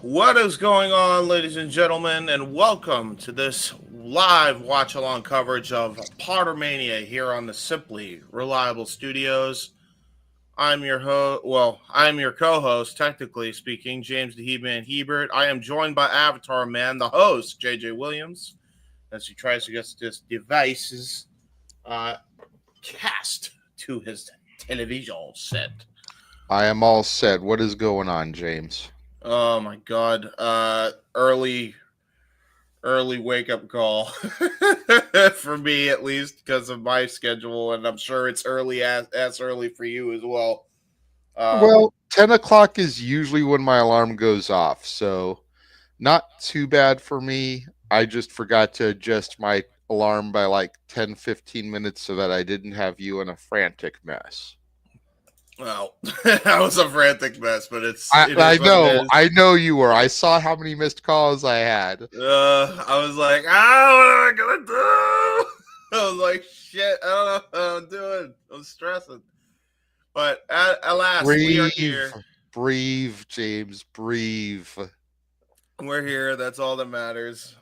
What is going on, ladies and gentlemen, and welcome to this live watch along coverage of Poder Mania here on the Simply Reliable Studios. I'm your co-host, technically speaking, James the Heb Man Hebert. I am joined by Avatar Man, the host, JJ Williams, as he tries to get this devices uh, cast to his television set. I am all set. What is going on, James? Oh my god. Early wake up call for me, at least because of my schedule, and I'm sure it's early as early for you as well. Um, Well, 10 o'clock is usually when my alarm goes off, so not too bad for me. I just forgot to adjust my alarm by like 10, 15 minutes so that I didn't have you in a frantic mess. well, that was a frantic mess, but I, it I is what it know, is. I know you were. I saw how many missed calls I had. I was like, what am I gonna do? I was like, shit, I don't know what I'm doing. I'm stressing, but alas, we are Breathe, here. breathe, James, breathe. We're here. That's all that matters.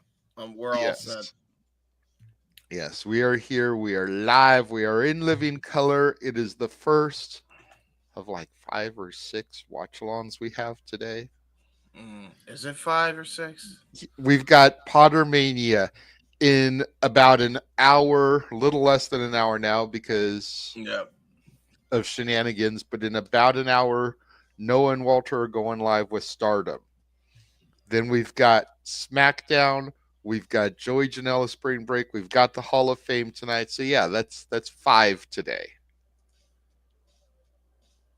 We're all set. Yes. Yes, we are here. We are live. We are in living color. It is the first of like 5 or 6 watch alongs we have today. Is it 5 or 6? We've got Potter Mania in about an hour, a little less than an hour now because Yep. of shenanigans, but in about an hour, Noah and Walter are going live with Stardom. Then we've got SmackDown. We've got Joey Janela Spring Break. We've got the Hall of Fame tonight. So yeah, that's 5 today.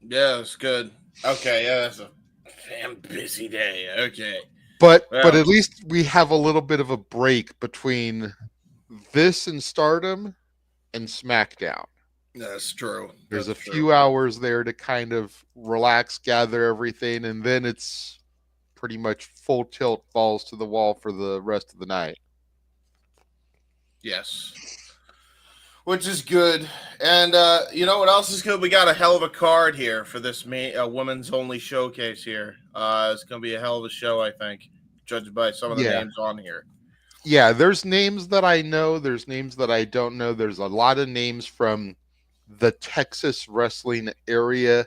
Yeah, it's good. Okay, yeah, that's a damn busy day. Okay. But Well, at least we have a little bit of a break between this and Stardom and SmackDown. that's true. There's That's a true. few hours there to kind of relax, gather everything, and then it's pretty much full tilt balls to the wall for the rest of the night. Yes. Which is good. And you know what else is good? We got a hell of a card here for this women's only showcase here. It's going to be a hell of a show, I think, judged by some of the Yeah. names on here. Yeah, there's names that I know, there's names that I don't know. There's a lot of names from the Texas wrestling area,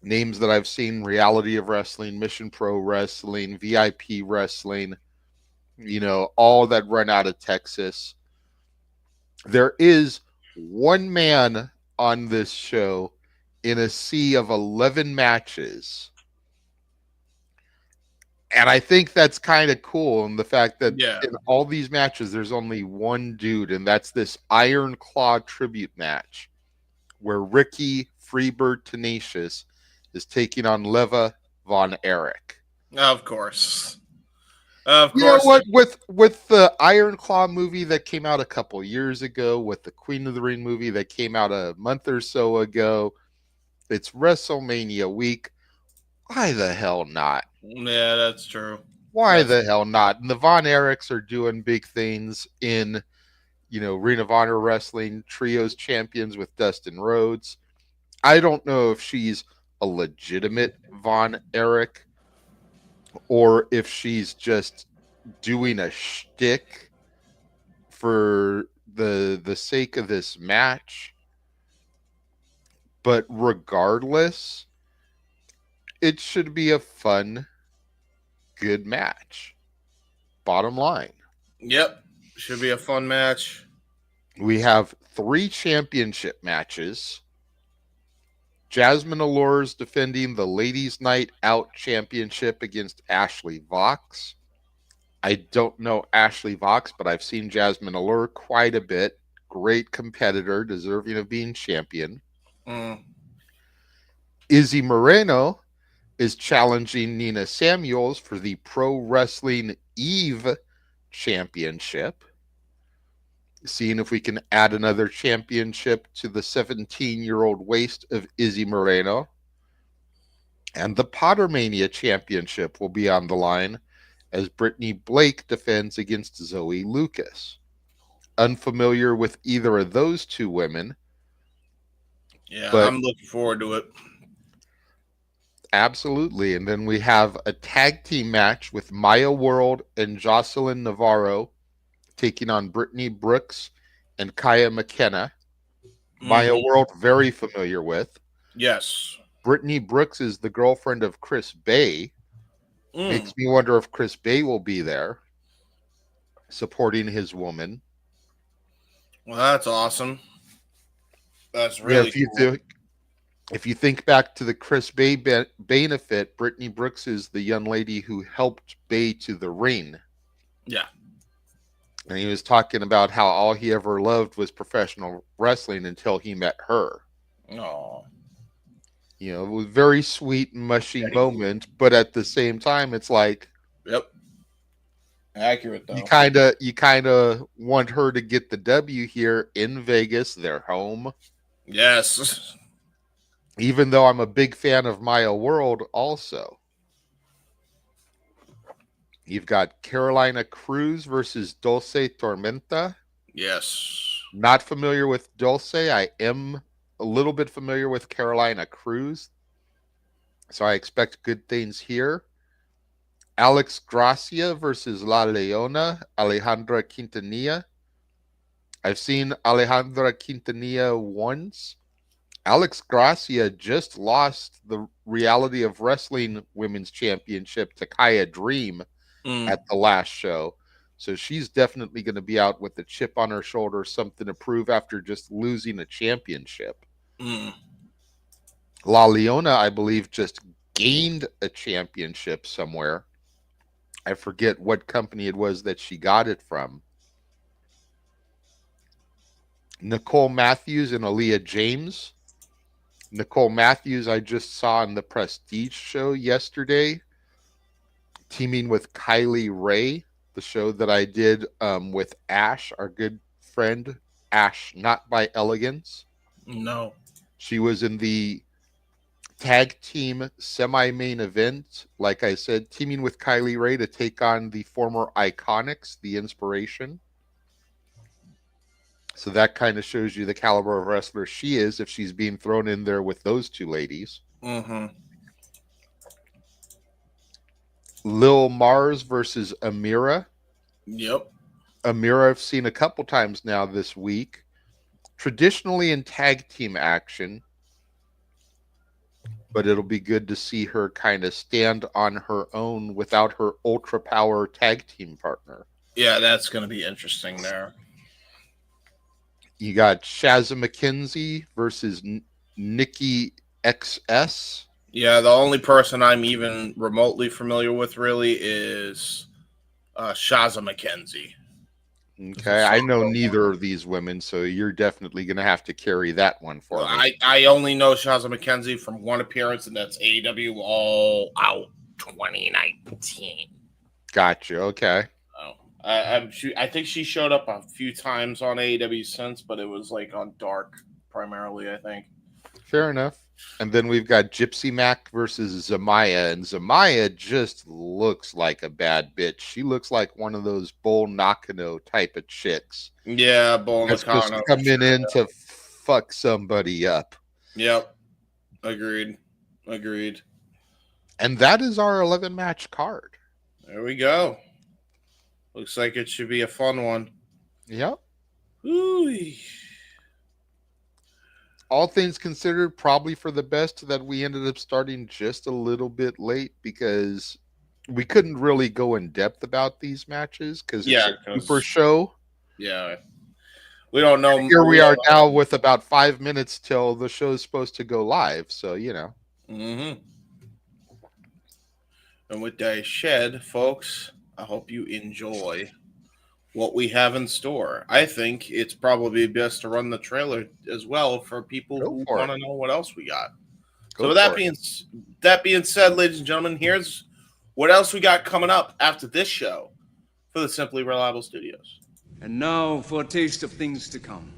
names that I've seen: Reality of Wrestling, Mission Pro Wrestling, VIP Wrestling, all that run out of Texas. There is one man on this show in a sea of 11 matches. And I think that's kind of cool. And the fact that Yeah. in all these matches, there's only one dude, and that's this Iron Claw tribute match where Ricky Freebird Tenacious is taking on Leva von Erich. Of course. Of You know course. what? With the Iron Claw movie that came out a couple years ago, with the Queen of the Ring movie that came out a month or so ago, it's WrestleMania week. Why the hell not? Yeah, that's true. Why That's the hell not? And the Von Erichs are doing big things in, Ring of Honor Wrestling, trios champions with Dustin Rhodes. I don't know if she's a legitimate Von Erich or if she's just doing a shtick for the sake of this match. But regardless, it should be a fun, good match. Bottom line. Yep. Should be a fun match. We have 3 championship matches. Jasmine Allure's defending the Ladies Night Out Championship against Ashley Vox. I don't know Ashley Vox, but I've seen Jasmine Allure quite a bit. Great competitor, deserving of being champion. Mm. Izzy Moreno is challenging Nina Samuels for the Pro Wrestling Eve Championship. Seeing if we can add another championship to the 17-year-old waist of Izzy Moreno. And the Pottermania Championship will be on the line as Brittnie Blake defends against Zoe Lucas. Unfamiliar with either of those two women, Yeah, but I'm looking forward to it. Absolutely. And then we have a tag team match with Maya World and Joseline Navarro taking on Brittnie Brooks and Kaia McKenna. Maya World, very familiar with. Yes. Brittnie Brooks is the girlfriend of Chris Bay. Makes me wonder if Chris Bay will be there supporting his woman. Well, that's awesome. That's really cool. If you think back to the Chris Bay benefit, Brittnie Brooks is the young lady who helped Bay to the ring. Yeah. And he was talking about how all he ever loved was professional wrestling until he met her. Oh. You know, it was a very sweet, mushy moment, but at the same time, it's like, yep, accurate though. You kind of want her to get the W here in Vegas, their home. Yes. Even though I'm a big fan of Maya World, also. You've got Carolina Cruz versus Dulce Tormenta. Yes. Not familiar with Dulce. I am a little bit familiar with Carolina Cruz, so I expect good things here. Alex Gracia versus La Leona, Alejandra Quintanilla. I've seen Alejandra Quintanilla once. Alex Gracia just lost the Reality of Wrestling Women's Championship to Kaia Dream at the last show. So she's definitely going to be out with a chip on her shoulder, something to prove after just losing a championship. La Leona, I believe, just gained a championship somewhere. I forget what company it was that she got it from. Nicole Matthews and Aleah James. Nicole Matthews, I just saw in the Prestige show yesterday, teaming with Kylie Ray, the show that I did with Ash, our good friend, Ash, not by Elegance. No. She was in the tag team semi-main event, like I said, teaming with Kylie Ray to take on the former Iconics, the Inspiration. So that kind of shows you the caliber of wrestler she is if she's being thrown in there with those two ladies. Lil Marz versus Amira. Yep. Amira I've seen a couple times now this week. Traditionally in tag team action, but it'll be good to see her kind of stand on her own without her ultra power tag team partner. Yeah, that's going to be interesting there. You got Shazza McKenzie versus Nikki XS. Yeah, the only person I'm even remotely familiar with really is Shazza McKenzie. Okay, I know neither of these women, so you're definitely going to have to carry that one for me. I only know Shazza McKenzie from one appearance, and that's AEW All Out 2019. Gotcha, okay. I think she showed up a few times on AEW since, but it was like on Dark primarily, I think. Fair enough. And then we've got Gypsy Mac versus Zamaya, and Zamaya just looks like a bad bitch. She looks like one of those Bull Nakano type of chicks. Yeah, Bull Nakano. Just coming in to fuck somebody up. Yep. Agreed. And that is our 11-match card. There we go. Looks like it should be a fun one. Yep. Ooh. All things considered, probably for the best that we ended up starting just a little bit late because we couldn't really go in depth about these matches because it's a super show. Yeah. We don't know. Here we are now with about 5 minutes till the show's supposed to go live. So, you know. Mm-hmm. And with that said, folks, I hope you enjoy what we have in store. I think it's probably best to run the trailer as well for people who want to know what else we got. So with that being said, ladies and gentlemen, here's what else we got coming up after this show for the Simply Reliable Studios. And now for a taste of things to come.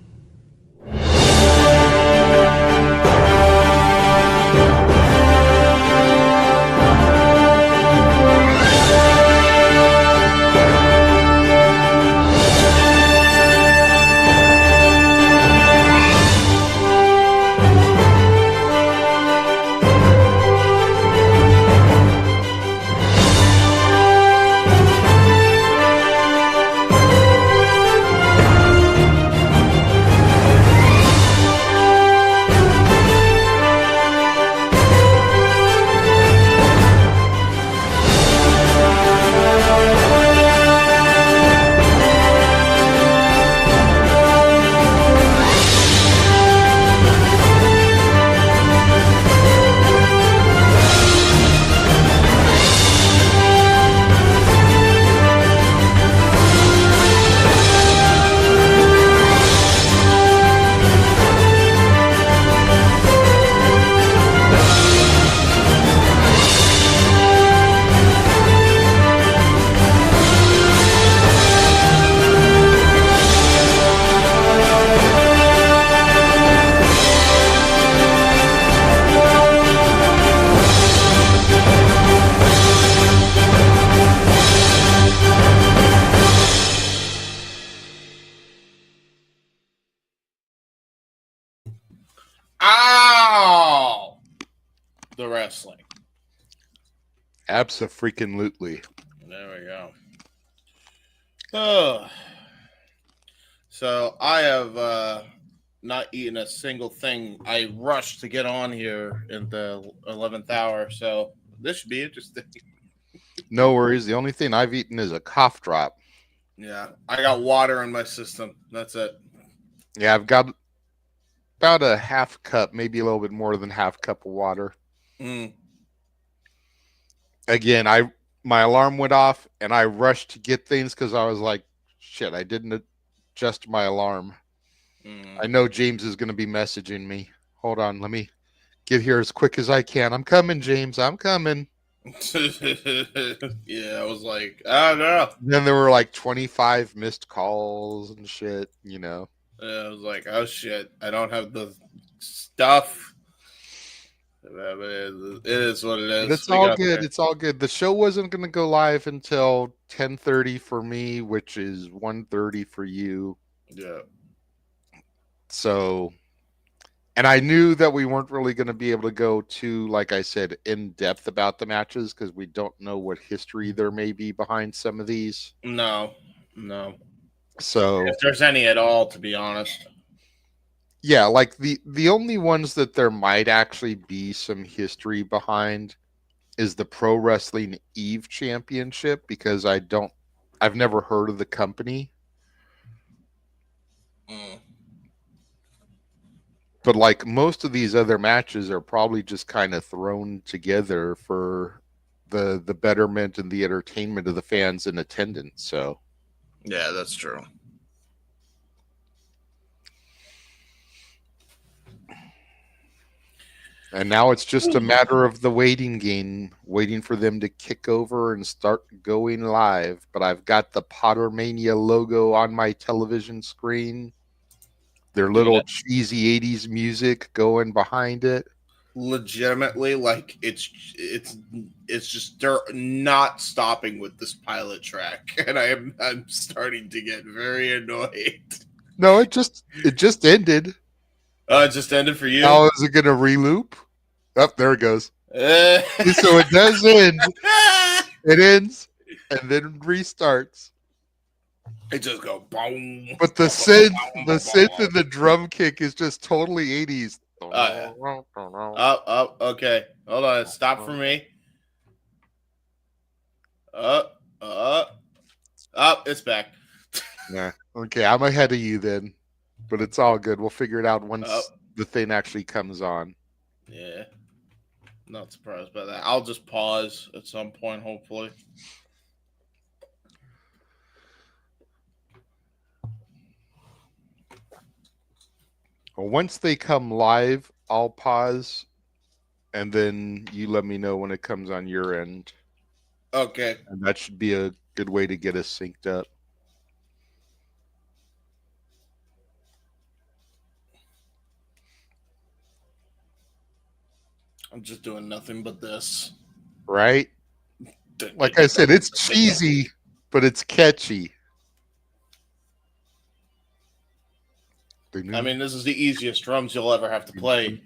wrestling. Abso-freaking-lutely. There we go. Oh. So I have not eaten a single thing. I rushed to get on here in the 11th hour, so this should be interesting. No worries. The only thing I've eaten is a cough drop. Yeah, I got water in my system. That's it. Yeah, I've got about a half cup, maybe a little bit more than half cup of water. Again, my alarm went off and I rushed to get things because I was like, shit, I didn't adjust my alarm. I know James is going to be messaging me. Hold on, let me get here as quick as I can. I'm coming, James. I'm coming. Yeah, I was like, oh no. Then there were like 25 missed calls and shit, you know. I was like, oh shit, I don't have the stuff. It is what it is. But it's all good. It's all good. The show wasn't going to go live until 10:30 for me, which is 1:30 for you. Yeah. So, and I knew that we weren't really going to be able to go too, like I said, in depth about the matches because we don't know what history there may be behind some of these. No. So, If there's any at all, to be honest. yeah, like the only ones that there might actually be some history behind is the Pro Wrestling Eve Championship because I've never heard of the company. But like most of these other matches are probably just kind of thrown together for the betterment and the entertainment of the fans in attendance. So yeah, that's true. And now it's just a matter of the waiting game, waiting for them to kick over and start going live. But I've got the Poder Mania logo on my television screen. Their little cheesy 80s music going behind it. Legitimately, like it's just they're not stopping with this pilot track, and I'm starting to get very annoyed. No, it just ended. It just ended for you. Now is it gonna reloop? Oh, there it goes. So it does end. It ends and then restarts. It just go boom. But the synth and the drum kick is just totally 80s. Oh, okay. Hold on. Stop for me. It's back. Yeah. Okay, I'm ahead of you then. But it's all good. We'll figure it out once the thing actually comes on. Yeah. Not surprised by that. I'll just pause at some point, hopefully. Well, once they come live, I'll pause, and then you let me know when it comes on your end. Okay. And that should be a good way to get us synced up. I'm just doing nothing but this. Right? Like I said, it's cheesy, but it's catchy. I mean, this is the easiest drums you'll ever have to play.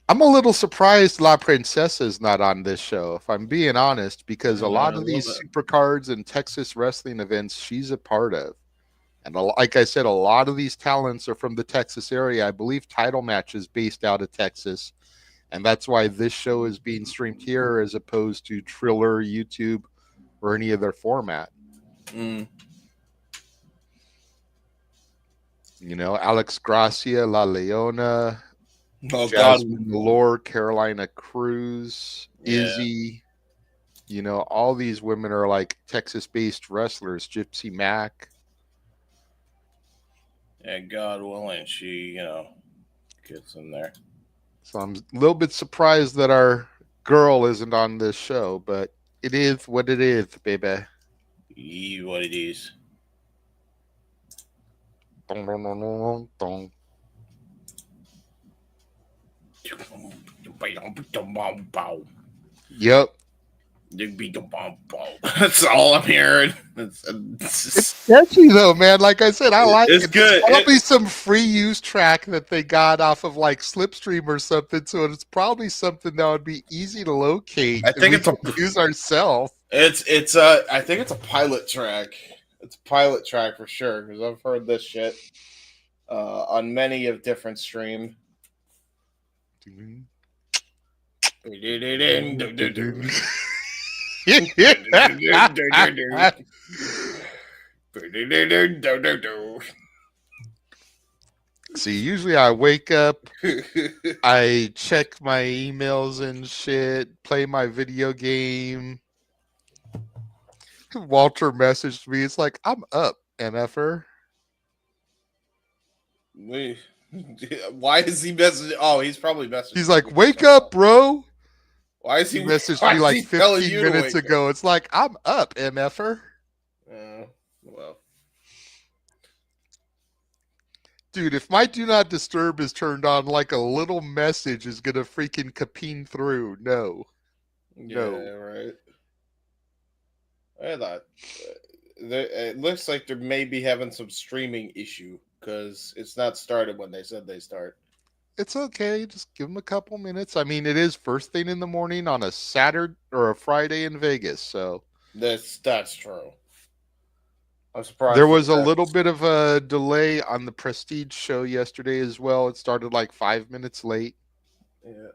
I'm a little surprised La Princesa is not on this show, if I'm being honest, because a lot of these supercards and Texas wrestling events she's a part of. And like I said, a lot of these talents are from the Texas area. I believe Title Match is based out of Texas. And that's why this show is being streamed here as opposed to Triller, YouTube, or any other format. You know, Alex Gracia, La Leona, Jasmine Malore, Carolina Cruz, Izzy. You know, all these women are like Texas-based wrestlers. Gypsy Mac. Yeah, God willing, she, gets in there. So I'm a little bit surprised that our girl isn't on this show, but it is what it is, baby. What it is. Yep. That's all I'm hearing. It's catchy though, man. Like I said, I like It's it. good. It's probably some free use track that they got off of like Slipstream or something. So it's probably something that would be easy to locate. I think it's a use ourselves. It's I think it's a pilot track. It's a pilot track for sure because I've heard this shit on many of different stream. See, usually I wake up, I check my emails and shit, play my video game. Walter messaged me. It's like, I'm up, MFer. Why is he messaging? Oh, he's probably messaging. He's like, wake up, bro. Why is he messaged me like 15 minutes ago? It's like, I'm up, MFer. Well. Dude, if my do not disturb is turned on, like a little message is gonna freaking capeen through. No. Yeah, right. I thought it looks like they may be having some streaming issue because it's not started when they said they start. It's okay. Just give them a couple minutes. I mean, it is first thing in the morning on a Saturday or a Friday in Vegas, so that's true. I'm surprised. There was a little bit of a delay on the Prestige show yesterday as well. It started like 5 minutes late. Yeah.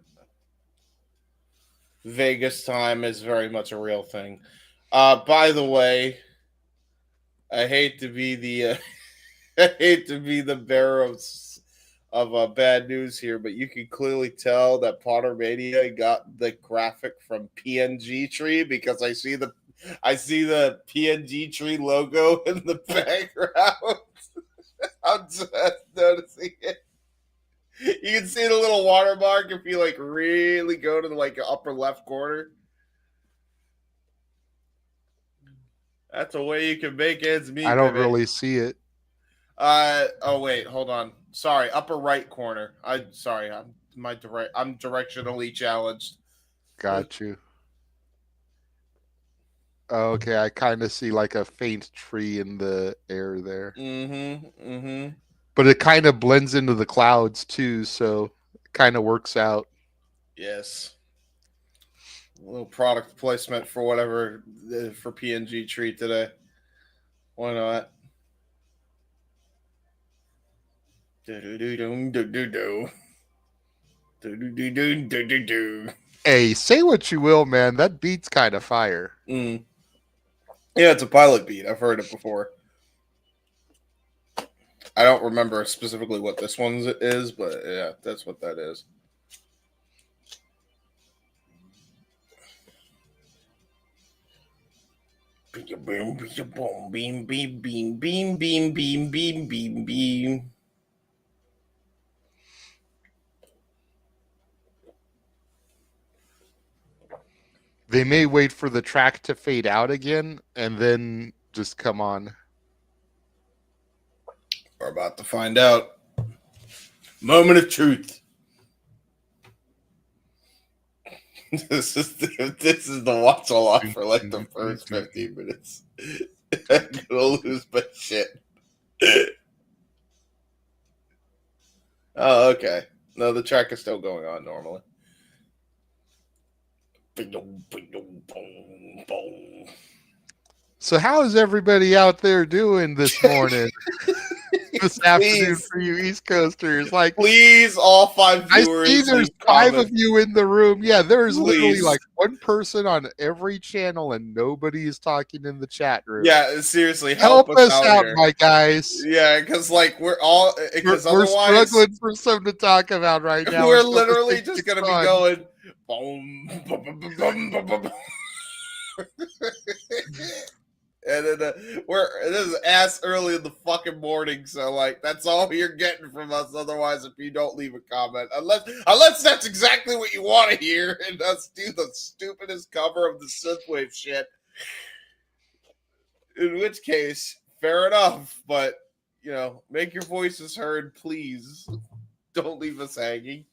Vegas time is very much a real thing. By the way, I hate to be the bearer of bad news here, but you can clearly tell that Poder Mania got the graphic from PNG Tree because I see the PNG Tree logo in the background. I'm just noticing it. You can see the little watermark if you like really go to the like upper left corner. That's a way you can make ends meet. I don't really see it. Oh wait, hold on. Sorry, upper right corner. I'm directionally challenged. Got you. Okay, I kind of see like a faint tree in the air there. But it kind of blends into the clouds too, so it kind of works out. Yes. A little product placement for whatever for PNG Tree today. Why not? Hey, say what you will, man. That beat's kind of fire. Yeah, it's a pilot beat. I've heard it before. I don't remember specifically what this one is, but yeah, that's what that is. Beam, beam, beam, beam, beam, beam, beam, beam, beam, beam. They may wait for the track to fade out again and then just come on. We're about to find out. Moment of truth. This is the watch along for like the first 15 minutes. I'm gonna lose my shit. Oh, okay. No, the track is still going on normally. So how is everybody out there doing this morning? This afternoon for you East Coasters? Like, please, all 5 viewers. I see there's 5 of you in the room. Yeah, there's literally like one person on every channel, and nobody is talking in the chat room. Yeah, seriously, help us out my guys. Yeah, because like we're struggling for something to talk about right now. We're literally just gonna be going boom, boom, boom, boom, boom, boom. And then this is ass early in the fucking morning, so like that's all you're getting from us. Otherwise, if you don't leave a comment, unless that's exactly what you want to hear, and us do the stupidest cover of the synthwave shit, in which case, fair enough. But you know, make your voices heard, please. Don't leave us hanging.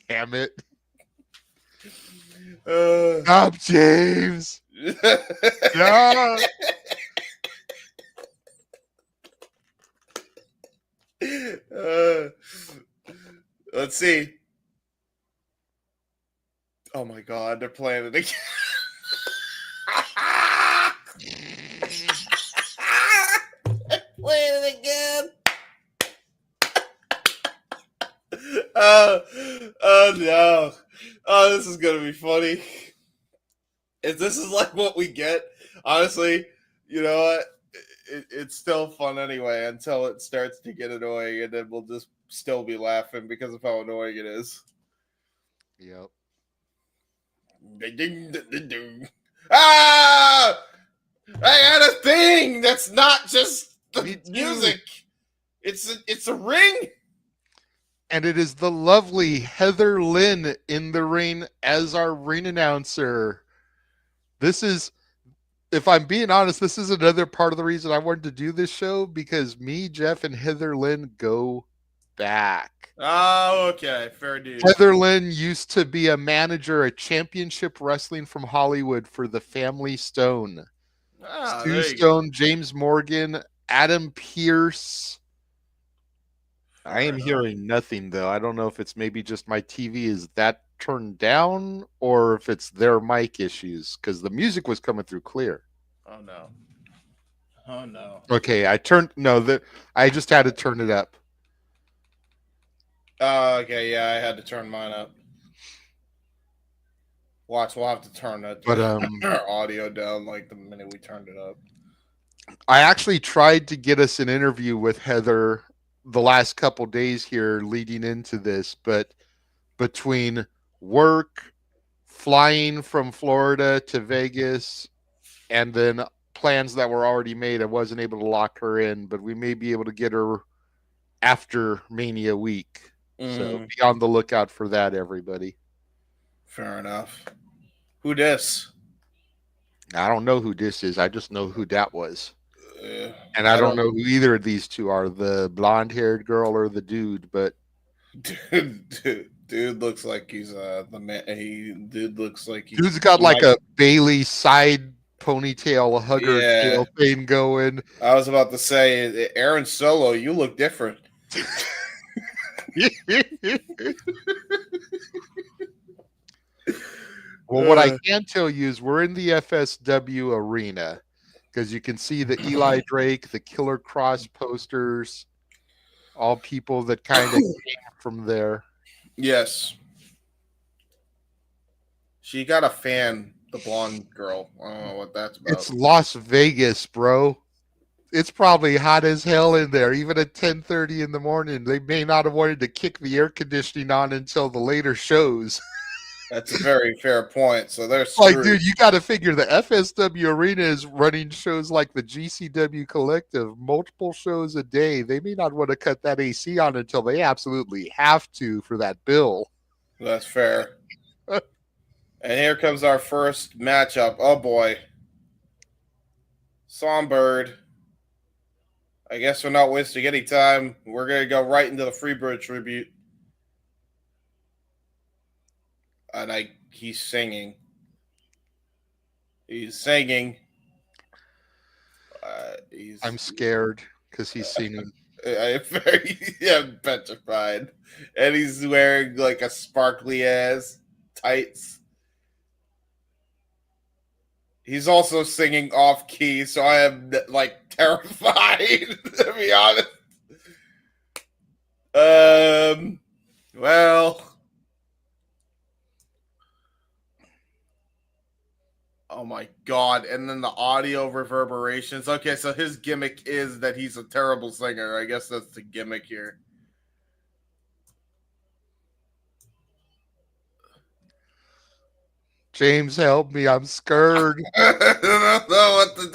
Damn it. Stop, James. No. Let's see. Oh my God, they're playing it again. Playing it again. Oh no. Oh, this is gonna be funny. If this is like what we get, honestly, you know what? It's still fun anyway until it starts to get annoying, and then we'll just still be laughing because of how annoying it is. Yep. Ah! I had a thing that's not just the music. It's a ring. And it is the lovely Heather Lynn in the ring as our ring announcer. This is, if I'm being honest, this is another part of the reason I wanted to do this show, because me, Jeff, and Heather Lynn go back. Oh, okay. Fair dude. Heather Lynn used to be a manager at Championship Wrestling from Hollywood for the Family Stone. Stu Stone, James Morgan, Adam Pearce. I am hearing nothing, though. I don't know if it's maybe just my TV is that turned down or if it's their mic issues, because the music was coming through clear. Oh, no. Oh, no. Okay, I just had to turn it up. Okay, yeah, I had to turn mine up. Watch, we'll have to turn our audio down like the minute we turned it up. I actually tried to get us an interview with Heather the last couple days here leading into this, but between work, flying from Florida to Vegas, and then plans that were already made, I wasn't able to lock her in, but we may be able to get her after Mania week. So be on the lookout for that, everybody. Fair enough. Who dis? I don't know who this is. I just know who that was. And I don't know who either of these two are, the blonde-haired girl or the dude, but dude looks like he's the man. Dude looks like dude's got like a Bailey side ponytail hugger tail thing going. I was about to say, Aaron Solo, you look different. Well, what I can tell you is we're in the FSW arena, because you can see the Eli Drake, the Killer Cross posters, all people that kind of came from there. Yes. She got a fan, the blonde girl. I don't know what that's about. It's Las Vegas, bro. It's probably hot as hell in there, even at 10:30 in the morning. They may not have wanted to kick the air conditioning on until the later shows. That's a very fair point. So they're screwed. Like, dude, you got to figure the FSW arena is running shows like the GCW Collective, multiple shows a day. They may not want to cut that AC on until they absolutely have to for that bill. That's fair. And here comes our first matchup. Oh, boy. Songbird. I guess we're not wasting any time. We're going to go right into the Freebird tribute. And he's singing. He's singing. I'm scared because he's singing. I'm petrified. And he's wearing like a sparkly ass tights. He's also singing off key, so I am like terrified, to be honest. Well. Oh my God. And then the audio reverberations. Okay, so his gimmick is that he's a terrible singer. I guess that's the gimmick here. James, help me. I'm scared. I don't know what to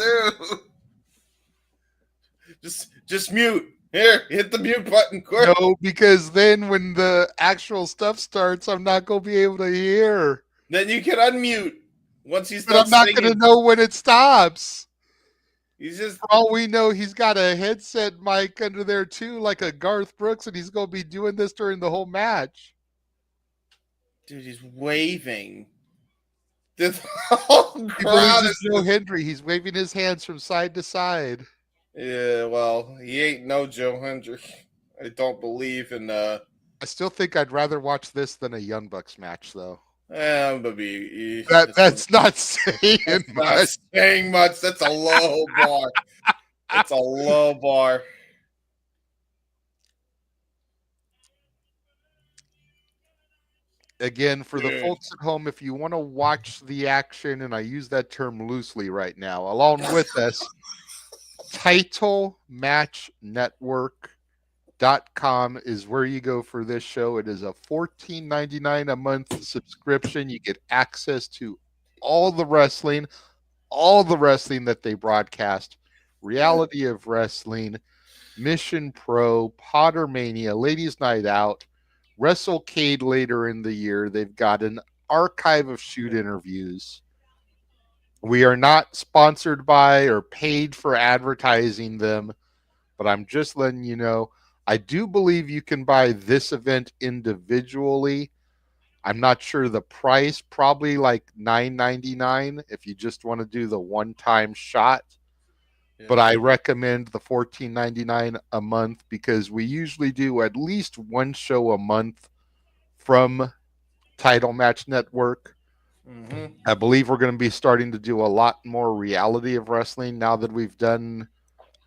do. Just mute. Here, hit the mute button quick. No, because then when the actual stuff starts, I'm not going to be able to hear. Then you can unmute. Once he's But done I'm not going to singing, know when it stops. he's just For all we know, he's got a headset mic under there too, like a Garth Brooks, and he's going to be doing this during the whole match. dude. He's waving. The whole People, this crowd is is Joe Hendry. He's waving his hands from side to side. Yeah, well, he ain't no Joe Hendrick. I don't believe in I still think I'd rather watch this than a Young Bucks match, though. maybe That's not saying not much. saying much. That's a low bar. That's a low bar. Again, for the Dude. folks at home, if you want to watch the action, and I use that term loosely right now, along with us, titlematchnetwork.com is where you go for this show. It is a $14.99 a month subscription. You get access to all the wrestling that they broadcast, Reality of Wrestling, Mission Pro, Poder Mania, Ladies Night Out, WrestleCade later in the year. They've got an archive of shoot interviews. We are not sponsored by or paid for advertising them, but I'm just letting you know, I do believe you can buy this event individually. I'm not sure the price, probably like $9.99 if you just want to do the one-time shot. Yeah. But I recommend the $14.99 a month because we usually do at least one show a month from Title Match Network. Mm-hmm. I believe we're going to be starting to do a lot more Reality of Wrestling now that we've done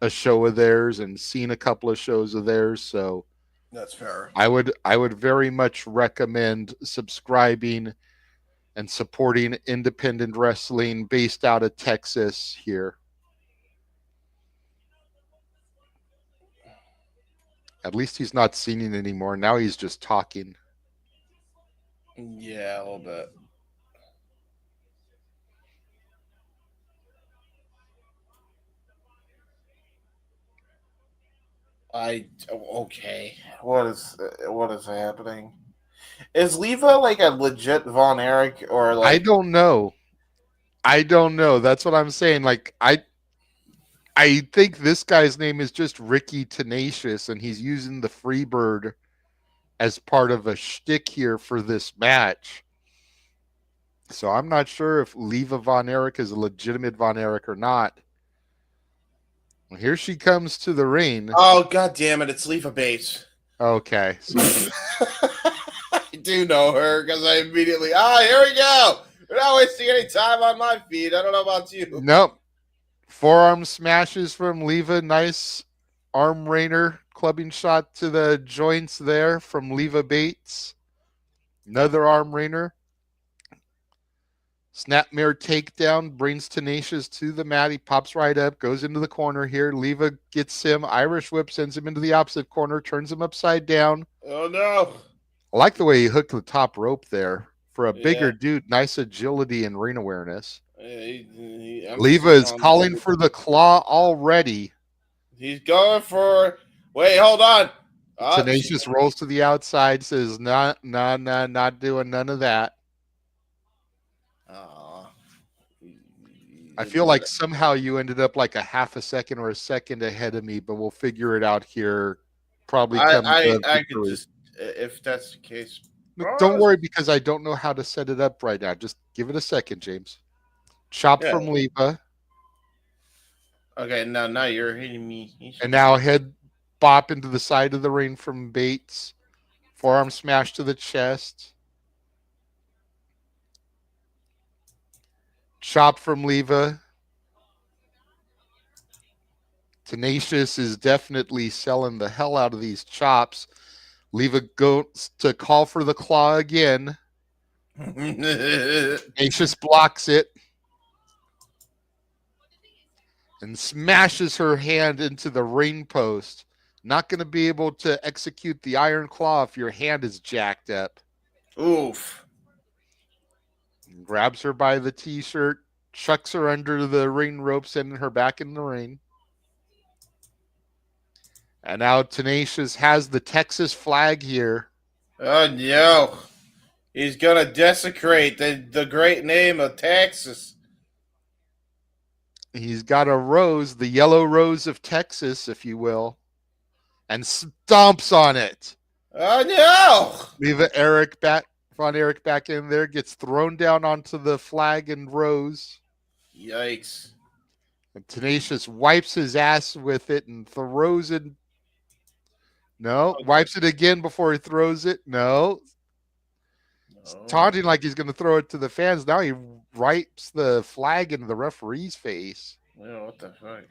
a show of theirs and seen a couple of shows of theirs. So That's fair. I would very much recommend subscribing and supporting independent wrestling based out of Texas here. At least he's not singing anymore. Now he's just talking. Yeah, a little bit. Okay. What is happening? Is Leva like a legit Von Erich or like? I don't know. That's what I'm saying. Like I think this guy's name is just Ricky Tenacious, and he's using the Freebird as part of a shtick here for this match. So I'm not sure if Leva Von Erich is a legitimate Von Erich or not. Well, here she comes to the ring. Oh, god damn it! It's Leva Bates. Okay. So I do know her because I immediately. Here we go. We're not wasting any time on my feed. I don't know about you. nope. Forearm smashes from Leva. Nice arm rainer clubbing shot to the joints there from Leva Bates. Another arm rainer. Snapmare takedown brings Tenacious to the mat. He pops right up, goes into the corner here. Leva gets him. Irish whip sends him into the opposite corner, turns him upside down. Oh no! I like the way he hooked the top rope there. For a bigger dude, nice agility and ring awareness. Leva is calling for the claw already. He's going for. Wait, hold on. Tenacious rolls to the outside, says, not doing none of that. I feel like somehow you ended up like a half a second or a second ahead of me, but we'll figure it out here. Probably I could just, if that's the case. Don't worry, because I don't know how to set it up right now. Just give it a second, James. Chop from Leva. Okay, now you're hitting me. And now head bop into the side of the ring from Bates. Forearm smash to the chest. Chop from Leva. Tenacious is definitely selling the hell out of these chops. Leva goes to call for the claw again. Tenacious blocks it and smashes her hand into the ring post. Not going to be able to execute the iron claw if your hand is jacked up. Oof. Grabs her by the t-shirt, chucks her under the ring rope, sending her back in the ring. And now Tenacious has the Texas flag here. Oh, no. He's gonna desecrate the great name of Texas. He's got a rose, the yellow rose of Texas, if you will, and stomps on it. Oh no! Leave Erich back, Von Erich back in there, gets thrown down onto the flag and rose. Yikes! And Tenacious wipes his ass with it and throws it. No, wipes it again before he throws it. No. Taunting like he's going to throw it to the fans. Now he wipes the flag into the referee's face. Yeah, what the fuck?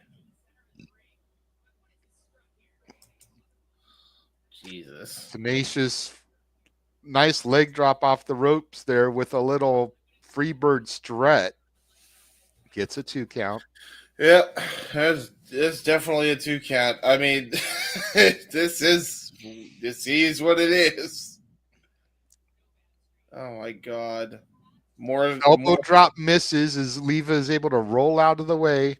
Jesus. Tenacious, nice leg drop off the ropes there with a little Freebird strut. Gets a 2 count. Yeah, it's definitely a 2 count. I mean, this is what it is. Oh my god! Elbow drop misses as Leva is able to roll out of the way.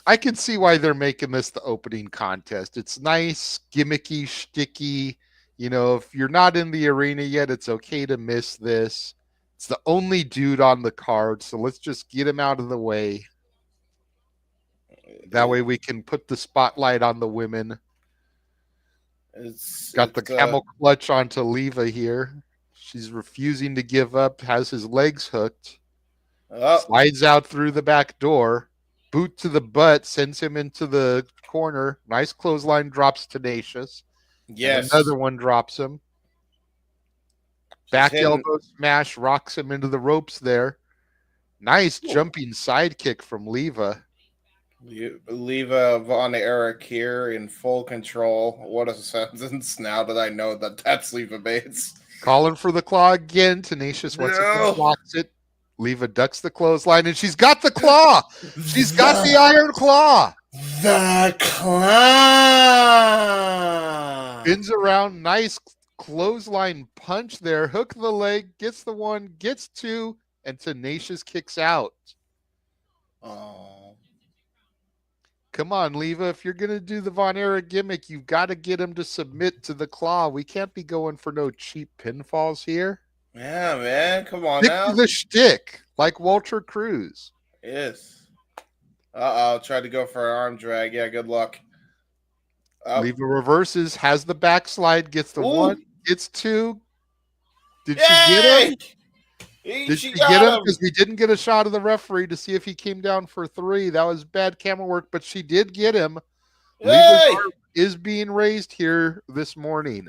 I can see why they're making this the opening contest. It's nice, gimmicky, shticky. You know, if you're not in the arena yet, it's okay to miss this. It's the only dude on the card, so let's just get him out of the way. That way we can put the spotlight on the women. Got the camel clutch onto Leva here. She's refusing to give up, has his legs hooked. Slides out through the back door. Boot to the butt, sends him into the corner. Nice clothesline, drops Tenacious. Yes. And another one drops him. Back elbow smash, rocks him into the ropes there. Nice jumping sidekick from Leva. Leva Von Erich here in full control. What a sentence. Now that I know that that's Leva Bates. Calling for the claw again. Tenacious once again blocks it. Leva ducks the clothesline, and she's got the claw. She's got the iron claw. The claw. Spins around. Nice clothesline punch there. Hook the leg. Gets the one. Gets 2. And Tenacious kicks out. Oh. Come on, Leva. If you're going to do the Von Erich gimmick, you've got to get him to submit to the claw. We can't be going for no cheap pinfalls here. Yeah, man. Come on Stick now. to the shtick, like Walter Cruz. Yes. Uh-oh. Tried to go for an arm drag. Yeah, good luck. Leva reverses, has the backslide, gets the 1, gets 2. Did she get him? Did she get him? Because we didn't get a shot of the referee to see if he came down for 3. That was bad camera work, but she did get him. Leva's arm is being raised here this morning.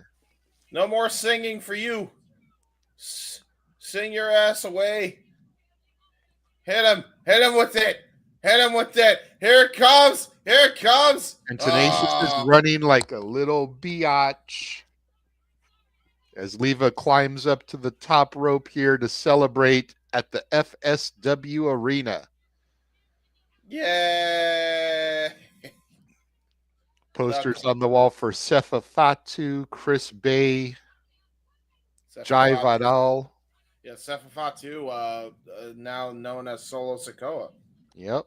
No more singing for you. Sing your ass away. Hit him. Hit him with it. Hit him with it. Here it comes. Here it comes. And Tenacious is running like a little biatch as Leva climbs up to the top rope here to celebrate at the FSW Arena. Yeah. Posters on the wall for Sefa Fatu, Chris Bay, Jai Vidal. Yeah, Sefa Fatu, now known as Solo Sikoa. Yep.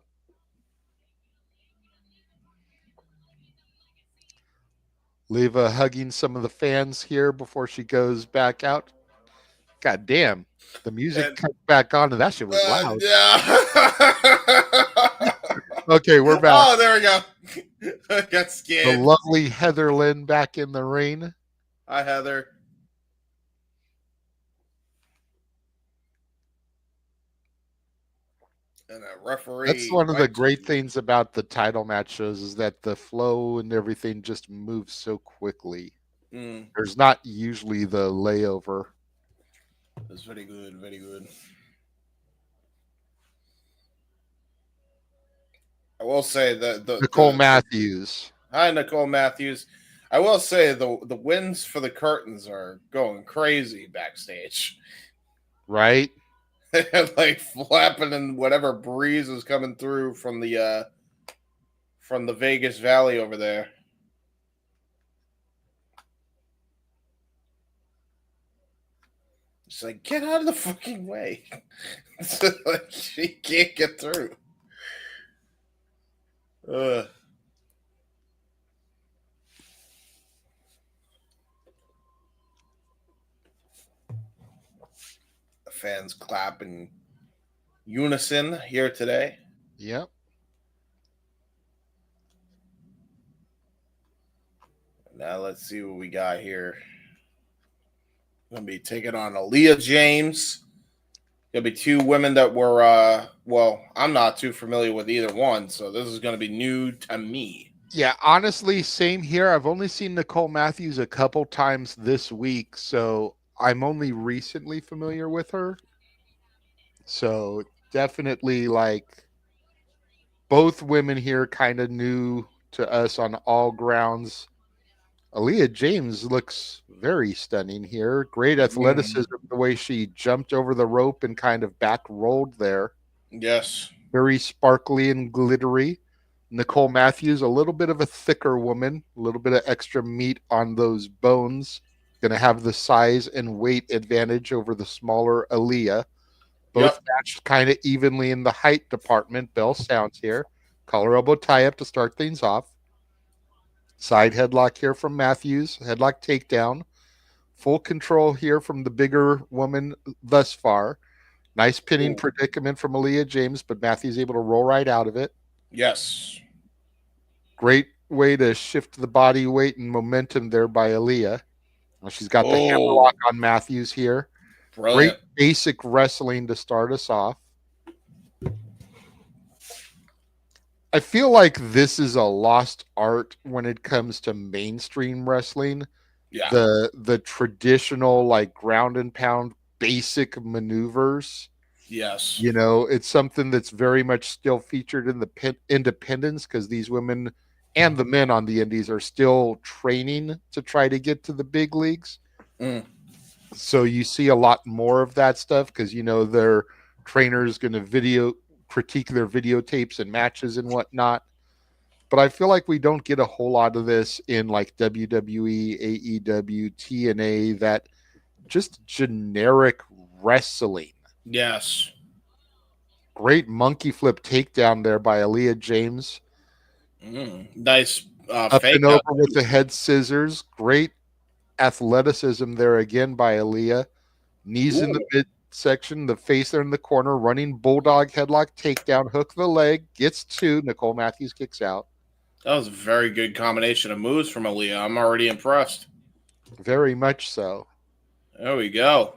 Leva hugging some of the fans here before she goes back out. God damn. The music cut back on and that shit was loud. Yeah. Okay, we're back. Oh, there we go. I got scared. The lovely Heather Lynn back in the ring. Hi, Heather. And a referee. That's one of the great things about the title match shows is that the flow and everything just moves so quickly. There's not usually the layover. That's very good, very good. I will say that Nicole Matthews. Hi, Nicole Matthews. I will say the wins for the curtains are going crazy backstage. Right? They're like flapping in whatever breeze is coming through from the Vegas Valley over there. It's like, get out of the fucking way. It's like she can't get through. fans clap in unison here today. Yep. Now let's see what we got here. Gonna be taking on Aleah James. Gonna be two women that were I'm not too familiar with either one, so this is gonna be new to me. Yeah, honestly, same here. I've only seen Nicole Matthews a couple times this week, so I'm only recently familiar with her. So definitely, like, both women here kind of new to us on all grounds. Aleah James looks very stunning here. Great athleticism, the way she jumped over the rope and kind of back rolled there. Yes. Very sparkly and glittery. Nicole Matthews, a little bit of a thicker woman, a little bit of extra meat on those bones. Going to have the size and weight advantage over the smaller Aleah. Both matched kind of evenly in the height department. Bell sounds here. Collar elbow tie up to start things off. Side headlock here from Matthews. Headlock takedown. Full control here from the bigger woman thus far. Nice pinning predicament from Aleah James, but Matthews able to roll right out of it. Yes. Great way to shift the body weight and momentum there by Aleah. Well, she's got the hammerlock on Matthews here. Brilliant. Great basic wrestling to start us off. I feel like this is a lost art when it comes to mainstream wrestling. Yeah. The traditional, like, ground and pound basic maneuvers. Yes. You know, it's something that's very much still featured in the independents, because these women and the men on the indies are still training to try to get to the big leagues. So you see a lot more of that stuff because, you know, their trainers going to critique their videotapes and matches and whatnot. But I feel like we don't get a whole lot of this in, like, WWE, AEW, TNA, that just generic wrestling. Yes. Great monkey flip takedown there by Aleah James. Nice up fake and over with the head scissors. Great athleticism there again by Aleah. Knees in the midsection, the face there in the corner, running bulldog headlock takedown, hook the leg, gets two. Nicole Matthews kicks out. That was a very good combination of moves from Aleah. I'm already impressed. Very much so. There we go.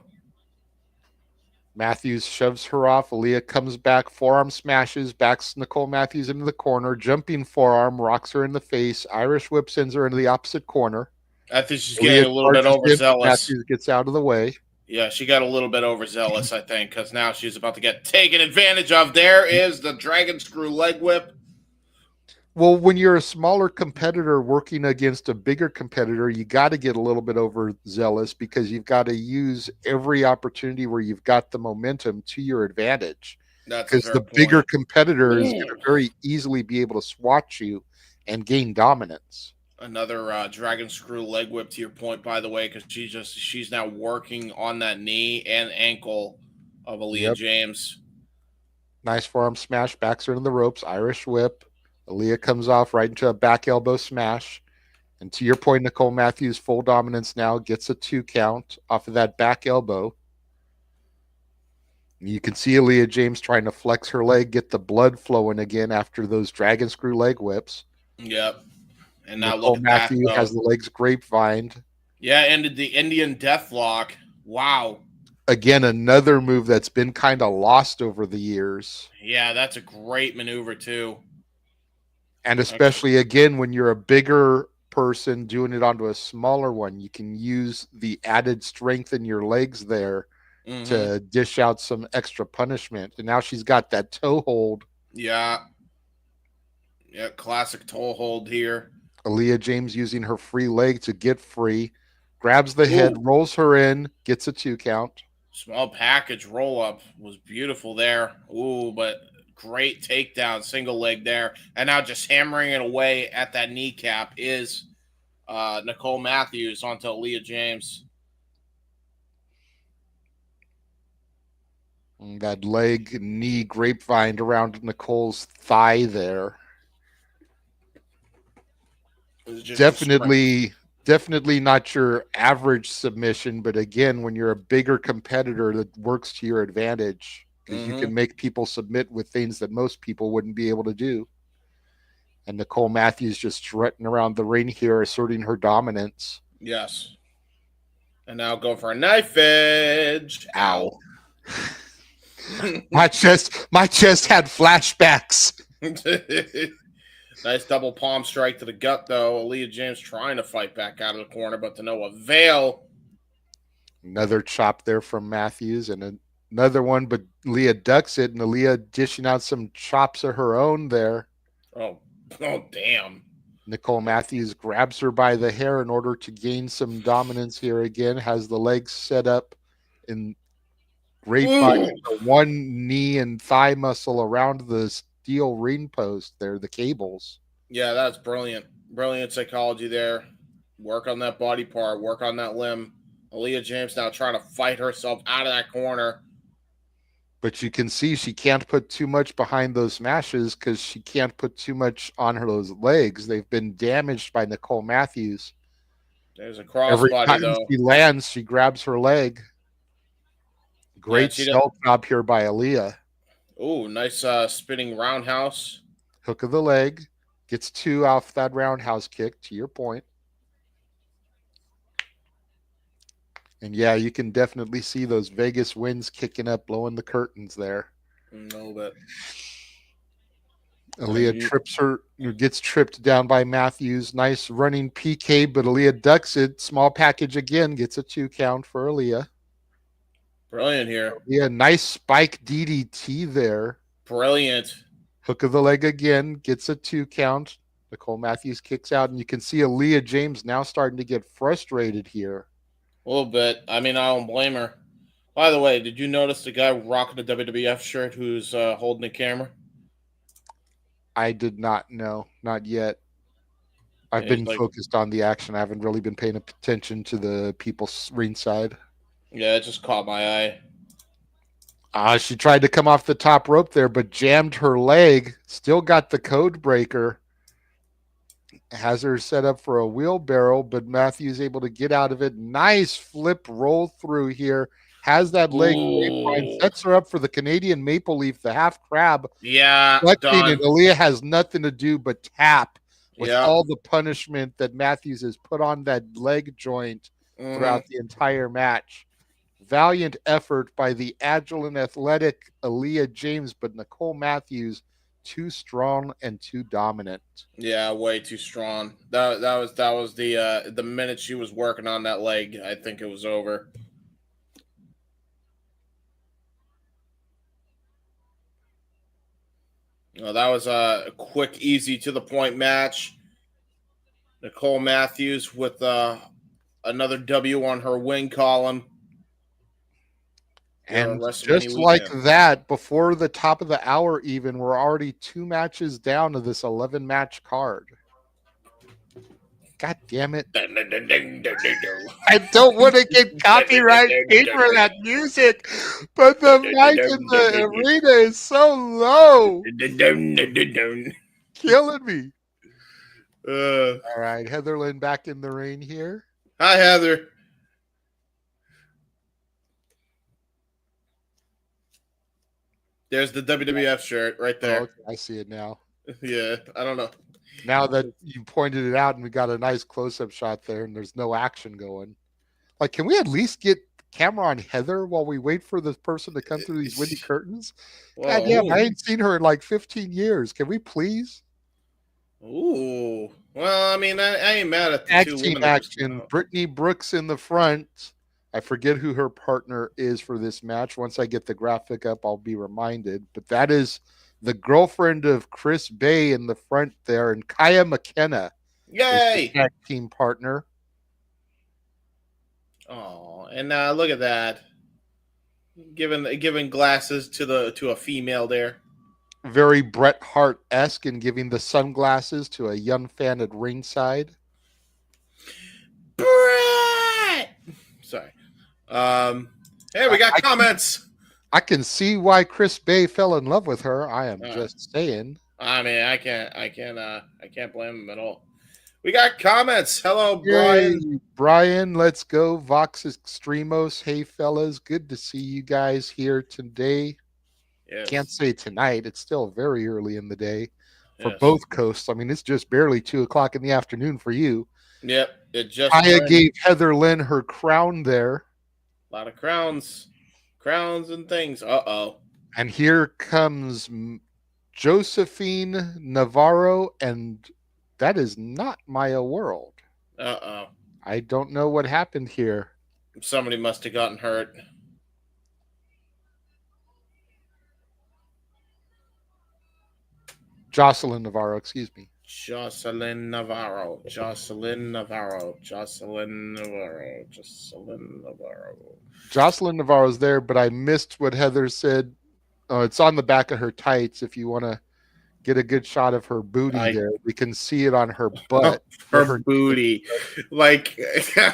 Matthews shoves her off. Aleah comes back, forearm smashes, backs Nicole Matthews into the corner, jumping forearm, rocks her in the face. Irish whip sends her into the opposite corner. I think she's getting a little bit overzealous. Matthews gets out of the way. Yeah, she got a little bit overzealous, I think, because now she's about to get taken advantage of. There is the dragon screw leg whip. Well, when you're a smaller competitor working against a bigger competitor, you got to get a little bit overzealous because you've got to use every opportunity where you've got the momentum to your advantage. Because the bigger competitor is going to very easily be able to swatch you and gain dominance. Another dragon screw leg whip to your point, by the way, because she's now working on that knee and ankle of Aleah James. Nice forearm smash, backs her into the ropes, Irish whip. Aleah comes off right into a back elbow smash. And to your point, Nicole Matthews, full dominance now, gets a 2 count off of that back elbow. You can see Aleah James trying to flex her leg, get the blood flowing again after those dragon screw leg whips. Yep. And now Nicole look at Matthews that, has the legs grapevined. Yeah, ended the Indian deathlock. Wow. Again, another move that's been kind of lost over the years. Yeah, that's a great maneuver, too. And especially, again, when you're a bigger person doing it onto a smaller one, you can use the added strength in your legs there to dish out some extra punishment. And now she's got that toe hold. Yeah. Yeah, classic toe hold here. Aleah James using her free leg to get free. Grabs the head, rolls her in, gets a 2 count. Small package roll-up was beautiful there. Ooh, but great takedown, single leg there. And now just hammering it away at that kneecap is Nicole Matthews onto Aleah James. And that leg, knee grapevined around Nicole's thigh there. Definitely definitely not your average submission, but again, when you're a bigger competitor, that works to your advantage because you can make people submit with things that most people wouldn't be able to do. And Nicole Matthews just strutting around the ring here, asserting her dominance. Yes. And now go for a knife edge. Ow. my chest had flashbacks. Nice double palm strike to the gut, though. Aleah James trying to fight back out of the corner, but to no avail. Another chop there from Matthews, and another one, but Leah ducks it, and Aleah dishing out some chops of her own there. Oh, damn. Nicole Matthews grabs her by the hair in order to gain some dominance here again, has the legs set up in grapevine, one knee and thigh muscle around the steel ring post there, the cables. Yeah, that's brilliant. Brilliant psychology there. Work on that body part, work on that limb. Aleah James now trying to fight herself out of that corner. But you can see she can't put too much behind those smashes because she can't put too much on those legs. They've been damaged by Nicole Matthews. There's a Every crossbody, time though. she lands, she grabs her leg. Great stealth job here by Aleah. Oh, nice spinning roundhouse. Hook of the leg. Gets 2 off that roundhouse kick, to your point. And yeah, you can definitely see those Vegas winds kicking up, blowing the curtains there. A little bit. Aleah gets tripped down by Matthews. Nice running PK, but Aleah ducks it. Small package again, gets a 2 count for Aleah. Brilliant here. Yeah, nice spike DDT there. Brilliant. Hook of the leg again, gets a 2 count. Nicole Matthews kicks out, and you can see Aleah James now starting to get frustrated here. A little bit. I mean, I don't blame her. By the way, did you notice the guy rocking the WWF shirt who's holding the camera? I did not know. Not yet. I've been focused on the action. I haven't really been paying attention to the people ringside. Yeah, it just caught my eye. She tried to come off the top rope there, but jammed her leg. Still got the code breaker. Has her set up for a wheelbarrow, but Matthews able to get out of it. Nice flip roll through here. Has that leg grapevine, sets her up for the Canadian Maple Leaf, the half crab. Yeah, and Aleah has nothing to do but tap with Yeah. all the punishment that Matthews has put on that leg joint throughout the entire match. Valiant effort by the agile and athletic Aleah James, but Nicole Matthews too strong and too dominant. Yeah, way too strong. That was the minute she was working on that leg, I think it was over. Well, that was a quick, easy, to the point match. Nicole Matthews with another W on her win column. And just like that, before the top of the hour even, we're already 2 matches down to this 11-match card. God damn it. I don't want to get copyright paid for that music, but the mic in the arena is so low. Killing me. All right, Heather Lynn back in the ring here. Hi, Heather. There's the WWF shirt right there. Oh, okay, I see it now. Yeah, I don't know. Now that you pointed it out and we got a nice close-up shot there and there's no action going. Like, can we at least get camera on Heather while we wait for this person to come through these windy curtains? God damn, I ain't seen her in like 15 years. Can we please? Ooh. Well, I mean, I ain't mad at the Tag 2 team women. action. Brittnie Brooks in the front. I forget who her partner is for this match. Once I get the graphic up, I'll be reminded. But that is the girlfriend of Chris Bay in the front there, and Kaia McKenna. Yay! Tag team partner. Oh, and look at that. Giving glasses to a female there. Very Bret Hart-esque in giving the sunglasses to a young fan at ringside. Bret! Sorry. Hey, we got comments. I can see why Chris Bay fell in love with her. I am just saying. I mean, I can't blame him at all. We got comments. Hello, Yay, Brian. Brian, let's go. Vox Extremos. Hey, fellas. Good to see you guys here today. Yes. Can't say tonight. It's still very early in the day for Yes. both coasts. I mean, it's just barely 2:00 in the afternoon for you. Yep. It just Kaia turned. gave Heather Lynn her crown there. A lot of crowns and things. Uh-oh. And here comes Josephine Navarro, and that is not Maya World. Uh-oh. I don't know what happened here. Somebody must have gotten hurt. Joseline Navarro, excuse me. Joseline Navarro. Joseline Navarro's there, but I missed what Heather said. It's on the back of her tights. If you want to get a good shot of her booty there, we can see it on her butt. Her booty. Like,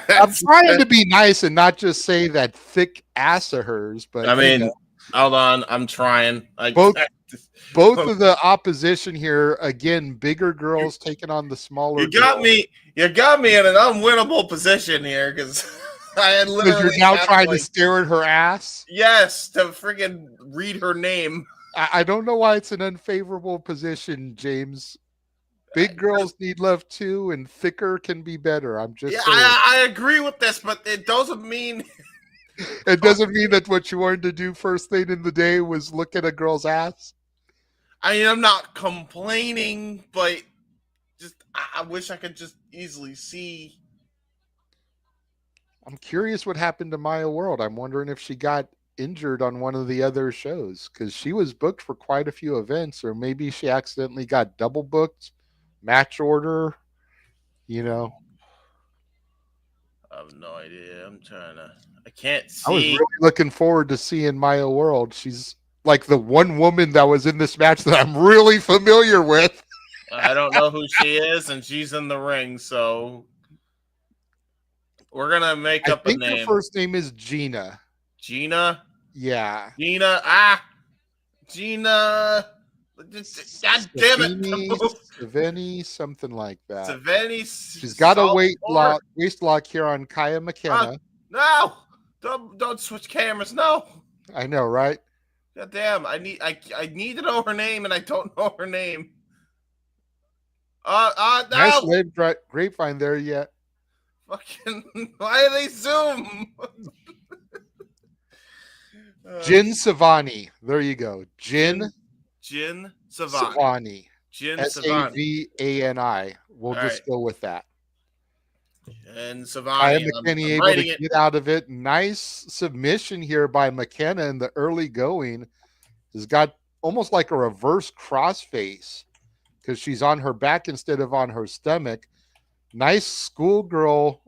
I'm trying to be nice and not just say that thick ass of hers, but I mean, hold on, I'm trying. Both of the opposition here, again, bigger girls taking on the smaller. You got me in an unwinnable position here because I had literally. You're now trying to stare at her ass. Yes, to freaking read her name. I don't know why it's an unfavorable position, James. Big girls need love too, and thicker can be better. I'm just saying. I agree with this, but it doesn't mean. It doesn't mean that what you wanted to do first thing in the day was look at a girl's ass. I mean, I'm not complaining, but just I wish I could just easily see. I'm curious what happened to Maya World. I'm wondering if she got injured on one of the other shows because she was booked for quite a few events, or maybe she accidentally got double booked, match order, I have no idea. I can't see. I was really looking forward to seeing Maya World. She's like the one woman that was in this match that I'm really familiar with. I don't know who she is, and she's in the ring, so we're gonna make up a name. I think her first name is Gina. Gina? Yeah. Gina. Gina. God damn it. Savini, something like that. Savini. She's got a waist lock here on Kaia McKenna. No. Don't switch cameras. No. I know, right? God damn. I need to know her name, and I don't know her name. No. Nice leg grapevine there yet. Fucking, why do they zoom? Jin Savani. There you go. Jin Savani. Jin Savani. We'll just go with that. And Savani. McKenzie able to get out of it. Nice submission here by McKenna in the early going. Has got almost like a reverse crossface because she's on her back instead of on her stomach. Nice schoolgirl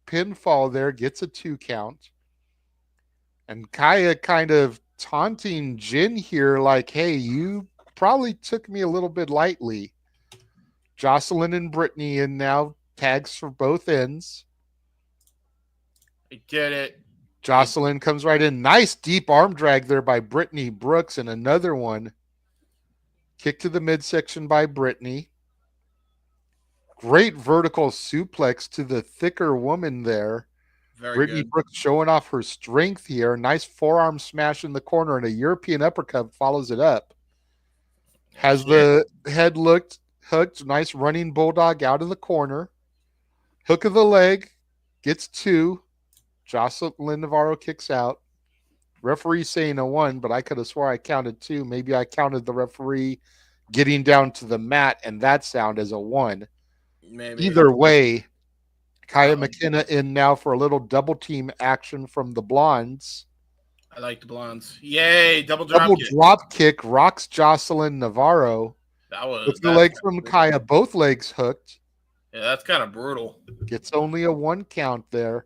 pinfall there. Gets a 2 count. And Kaia kind of taunting Jin here like, hey, you probably took me a little bit lightly. Joseline and Brittnie in now. Tags for both ends. I get it. Joseline comes right in. Nice deep arm drag there by Brittnie Brooks, and another one. Kick to the midsection by Brittnie. Great vertical suplex to the thicker woman there. Brittnie Brooks showing off her strength here. Nice forearm smash in the corner, and a European uppercut follows it up. Has the head hooked. Nice running bulldog out of the corner. Hook of the leg. Gets 2. Joseline Navarro kicks out. Referee saying a 1, but I could have swore I counted 2. Maybe I counted the referee getting down to the mat and that sound as a 1. Maybe. Either way, Kaia McKenna in now for a little double team action from the Blondes. I like the Blondes. Yay, double drop kick rocks Joseline Navarro. That was with the leg from Kaia, both legs hooked. Yeah, that's kind of brutal. Gets only a 1 count there.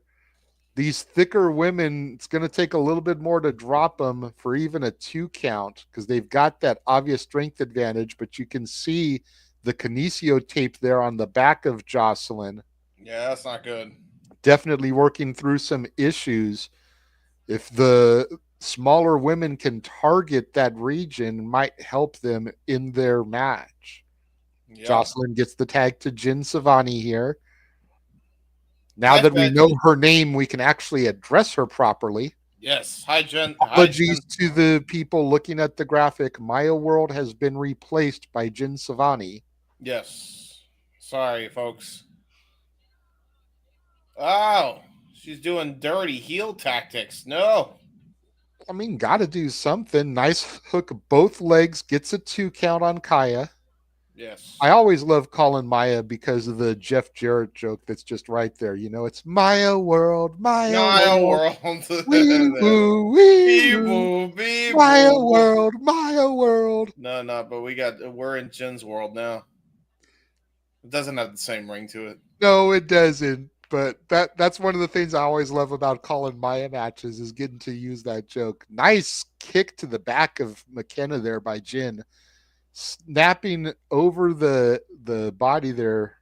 These thicker women, it's going to take a little bit more to drop them for even a 2 count because they've got that obvious strength advantage, but you can see the kinesio tape there on the back of Joseline. Yeah, that's not good. Definitely working through some issues. If the smaller women can target that region, it might help them in their match. Yeah. Joseline gets the tag to Jin Savani here. Now Hi, that we Jen. know her name, we can actually address her properly. Yes. Hi, Jen. Apologies to the people looking at the graphic. Maya World has been replaced by Jin Savani. Yes. Sorry, folks. Oh, she's doing dirty heel tactics. No. I mean, got to do something. Nice hook, both legs, gets a 2 count on Kaia. Yes. I always love calling Maya because of the Jeff Jarrett joke that's just right there. You know, it's Maya World, Maya World. Wee woo, wee woo. Maya World, Maya World. No, but we're in Jin's world now. It doesn't have the same ring to it. No, it doesn't. But that's one of the things I always love about calling Maya matches is getting to use that joke. Nice kick to the back of McKenna there by Jin. Snapping over the body there.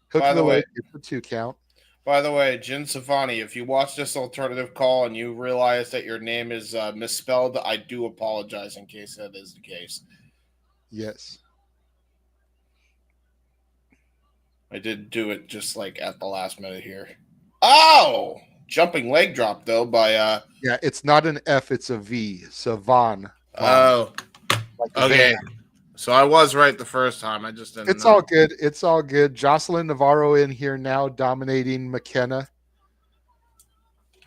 Hook By the way, get the 2 count. By the way, Jin Savani, if you watch this alternative call and you realize that your name is misspelled, I do apologize in case that is the case. Yes. I did do it just like at the last minute here. Oh! Jumping leg drop, though, by... Yeah, it's not an F, it's a V. Savan. Oh. Like Okay. So I was right the first time. I just didn't It's know. all good. It's all good. Joseline Navarro in here now, dominating McKenna.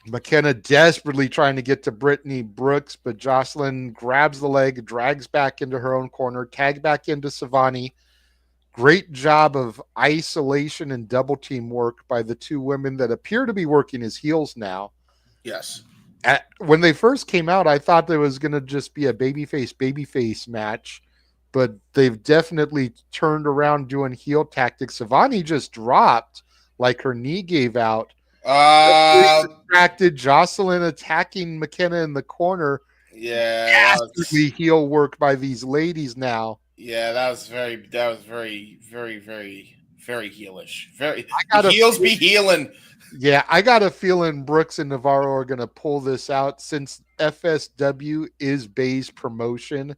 McKenna desperately trying to get to Brittnie Brooks, but Joseline grabs the leg, drags back into her own corner, tag back into Savani. Great job of isolation and double team work by the two women that appear to be working as heels now. Yes. When they first came out, I thought there was going to just be a babyface match, but they've definitely turned around doing heel tactics. Savani just dropped like her knee gave out. Distracted. Joseline attacking McKenna in the corner. Yeah. Dastardly heel work by these ladies now. Yeah, that was very, very, very, very heelish. Very. Heels be healing. Yeah, I got a feeling Brooks and Navarro are going to pull this out since FSW is Bay's promotion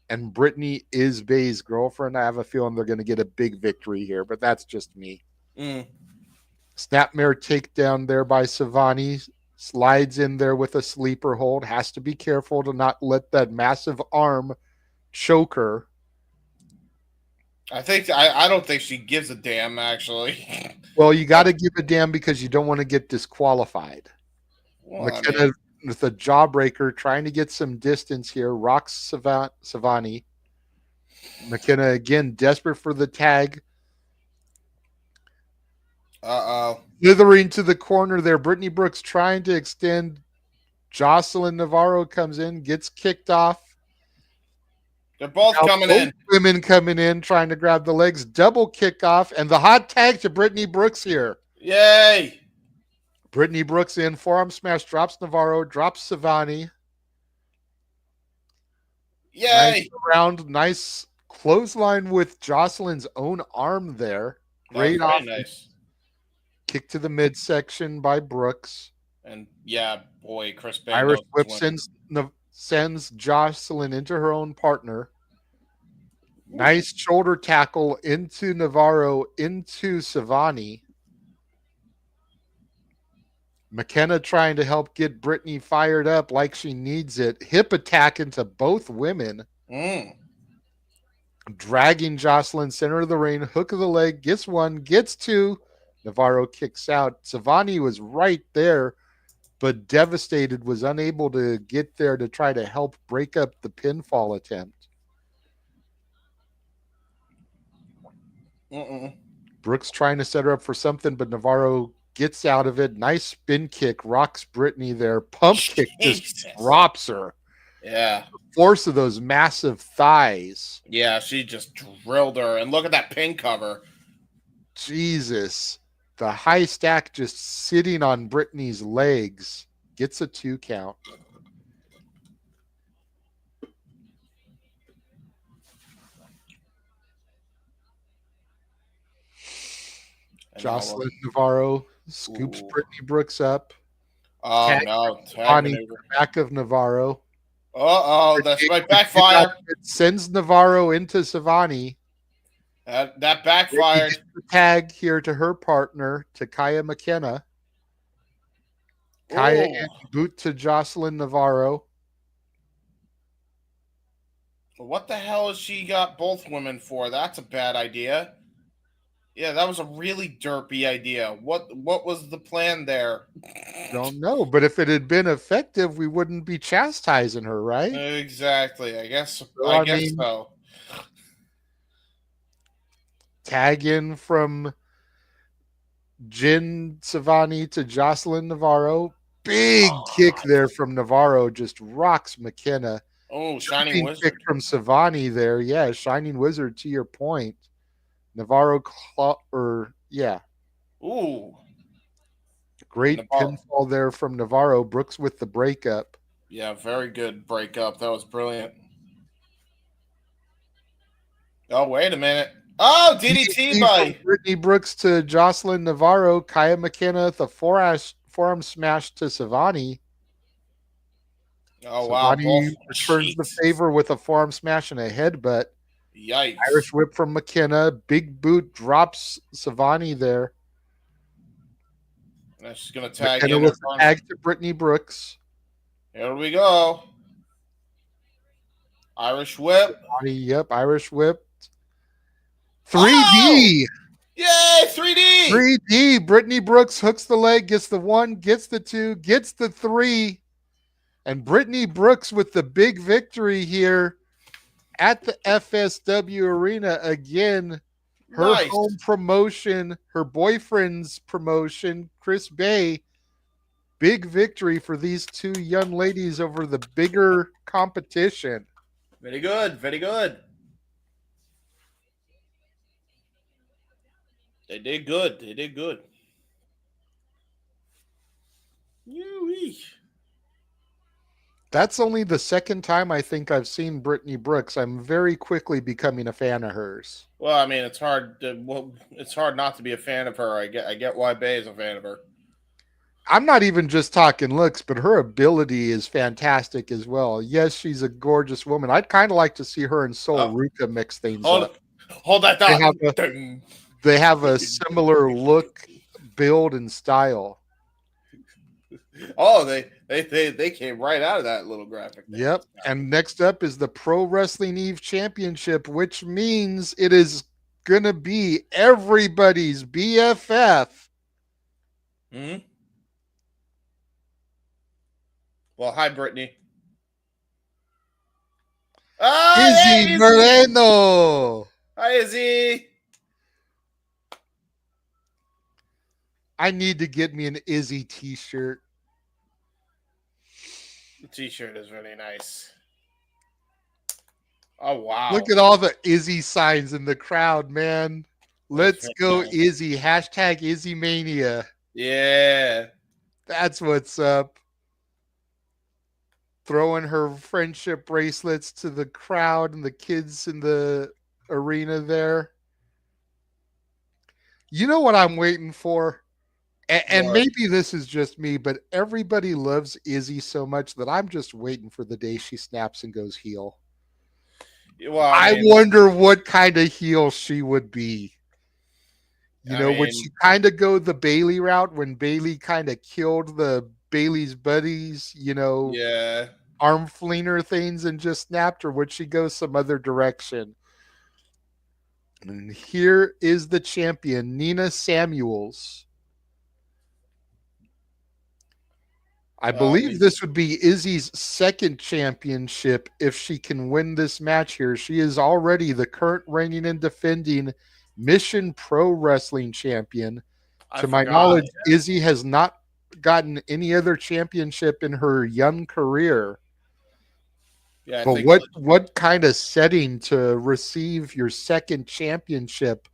and Brittnie is Bay's girlfriend. I have a feeling they're going to get a big victory here, but that's just me. Snapmare takedown there by Savani. Slides in there with a sleeper hold. Has to be careful to not let that massive arm choke her. I don't think she gives a damn, actually. Well, you got to give a damn because you don't want to get disqualified. Well, McKenna with a jawbreaker trying to get some distance here. Rocks Savani. McKenna again desperate for the tag. Slithering to the corner there. Brittnie Brooks trying to extend. Joseline Navarro comes in, gets kicked off. They're both coming in. Women coming in, trying to grab the legs. Double kickoff, and the hot tag to Brittnie Brooks here. Yay! Brittnie Brooks in, forearm smash, drops Navarro, drops Savani. Yay! Nice round, nice clothesline with Joseline's own arm there. Great off. Nice. Kick to the midsection by Brooks. And yeah, boy, Chris Bay. Irish whip sends Joseline into her own partner. Nice shoulder tackle into Navarro, into Savani. McKenna trying to help get Brittnie fired up like she needs it. Hip attack into both women. Dragging Joseline center of the ring. Hook of the leg. Gets one. Gets two. Navarro kicks out. Savani was right there, but devastated, was unable to get there to try to help break up the pinfall attempt. Brooks trying to set her up for something, but Navarro gets out of it. Nice spin kick, rocks Brittnie there. Pump kick just drops her. Yeah. The force of those massive thighs. Yeah, she just drilled her. And look at that pin cover. Jesus. The high stack just sitting on Brittnie's legs. Gets a 2 count. Joseline Navarro scoops Brittnie Brooks up. Oh, no. Tag maneuver. Back of Navarro. That's right. Backfire. It sends Navarro into Savani. That Brittnie backfired. gets the tag here to her partner, to Kaia McKenna. Kaia Oh, and boot to Joseline Navarro. what the hell has she got both women for? That's a bad idea. Yeah, that was a really derpy idea. What was the plan there? Don't know, but if it had been effective, we wouldn't be chastising her, right? Exactly. I guess So, I I guess mean, so. tag in from Jin Savani to Joseline Navarro. Big kick there from Navarro, just rocks McKenna. Oh, Shining Jumping kick Wizard. from Savani there. Yeah, Shining Wizard to your point. Navarro, Ooh. great Navarro. pinfall there from Navarro. Brooks with the breakup. Yeah, very good breakup. That was brilliant. Oh, wait a minute. Oh, DDT by Brittnie Brooks to Joseline Navarro. Kaia McKenna with the forearm smash to Savani. Oh, wow. Savani Both. returns the Jeez. favor with a forearm smash and a headbutt. Yikes. Irish whip from McKenna. Big boot drops Savani there. And she's going to tag McKenna in. with the tag to Brittnie Brooks. Here we go. Irish whip. Savani, yep, Irish whip. 3D. Oh! Yay, 3D. 3D. Brittnie Brooks hooks the leg, gets the 1, gets the 2, gets the 3. And Brittnie Brooks with the big victory here at the FSW Arena again. Her Nice. home promotion, her boyfriend's promotion, Chris Bay. Big victory for these two young ladies over the bigger competition. Very good. Very good. They did good. They did good. Yoo-wee. That's only the second time I think I've seen Brittnie Brooks. I'm very quickly becoming a fan of hers. Well, I mean, it's hard. It's hard not to be a fan of her. I get why Bay is a fan of her. I'm not even just talking looks, but her ability is fantastic as well. Yes, she's a gorgeous woman. I'd kind of like to see her and Sol Ruka mix things up. Hold that thought. They have a similar look, build, and style. Oh, they came right out of that little graphic. Yep. And next up is the Pro Wrestling Eve Championship, which means it is going to be everybody's BFF. Hmm. Well, hi, Brittnie. Izzy Moreno. Hi, Izzy. I need to get me an Izzy t-shirt. The t-shirt is really nice. Oh, wow. Look at all the Izzy signs in the crowd, man. Let's go Izzy. Hashtag Izzy Mania. Yeah. That's what's up. Throwing her friendship bracelets to the crowd and the kids in the arena there. You know what I'm waiting for? And maybe this is just me, but everybody loves Izzy so much that I'm just waiting for the day she snaps and goes heel. Well, I wonder what kind of heel she would be. Would she kind of go the Bailey route when Bailey kind of killed the Bailey's buddies, yeah, arm flinger things and just snapped, or would she go some other direction? And here is the champion, Nina Samuels. I believe this would be Izzy's second championship if she can win this match here. She is already the current reigning and defending Mission Pro Wrestling champion. To my knowledge, Izzy has not gotten any other championship in her young career. Yeah, but what kind of setting to receive your second championship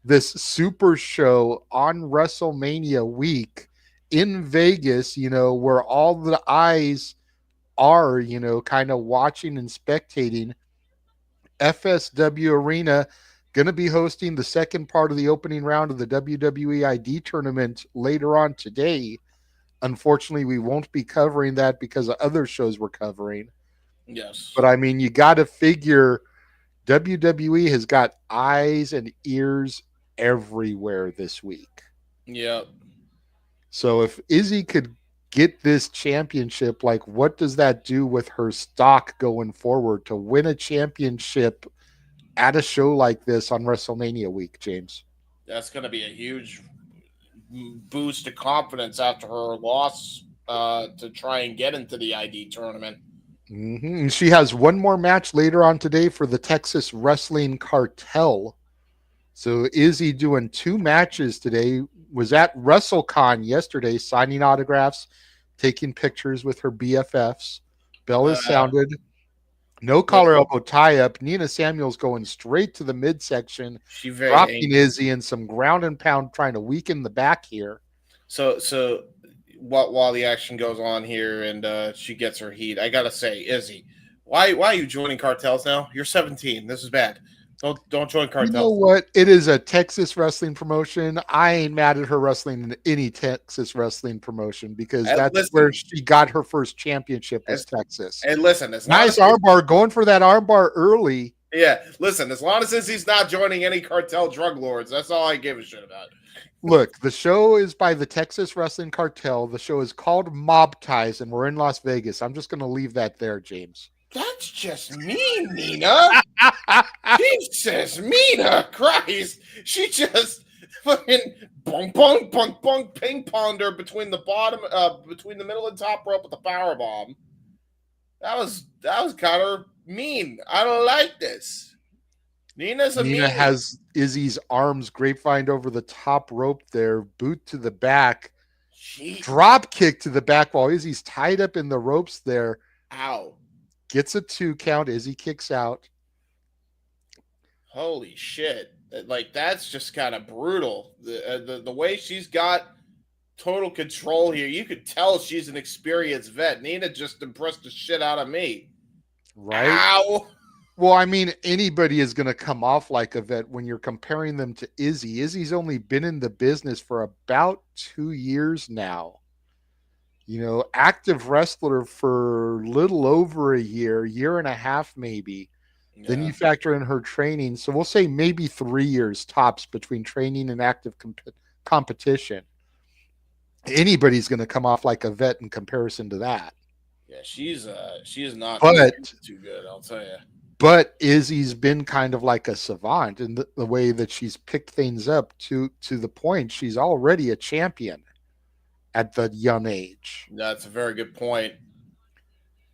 this super show on WrestleMania week in Vegas, where all the eyes are, kind of watching and spectating. FSW Arena going to be hosting the second part of the opening round of the WWE ID tournament later on today. Unfortunately, we won't be covering that because of other shows we're covering. Yes. But I mean, you got to figure WWE has got eyes and ears everywhere this week. Yep. So if Izzy could get this championship, like what does that do with her stock going forward to win a championship at a show like this on WrestleMania week, James? That's going to be a huge boost to confidence after her loss to try and get into the ID tournament. And she has one more match later on today for the Texas Wrestling Cartel. So Izzy doing 2 matches today. Was at WrestleCon yesterday, signing autographs, taking pictures with her BFFs. Bell is sounded. No collar elbow tie-up. Nina Samuels going straight to the midsection, dropping Izzy in some ground and pound, trying to weaken the back here. So while the action goes on here and she gets her heat, I gotta say, Izzy, why are you joining cartels now? You're 17. This is bad. Don't join cartels. You know what? It is a Texas wrestling promotion. I ain't mad at her wrestling in any Texas wrestling promotion because that's where she got her first championship was Texas. And listen, it's nice armbar, going for that armbar early. Yeah, listen, as long as he's not joining any cartel drug lords, that's all I give a shit about. Look, the show is by the Texas Wrestling Cartel. The show is called Mob Ties, and we're in Las Vegas. I'm just going to leave that there, James. That's just mean, Nina. Jesus, Nina, Christ. She just fucking bong, bong, bong, bong, ping ponged her between the middle and top rope with the power bomb. That was kind of mean. I don't like this. Nina has Izzy's arms grapevine over the top rope there, boot to the back, drop kick to the back while Izzy's tied up in the ropes there. Ow. Gets a 2 count. Izzy kicks out. Holy shit. Like, that's just kind of brutal. The way she's got total control here, you could tell she's an experienced vet. Nina just impressed the shit out of me. Right? Ow. Well, I mean, anybody is going to come off like a vet when you're comparing them to Izzy. Izzy's only been in the business for about 2 years now. You know, active wrestler for little over a year and a half maybe. Yeah. Then you factor in her training. So we'll say maybe 3 years tops between training and active competition. Anybody's going to come off like a vet in comparison to that. Yeah, she is not too good, I'll tell you. But Izzy's been kind of like a savant in the way that she's picked things up to the point she's already a champion at the young age. That's a very good point.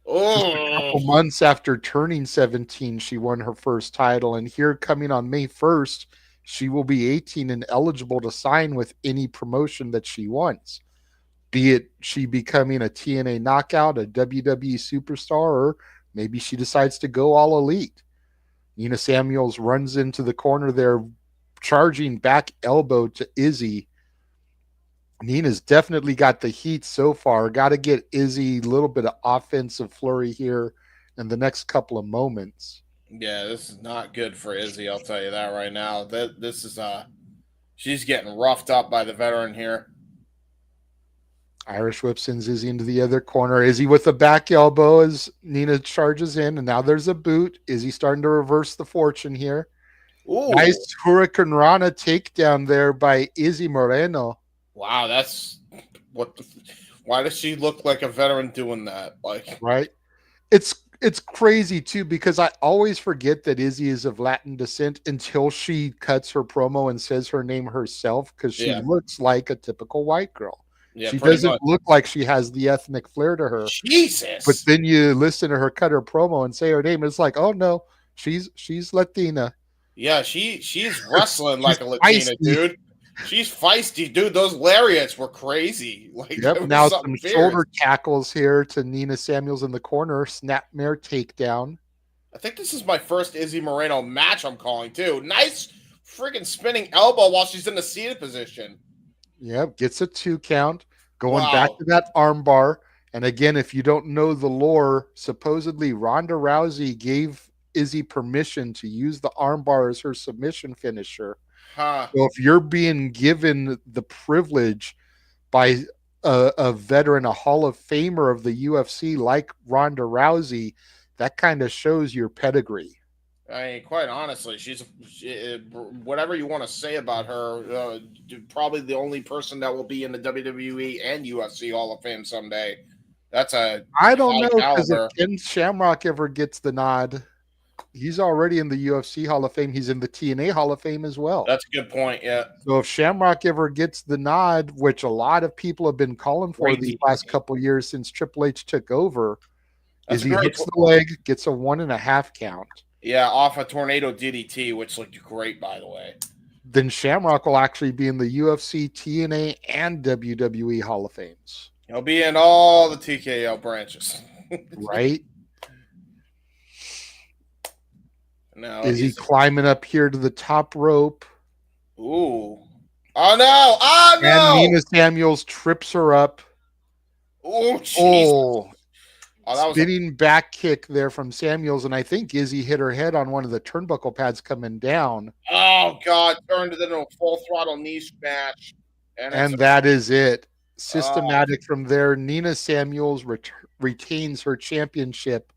Just a couple months after turning 17, she won her first title. And here coming on May 1st, she will be 18 and eligible to sign with any promotion that she wants. Be it she becoming a TNA knockout, a WWE superstar, or maybe she decides to go all elite. Nina Samuels runs into the corner there, charging back elbow to Izzy. Nina's definitely got the heat so far. Got to get Izzy a little bit of offensive flurry here in the next couple of moments. Yeah, this is not good for Izzy, I'll tell you that right now. This is she's getting roughed up by the veteran here. Irish whip sends Izzy into the other corner. Izzy with the back elbow as Nina charges in, and now there's a boot. Izzy starting to reverse the fortune here. Ooh. Nice Hurricane Rana takedown there by Izzy Moreno. Wow, that's why does she look like a veteran doing that? Like, right? It's crazy too because I always forget that Izzy is of Latin descent until she cuts her promo and says her name herself because she looks like a typical white girl. Yeah, she doesn't look like she has the ethnic flair to her. Jesus! But then you listen to her cut her promo and say her name, and it's like, oh no, she's Latina. Yeah, she's wrestling like a Latina, dude. She's feisty, dude. Those lariats were crazy. Like, now some shoulder tackles here to Nina Samuels in the corner. Snapmare takedown. I think this is my first Izzy Moreno match I'm calling, too. Nice freaking spinning elbow while she's in the seated position. Yep, gets a 2 count. Going back to that armbar. And again, if you don't know the lore, supposedly Ronda Rousey gave Izzy permission to use the armbar as her submission finisher. Huh. So if you're being given the privilege by a veteran, a Hall of Famer of the UFC like Ronda Rousey, that kind of shows your pedigree. I mean, quite honestly, whatever you want to say about her. Probably the only person that will be in the WWE and UFC Hall of Fame someday. That's a I don't high know, because if caliber. Ken Shamrock ever gets the nod, he's already in the UFC Hall of Fame. He's in the TNA Hall of Fame as well. That's a good point. Yeah. So if Shamrock ever gets the nod, which a lot of people have been calling for Great these DDT. last couple of years since Triple H took over, That's is a he great hooks the leg, gets a 1.5 count. Yeah, off a tornado DDT, which looked great, by the way. Then Shamrock will actually be in the UFC, TNA, and WWE Hall of Fames. He'll be in all the TKO branches. Right? No, Is he climbing up here to the top rope? Ooh. Oh, no. Oh, no. And Nina Samuels trips her up. Oh, jeez. Oh, that was spinning back kick there from Samuels, and I think Izzy hit her head on one of the turnbuckle pads coming down. Oh, God. Turned it into a full throttle knee smash. And that is it. Systematic from there. Nina Samuels retains her championship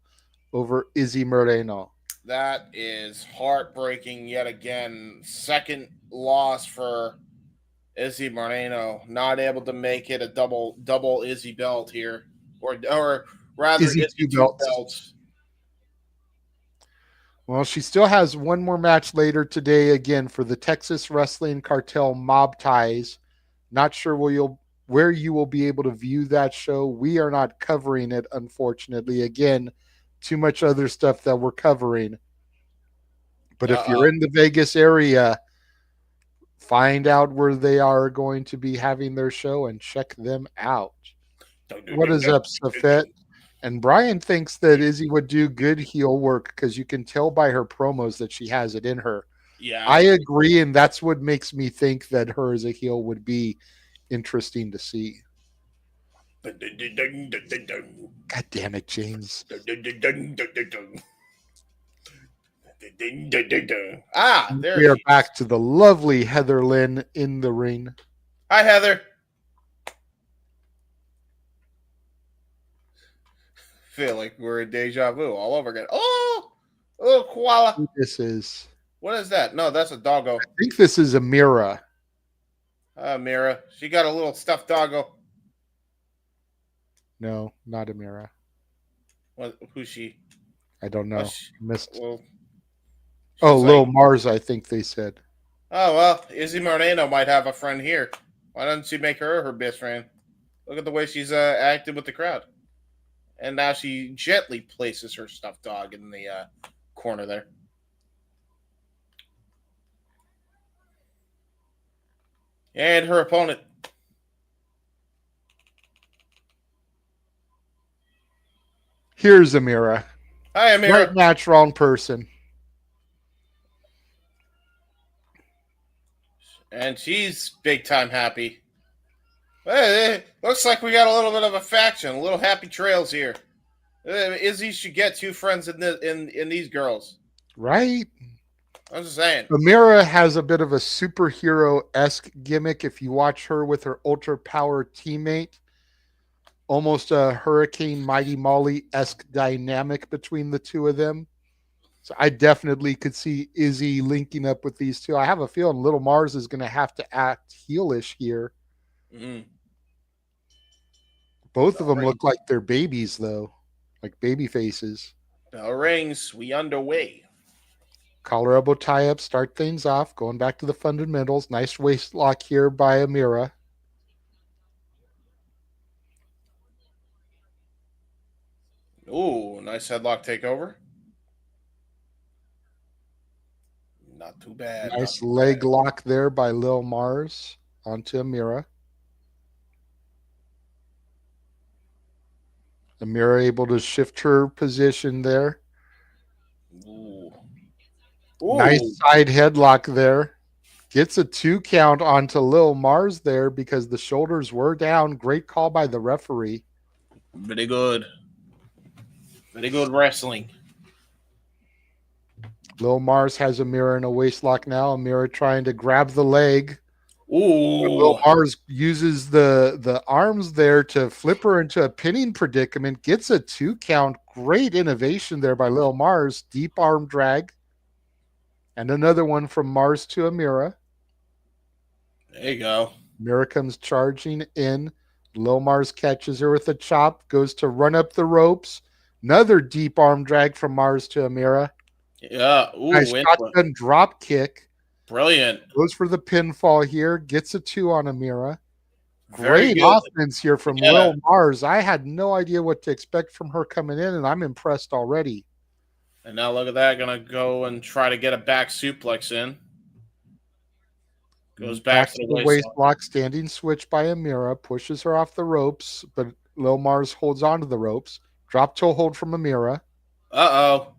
over Izzy Moreno. That is heartbreaking yet again. Second loss for Izzy Moreno. Not able to make it a double Izzy belt here. Or rather, Izzy two belts. Well, she still has one more match later today, again, for the Texas Wrestling Cartel Mob Ties. Not sure where you will be able to view that show. We are not covering it, unfortunately. Again, too much other stuff that we're covering. But if you're in the Vegas area, find out where they are going to be having their show and check them out. What is up, Safet? And Brian thinks that Izzy would do good heel work because you can tell by her promos that she has it in her. Yeah, I agree, and that's what makes me think that her as a heel would be interesting to see. God damn it, James. There we are back to the lovely Heather Lynn in the ring. Hi, Heather. Feel like we're in deja vu all over again. Oh, koala. This is. What is that? No, that's a doggo. I think this is Amira. Amira. She got a little stuffed doggo. No, not Amira. Who's she? I don't know. Missed. Well, Lil Marz, I think they said. Oh, well, Izzy Moreno might have a friend here. Why doesn't she make her best friend? Look at the way she's acting with the crowd. And now she gently places her stuffed dog in the corner there. And her opponent. Here's Amira. Hi, Amira. Right match, wrong person. And she's big time happy. Hey, looks like we got a little bit of a faction, a little happy trails here. Izzy should get two friends in these girls. Right? I'm just saying. Amira has a bit of a superhero-esque gimmick if you watch her with her ultra power teammate. Almost a Hurricane Mighty Molly-esque dynamic between the two of them. So I definitely could see Izzy linking up with these two. I have a feeling Lil Marz is going to have to act heelish here. Mm-hmm. Both of them look like they're babies, though. Like baby faces. Bell rings. We underway. Collar elbow tie-up. Start things off. Going back to the fundamentals. Nice waist lock here by Amira. Ooh, nice headlock takeover. Not too bad. Nice leg lock there by Lil Marz onto Amira. Amira able to shift her position there. Ooh. Nice side headlock there. Gets a 2 count onto Lil Marz there because the shoulders were down. Great call by the referee. Very good. Very good wrestling. Lil Marz has Amira in a waist lock now. Amira trying to grab the leg. Ooh. Lil Marz uses the arms there to flip her into a pinning predicament. Gets a 2 count. Great innovation there by Lil Marz. Deep arm drag. And another one from Marz to Amira. There you go. Amira comes charging in. Lil Marz catches her with a chop, goes to run up the ropes. Another deep arm drag from Marz to Amira. Yeah. Ooh, Nice shotgun drop kick. Brilliant. Goes for the pinfall here. Gets a 2 on Amira. Great offense here from Lil Marz. I had no idea what to expect from her coming in, and I'm impressed already. And now look at that. Going to go and try to get a back suplex in. Goes back to the waist block, standing switch by Amira. Pushes her off the ropes, but Lil Marz holds onto the ropes. Drop toe hold from Amira. Uh-oh.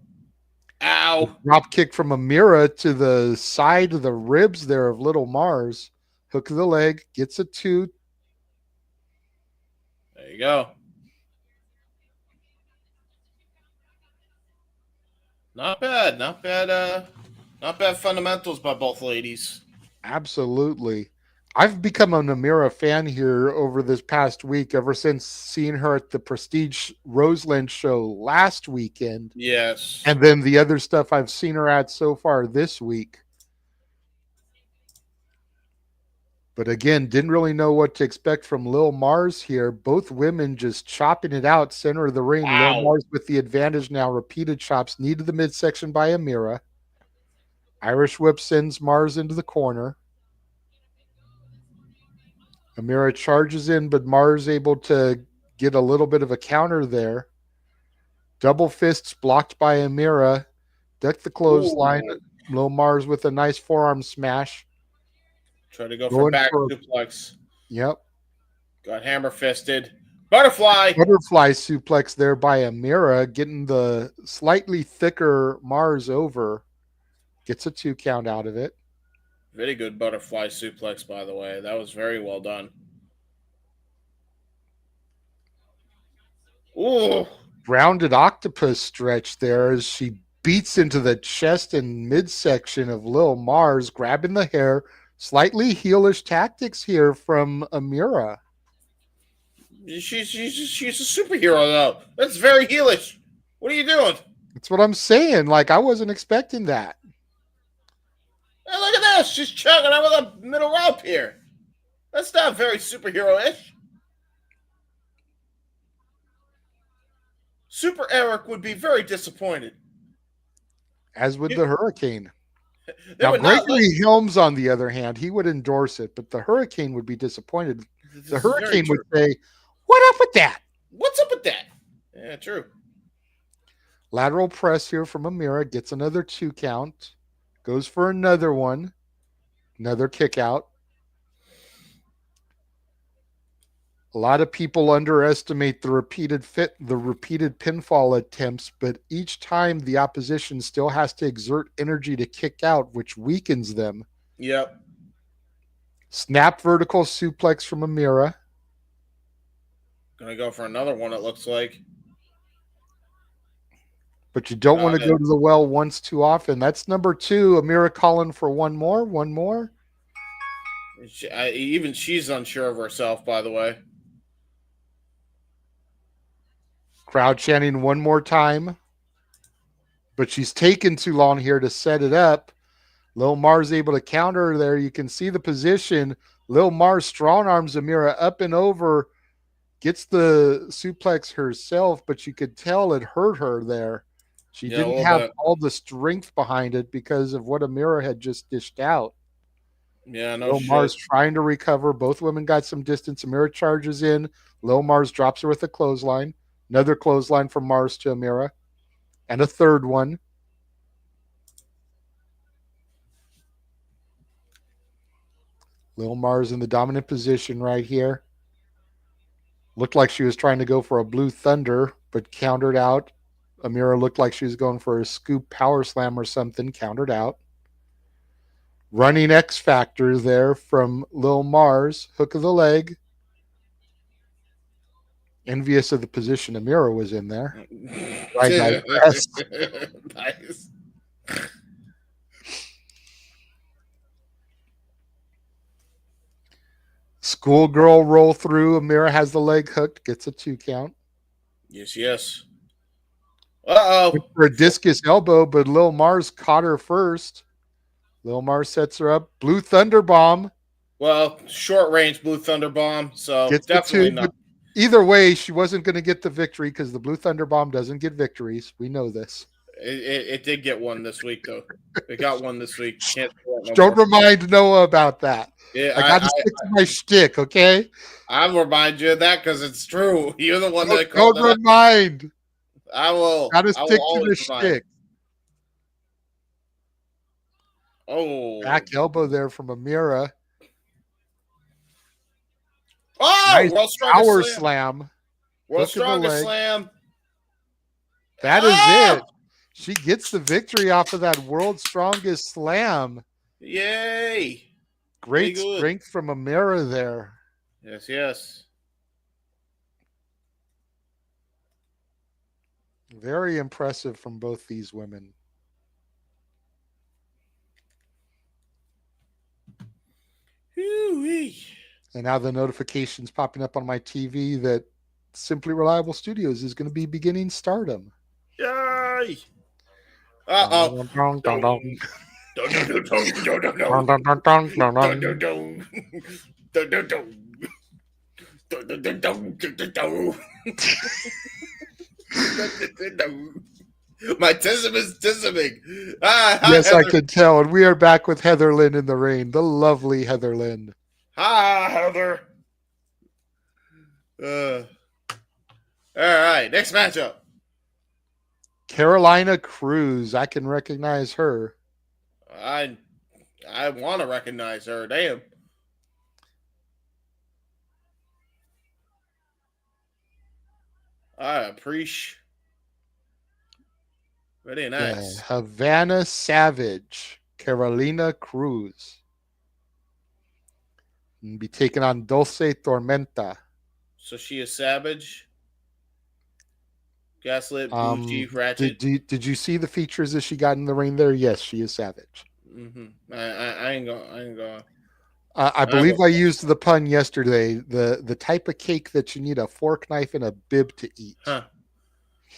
Ow. Drop kick from Amira to the side of the ribs there of Lil Marz. Hook of the leg. Gets a 2. There you go. Not bad. Not bad. Not bad fundamentals by both ladies. Absolutely. I've become an Amira fan here over this past week, ever since seeing her at the Prestige Roseland show last weekend. Yes. And then the other stuff I've seen her at so far this week. But again, didn't really know what to expect from Lil Marz here. Both women just chopping it out, center of the ring. Wow. Lil Marz with the advantage now. Repeated chops, knee to the midsection by Amira. Irish whip sends Marz into the corner. Amira charges in, but Marz able to get a little bit of a counter there. Double fists blocked by Amira. Duck the clothesline. Lil Marz with a nice forearm smash. Try to go for back suplex. Yep. Got hammer fisted. Butterfly. Butterfly suplex there by Amira, getting the slightly thicker Marz over. Gets a 2 count out of it. Very good butterfly suplex, by the way. That was very well done. Ooh. Rounded octopus stretch there as she beats into the chest and midsection of Lil Marz, grabbing the hair. Slightly heelish tactics here from Amira. She's a superhero, though. That's very heelish. What are you doing? That's what I'm saying. Like, I wasn't expecting that. Hey, look at this. She's chugging over the middle rope here. That's not very superhero-ish. Super Erich would be very disappointed. As would the Hurricane. Now, Gregory Helms, on the other hand, he would endorse it, but the Hurricane would be disappointed. The Hurricane would say, "What up with that? What's up with that?" Yeah, true. Lateral press here from Amira. Gets another 2 count. Goes for another one. Another kick out. A lot of people underestimate the repeated pinfall attempts, but each time the opposition still has to exert energy to kick out, which weakens them. Yep. Snap vertical suplex from Amira. Gonna go for another one, it looks like. But you don't want to go to the well once too often. That's number 2. Amira calling for one more. One more. Even she's unsure of herself, by the way. Crowd chanting one more time. But she's taken too long here to set it up. Lil Marz able to counter there. You can see the position. Lil Marz strong arms Amira up and over. Gets the suplex herself, but you could tell it hurt her there. She didn't have all the strength behind it because of what Amira had just dished out. Yeah, no Lil Marz trying to recover. Both women got some distance. Amira charges in. Lil Marz drops her with a clothesline. Another clothesline from Marz to Amira. And a third one. Lil Marz in the dominant position right here. Looked like she was trying to go for a Blue Thunder, but countered out. Amira looked like she was going for a scoop power slam or something, countered out. Running X Factor there from Lil Marz. Hook of the leg. Envious of the position Amira was in there. I digress. Nice. Schoolgirl roll through. Amira has the leg hooked. Gets a 2 count. Yes, yes. Uh-oh. For a discus elbow, but Lil Marz caught her first. Lil Marz sets her up. Blue Thunder Bomb Well, short range Blue Thunder Bomb, so gets the definitely two. not. But either way, she wasn't going to get the victory because the Blue Thunder Bomb doesn't get victories. We know this. It did get one this week, though. It got one this week. Can't do that no Don't more. remind Noah about that. Yeah, I got to stick to my shtick, okay? I'll remind you of that because it's true. You're the one that Don't called it out. remind. I will. Got to I stick will to the always remind. shtick. Oh. Back elbow there from Amira. Oh, Nice World Strongest power Slam. slam. World Hook of the Strongest leg. Slam. That is Ah! it. She gets the victory off of that World's Strongest Slam. Yay. Great Very good. strength from Amira there. Yes, yes. Very impressive from both these women. Hoo-wee. And now the notification's popping up on my TV that Simply Reliable Studios is going to be beginning Stardom. Yay. Uh-oh. My tism is tisming. Yes, I could tell. And we are back with Heather Lynn in the ring. The lovely Heather Lynn. Hi, Heather. All right, next matchup. Carolina Cruz. I can recognize her. I want to recognize her. Damn. I appreciate. Very nice. Yeah. Havana Savage. Carolina Cruz. And be taking on Dulce Tormenta. So she is Savage. Gaslit, Bougie, Ratchet. Did you see the features that she got in the ring there? Yes, she is Savage. Mm-hmm. I ain't going. I believe I used the pun yesterday. The type of cake that you need a fork, knife, and a bib to eat. Huh.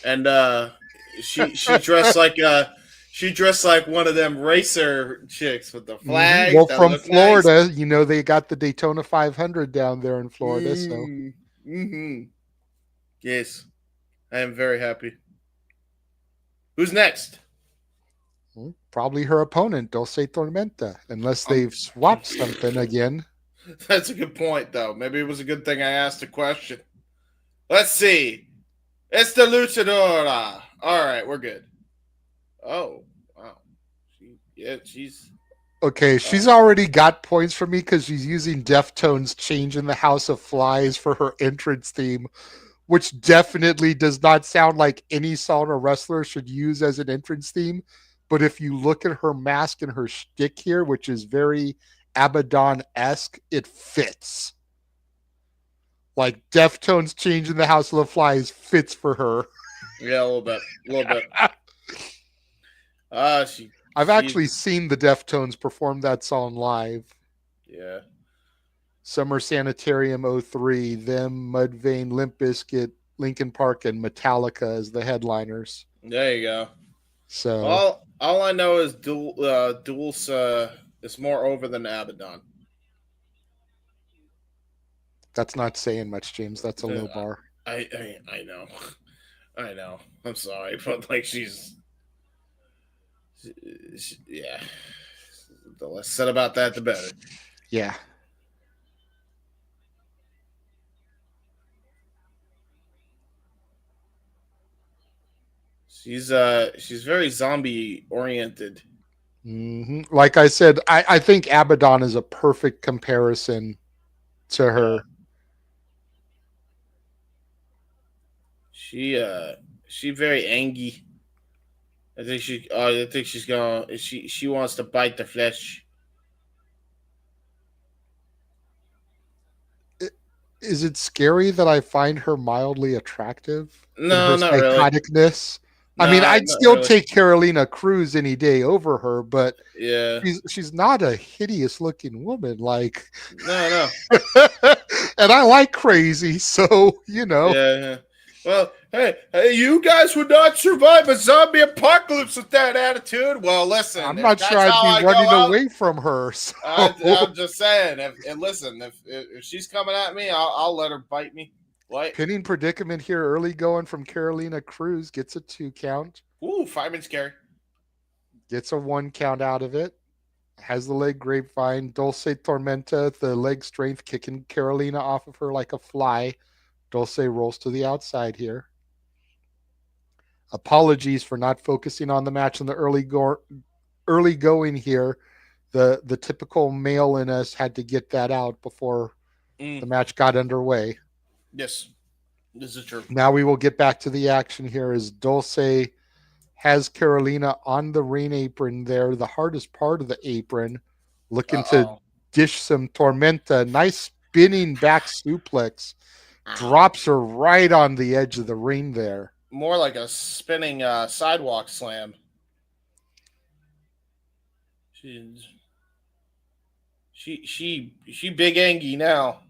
And she dressed like one of them racer chicks with the flag. Well, from Florida, nice. you know they got the Daytona 500 down there in Florida. Yes, I am very happy. Who's next? Probably her opponent, Dulce Tormenta, unless they've swapped something again. That's a good point, though. Maybe it was a good thing I asked the question. Let's see. It's the Luchadora. All right, we're good. Oh, wow. She's... Okay, she's already got points for me because she's using Deftones' Change in the House of Flies for her entrance theme, which definitely does not sound like any song a wrestler should use as an entrance theme. But if you look at her mask and her shtick here, which is very Abaddon-esque, it fits. Like Deftones' Change in the House of the Flies fits for her. Yeah, a little bit. I've actually seen the Deftones perform that song live. Yeah. Summer Sanitarium 03, them, Mudvayne, Limp Bizkit, Linkin Park, and Metallica as the headliners. There you go. So all I know is Dulce is more over than Abaddon. That's not saying much, James. That's a low bar. I know. I know. I'm sorry, but like she's yeah. The less said about that, the better. Yeah. She's very zombie oriented. Mm-hmm. Like I said, I think Abaddon is a perfect comparison to her. She very angry. I think she's gonna she wants to bite the flesh. Is it scary that I find her mildly attractive? No, not really. Psychoticness. No, I mean, I'd still really. take Carolina Cruz any day over her, but yeah, she's not a hideous looking woman. Like, no. And I like crazy, so you know. Yeah. Well, Hey, you guys would not survive a zombie apocalypse with that attitude. Well, listen, I'm if not that's sure I'd how I be go running out, away from her. So. I'm just saying. If she's coming at me, I'll let her bite me. What? Pinning predicament here, early going from Carolina Cruz, gets a 2 count. Ooh, fireman's carry. Gets a 1 count out of it. Has the leg grapevine. Dulce Tormenta, the leg strength, kicking Carolina off of her like a fly. Dulce rolls to the outside here. Apologies for not focusing on the match in the early going here. The typical male in us had to get that out before the match got underway. Yes, this is true. Now we will get back to the action here as Dulce has Carolina on the ring apron there, the hardest part of the apron, looking to dish some Tormenta. Nice spinning back suplex. Drops her right on the edge of the ring there. More like a spinning sidewalk slam. She big Angie now.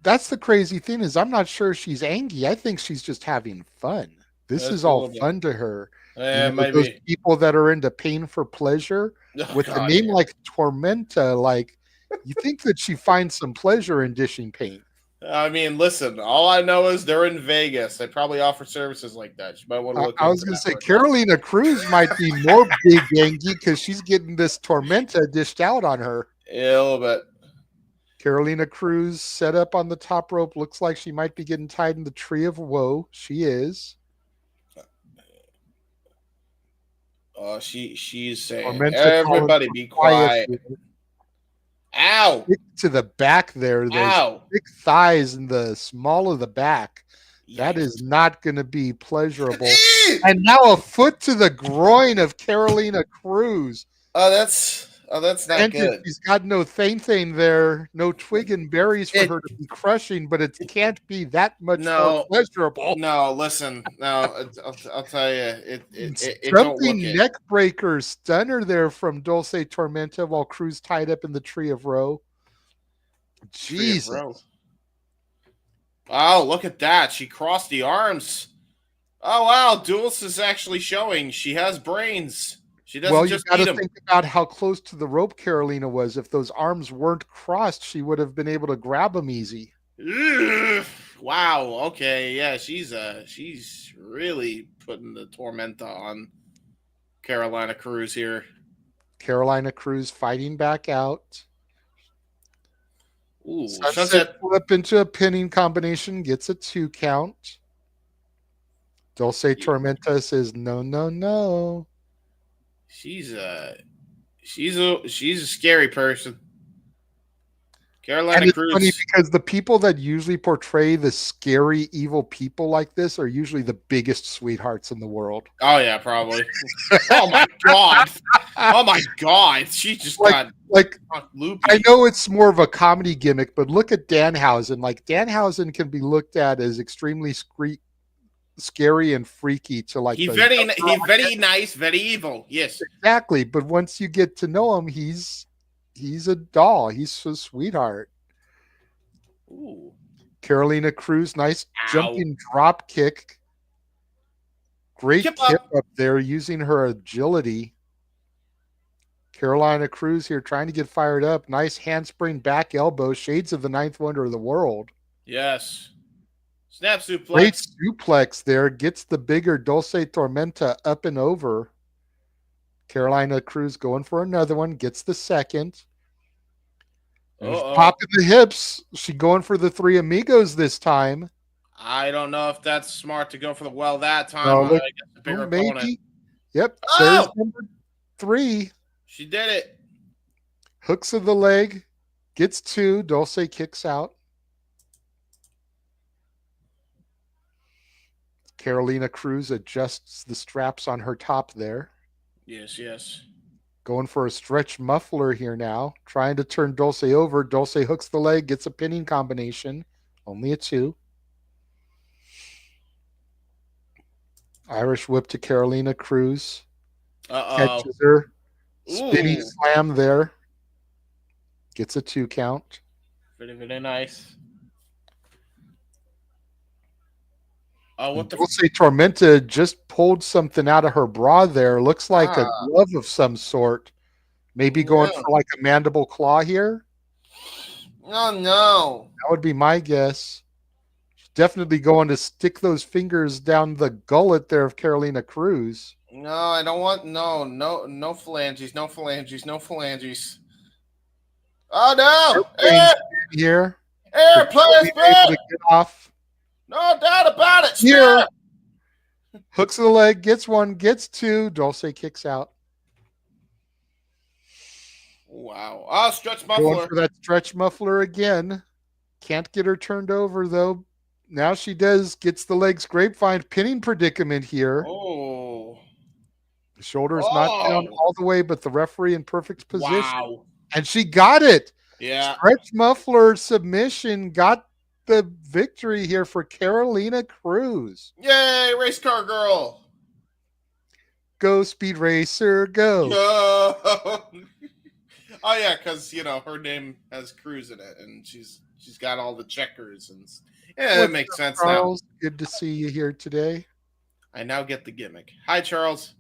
That's the crazy thing is I'm not sure she's Angie. I think she's just having fun. This is all fun to her. Yeah, maybe. Those people that are into pain for pleasure with a name like Tormenta, like you think that she finds some pleasure in dishing pain. I mean, listen, all I know is they're in Vegas. They probably offer services like that. You might want to look. I was going to say Carolina Cruz might be more big Angie because she's getting this Tormenta dished out on her. Yeah, a little bit. Carolina Cruz set up on the top rope. Looks like she might be getting tied in the tree of woe. She is. She's saying, Tormenta, everybody be quiet. Ow! Stick to the back there. Those big thighs and the small of the back. Yes. That is not going to be pleasurable. And now a foot to the groin of Carolina Cruz. That's not good. She's got no thing there, no twig and berries for her to be crushing, but it can't be that much more pleasurable. No, listen, I'll tell you, it jumping neck breaker stunner there from Dulce Tormenta while Cruz tied up in the tree of row. Jesus! Oh, look at that! She crossed the arms. Oh wow, Dulce is actually showing she has brains. She doesn't just you got to think about how close to the rope Carolina was. If those arms weren't crossed, she would have been able to grab them easy. Wow. Okay. Yeah. She's really putting the Tormenta on Carolina Cruz here. Carolina Cruz fighting back out. Ooh. Sunset flip into a pinning combination. Gets a 2 count. Dulce Tormenta says no. She's a scary person. Carolina Cruz. Funny because the people that usually portray the scary, evil people like this are usually the biggest sweethearts in the world. Oh yeah, probably. Oh my god! She just got loopy. I know it's more of a comedy gimmick, but look at Danhausen. Like Danhausen can be looked at as extremely scary and freaky to like. He's very nice, very evil. Yes, exactly. But once you get to know him, he's a doll. He's a sweetheart. Ooh. Carolina Cruz, nice jumping drop kick. Great kick up there using her agility. Carolina Cruz here trying to get fired up. Nice handspring back elbow. Shades of the ninth wonder of the world. Yes. Snap suplex. Great suplex there. Gets the bigger Dulce Tormenta up and over. Carolina Cruz going for another one. Gets the second. Popping the hips. She going for the three amigos this time. I don't know if that's smart to go for that time. No, the bigger opponent. Yep. There's number 3. She did it. Hooks of the leg. Gets 2. Dulce kicks out. Carolina Cruz adjusts the straps on her top there. Yes. Going for a stretch muffler here now. Trying to turn Dulce over. Dulce hooks the leg, gets a pinning combination. Only a 2. Irish whip to Carolina Cruz. Catches her. Spinning slam there. Gets a 2 count. Very nice. Oh, what the? We'll say Tormenta just pulled something out of her bra there. Looks like a glove of some sort. Maybe going for like a mandible claw here. Oh no, that would be my guess. She's definitely going to stick those fingers down the gullet there of Carolina Cruz. No, I don't want no phalanges, no phalanges. Oh no! Air! Here, Air, please, able to get off. No doubt about it. Here, hooks of the leg, gets one, gets two. Dulce kicks out. Wow! Oh, stretch muffler. Going for that stretch muffler again. Can't get her turned over though. Now she does. Gets the legs grapevine pinning predicament here. Oh. The shoulder's not down all the way, but the referee in perfect position. Wow. And she got it. Yeah. Stretch muffler submission got the victory here for Carolina Cruz. Yay, race car girl. Go, Speed Racer, go. Oh yeah, because her name has Cruz in it, and she's got all the checkers, and it makes sense Charles? now. Good to see you here today. I now get the gimmick. Hi, Charles.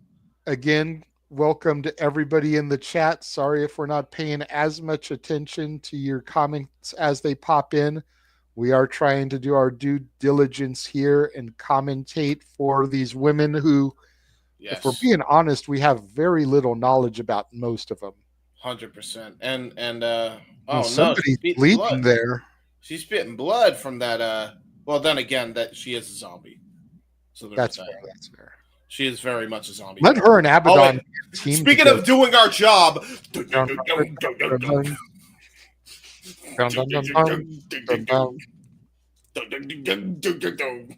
Again, welcome to everybody in the chat. Sorry if we're not paying as much attention to your comments as they pop in. We are trying to do our due diligence here and commentate for these women who, if we're being honest, we have very little knowledge about most of them. 100%. And somebody's bleeding there. She's spitting blood from that. Well, then again, that she is a zombie. So that's fair. That's fair. She is very much a zombie. Let her and Abaddon team. Speaking of doing our job.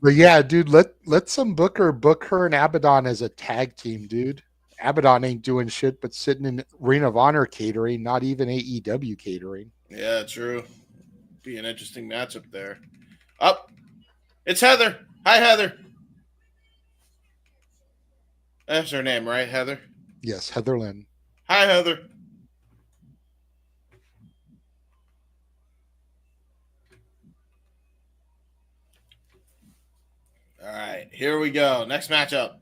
But yeah, dude, let some book her and Abaddon as a tag team, dude. Abaddon ain't doing shit but sitting in Ring of Honor catering, not even AEW catering. Yeah, true. Be an interesting matchup there. Up. It's Heather. Hi, Heather. That's her name, right, Heather? Yes, Heather Lynn. Hi, Heather. All right, here we go. Next matchup.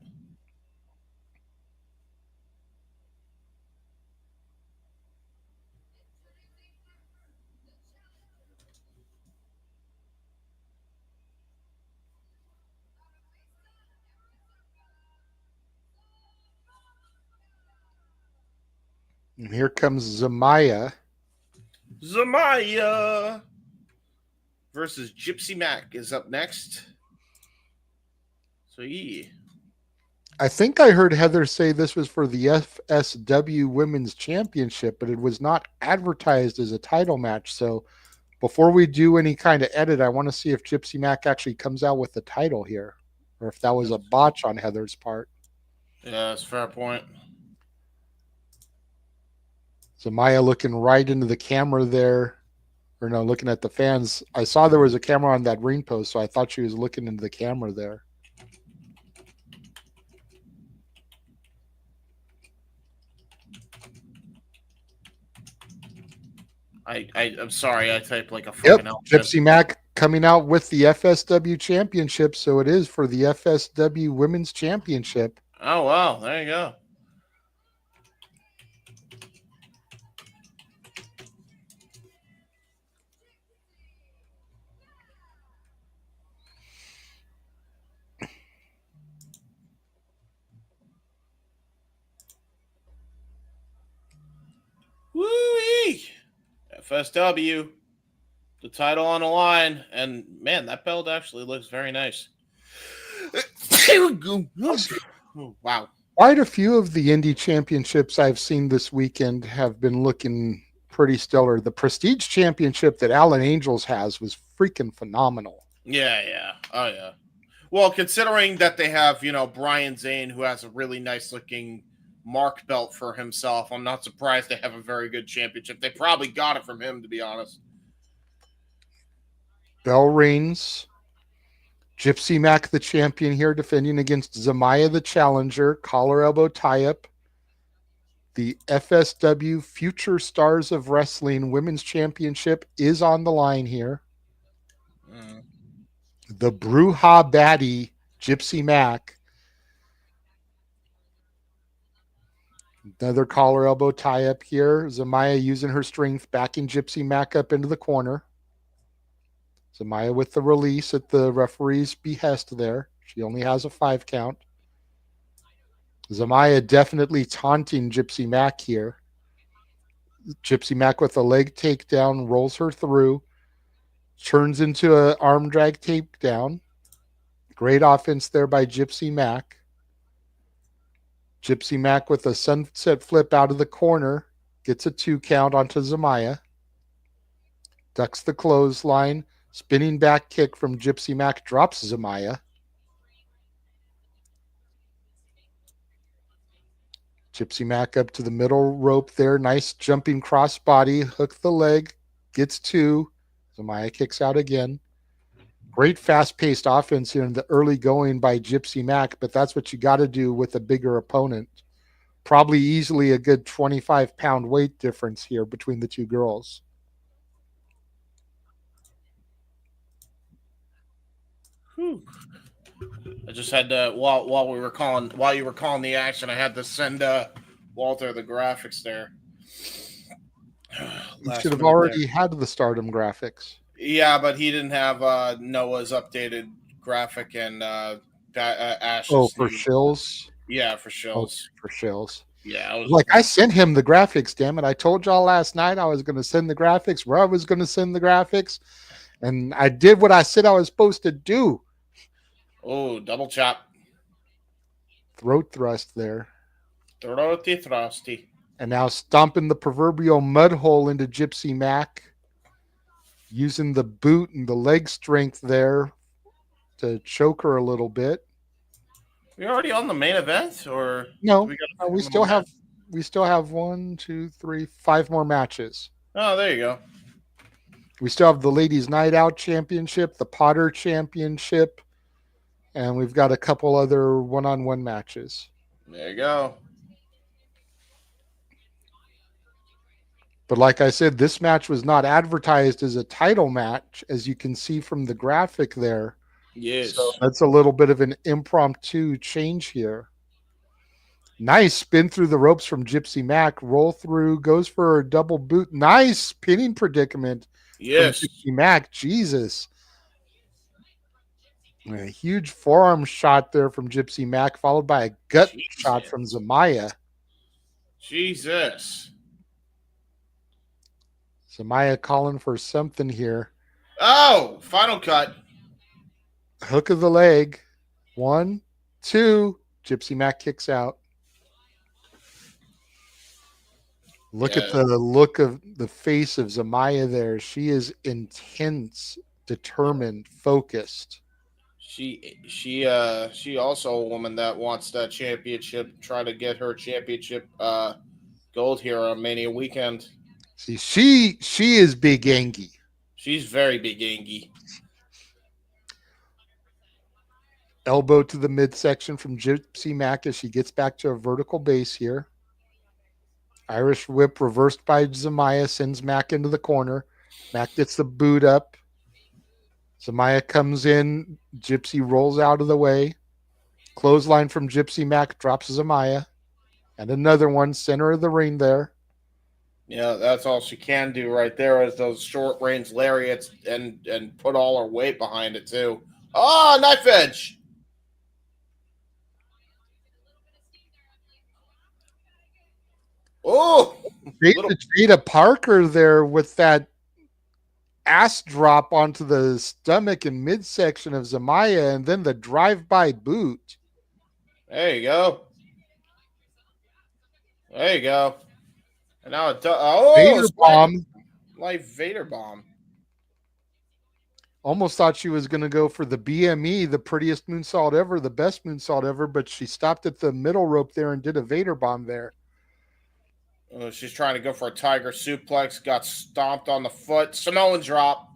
And here comes Zamaya. Zamaya versus Gypsy Mac is up next. So, yeah. I think I heard Heather say this was for the FSW Women's Championship, but it was not advertised as a title match. So before we do any kind of edit, I want to see if Gypsy Mac actually comes out with the title here, or if that was a botch on Heather's part. Yeah, that's a fair point. Zamaya looking right into the camera there, or no, looking at the fans. I saw there was a camera on that ring post, so I thought she was looking into the camera there. I'm sorry, I typed like a fucking elephant. Gypsy Mac coming out with the FSW Championship, so it is for the FSW Women's Championship. Oh, wow. There you go. Woo-wee! FSW, the title on the line, and man, that belt actually looks very nice. Wow. Quite a few of the indie championships I've seen this weekend have been looking pretty stellar. The Prestige Championship that Alan Angels has was freaking phenomenal. Yeah. Oh, yeah. Well, considering that they have, Brian Zane, who has a really nice looking mark belt for himself, I'm not surprised they have a very good championship. They probably got it from him, to be honest. Bell rings. Gypsy Mac, the champion here, defending against Zamaya, the challenger. Collar elbow tie-up. The FSW Future Stars of Wrestling Women's Championship is on the line here. The Bruja Baddie Gypsy Mac. Another collar elbow tie up here. Zamaya using her strength, backing Gypsy Mac up into the corner. Zamaya with the release at the referee's behest there. She only has a 5 count. Zamaya definitely taunting Gypsy Mac here. Gypsy Mac with a leg takedown, rolls her through, turns into an arm drag takedown. Great offense there by Gypsy Mac. Gypsy Mac with a sunset flip out of the corner, gets a 2 count onto Zamaya. Ducks the clothesline, spinning back kick from Gypsy Mac, drops Zamaya. Gypsy Mac up to the middle rope there. Nice jumping crossbody. Hook the leg. Gets 2. Zamaya kicks out again. Great fast-paced offense here in the early going by Gypsy Mac, but that's what you got to do with a bigger opponent. Probably easily a good 25-pound weight difference here between the two girls. Whew. I just had to while you were calling the action, I had to send Walter the graphics there. You should have already had the Stardom graphics. Yeah, but he didn't have Noah's updated graphic and Ash's. Oh, for Shills? Yeah, for Shills. Oh, for Shills. Yeah. I sent him the graphics, damn it. I told y'all last night I was going to send the graphics, where I was going to send the graphics, and I did what I said I was supposed to do. Oh, double chop. Throat thrust there. Throaty thrusty. And now stomping the proverbial mud hole into Gypsy Mac. Using the boot and the leg strength there to choke her a little bit. We already on the main event, or no? We still have 1, 2, 3, 5 more matches. Oh, there you go. We still have the Ladies Night Out Championship, the Potter Championship, and we've got a couple other one-on-one matches. There you go. But like I said, this match was not advertised as a title match, as you can see from the graphic there. Yes. So that's a little bit of an impromptu change here. Nice spin through the ropes from Gypsy Mac. Roll through, goes for a double boot. Nice pinning predicament. Yes. From Gypsy Mac. Jesus. A huge forearm shot there from Gypsy Mac, followed by a gut shot from Zamaya. Jesus. Zamaya calling for something here. Oh, final cut. Hook of the leg. 1, 2. Gypsy Mac kicks out. Look at the look of the face of Zamaya there. She is intense, determined, focused. She also a woman that wants that championship, try to get her championship gold here on Mania weekend. See, she is big Angie. She's very big Angie. Elbow to the midsection from Gypsy Mac as she gets back to a vertical base here. Irish whip reversed by Zamaya, sends Mac into the corner. Mac gets the boot up. Zamaya comes in. Gypsy rolls out of the way. Clothesline from Gypsy Mac drops Zamaya. And another one, center of the ring there. Yeah, that's all she can do right there is those short range lariats and put all her weight behind it too. Oh, knife edge. Oh, Jada Parker there with that ass drop onto the stomach and midsection of Zamaya, and then the drive-by boot. There you go. There you go. And now Vader bomb. Like Vader bomb. Almost thought she was going to go for the BME, the prettiest moonsault ever, the best moonsault ever, but she stopped at the middle rope there and did a Vader bomb there. She's trying to go for a tiger suplex, got stomped on the foot. Samoan drop.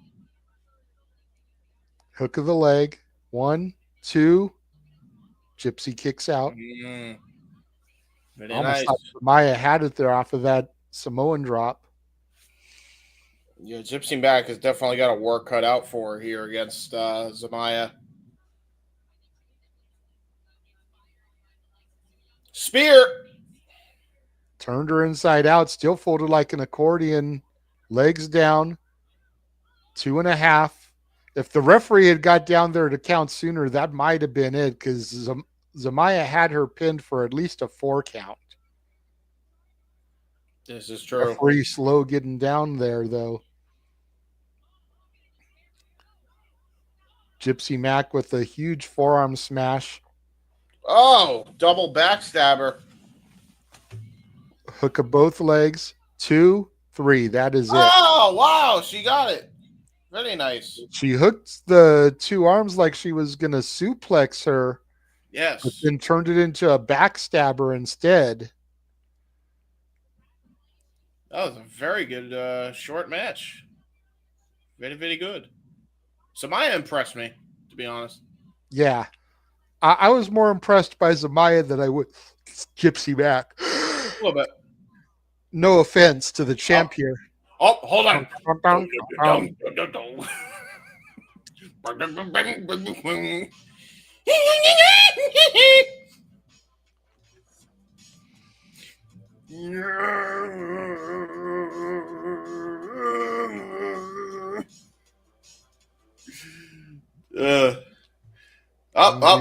Hook of the leg. 1, 2. Gypsy kicks out. Very almost nice. thought Maya had it there off of that Samoan drop. Yeah, Gypsy Mac has definitely got a work cut out for her here against Zamaya. Spear. Turned her inside out, still folded like an accordion, legs down, 2.5. If the referee had got down there to count sooner, that might have been it, because Zamaya had her pinned for at least a 4 count. This is true. Referee slow getting down there, though. Gypsy Mac with a huge forearm smash. Oh, double backstabber. Hook of both legs. 2, 3. That is it. Oh, wow. She got it. Very nice. She hooked the 2 arms like she was going to suplex her. Yes. But then turned it into a backstabber instead. That was a very good short match. Very, very good. Zamaya impressed me, to be honest. Yeah. I was more impressed by Zamaya than I would Gypsy Mac. A little bit. No offense to the champ here. Oh, hold on.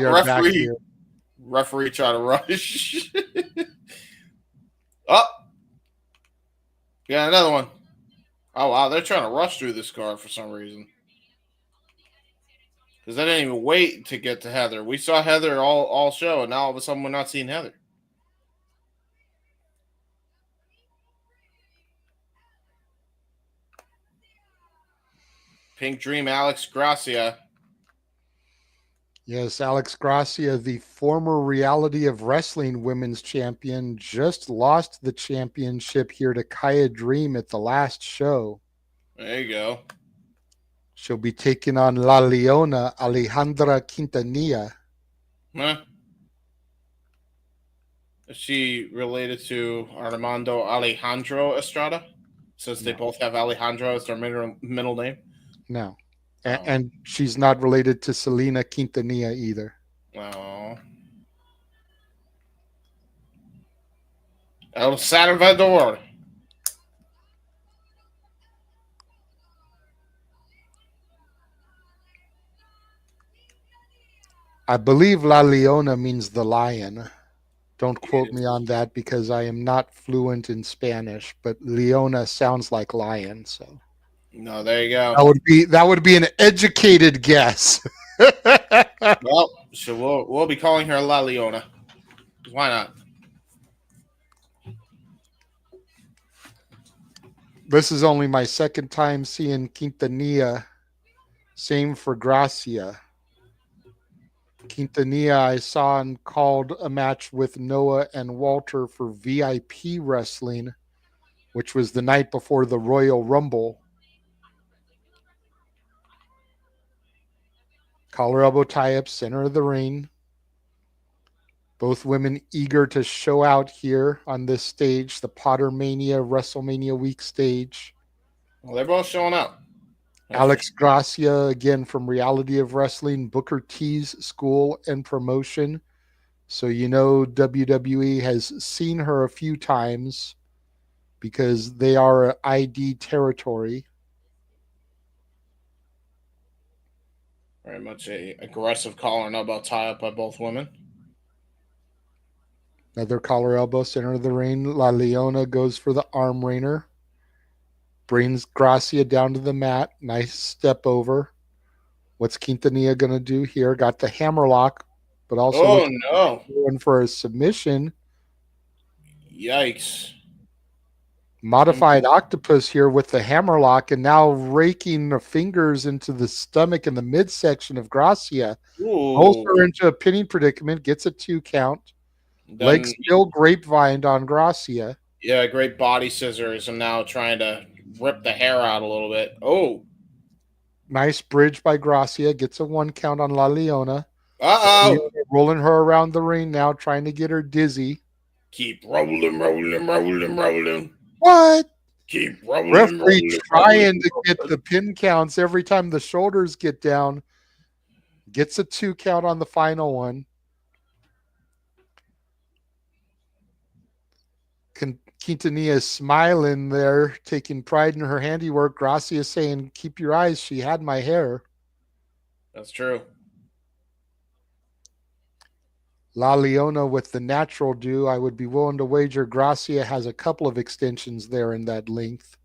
Referee. Referee trying to rush. Yeah, another one. Oh, wow. They're trying to rush through this card for some reason. Because they didn't even wait to get to Heather. We saw Heather all show, and now all of a sudden we're not seeing Heather. Pink Dream, Alex Gracia. Yes, Alex Gracia, the former Reality of Wrestling women's champion, just lost the championship here to Kaia Dream at the last show. There you go. She'll be taking on La Leona, Alejandra Quintanilla. Huh? Is she related to Armando Alejandro Estrada? Since they both have Alejandro as their middle name? No. And she's not related to Selena Quintanilla either. Oh. El Salvador. I believe La Leona means the lion. Don't quote me on that because I am not fluent in Spanish, but Leona sounds like lion, so. No, there you go. That would be an educated guess. Well, so we'll be calling her La Leona. Why not? This is only my second time seeing Quintanilla. Same for Gracia. Quintanilla I saw and called a match with Noah and Walter for VIP Wrestling, which was the night before the Royal Rumble. Collar elbow tie-up, center of the ring. Both women eager to show out here on this stage, the Poder Mania WrestleMania week stage. Well, they're both showing up. Alex Gracia, again from Reality of Wrestling, Booker T's school and promotion. So you know WWE has seen her a few times because they are ID territory. Very much a aggressive collar and elbow tie-up by both women. Another collar elbow, center of the ring. La Leona goes for the arm rainer. Brings Gracia down to the mat. Nice step over. What's Quintanilla going to do here? Got the hammerlock, but also going for a submission. Yikes. Modified octopus here with the hammerlock and now raking the fingers into the stomach and the midsection of Gracia. Pulls her into a pinning predicament, gets a 2 count. Legs still grapevined on Gracia. Yeah, great body scissors and now trying to rip the hair out a little bit. Oh. Nice bridge by Gracia. Gets a 1 count on La Leona. Uh-oh. Rolling her around the ring now, trying to get her dizzy. Keep rolling. What? Keep rolling. Referee trying to get the pin counts every time the shoulders get down. Gets a 2 count on the final one. Quintanilla is smiling there, taking pride in her handiwork. Gracia saying, keep your eyes. She had my hair. That's true. La Leona with the natural do. I would be willing to wager Gracia has a couple of extensions there in that length.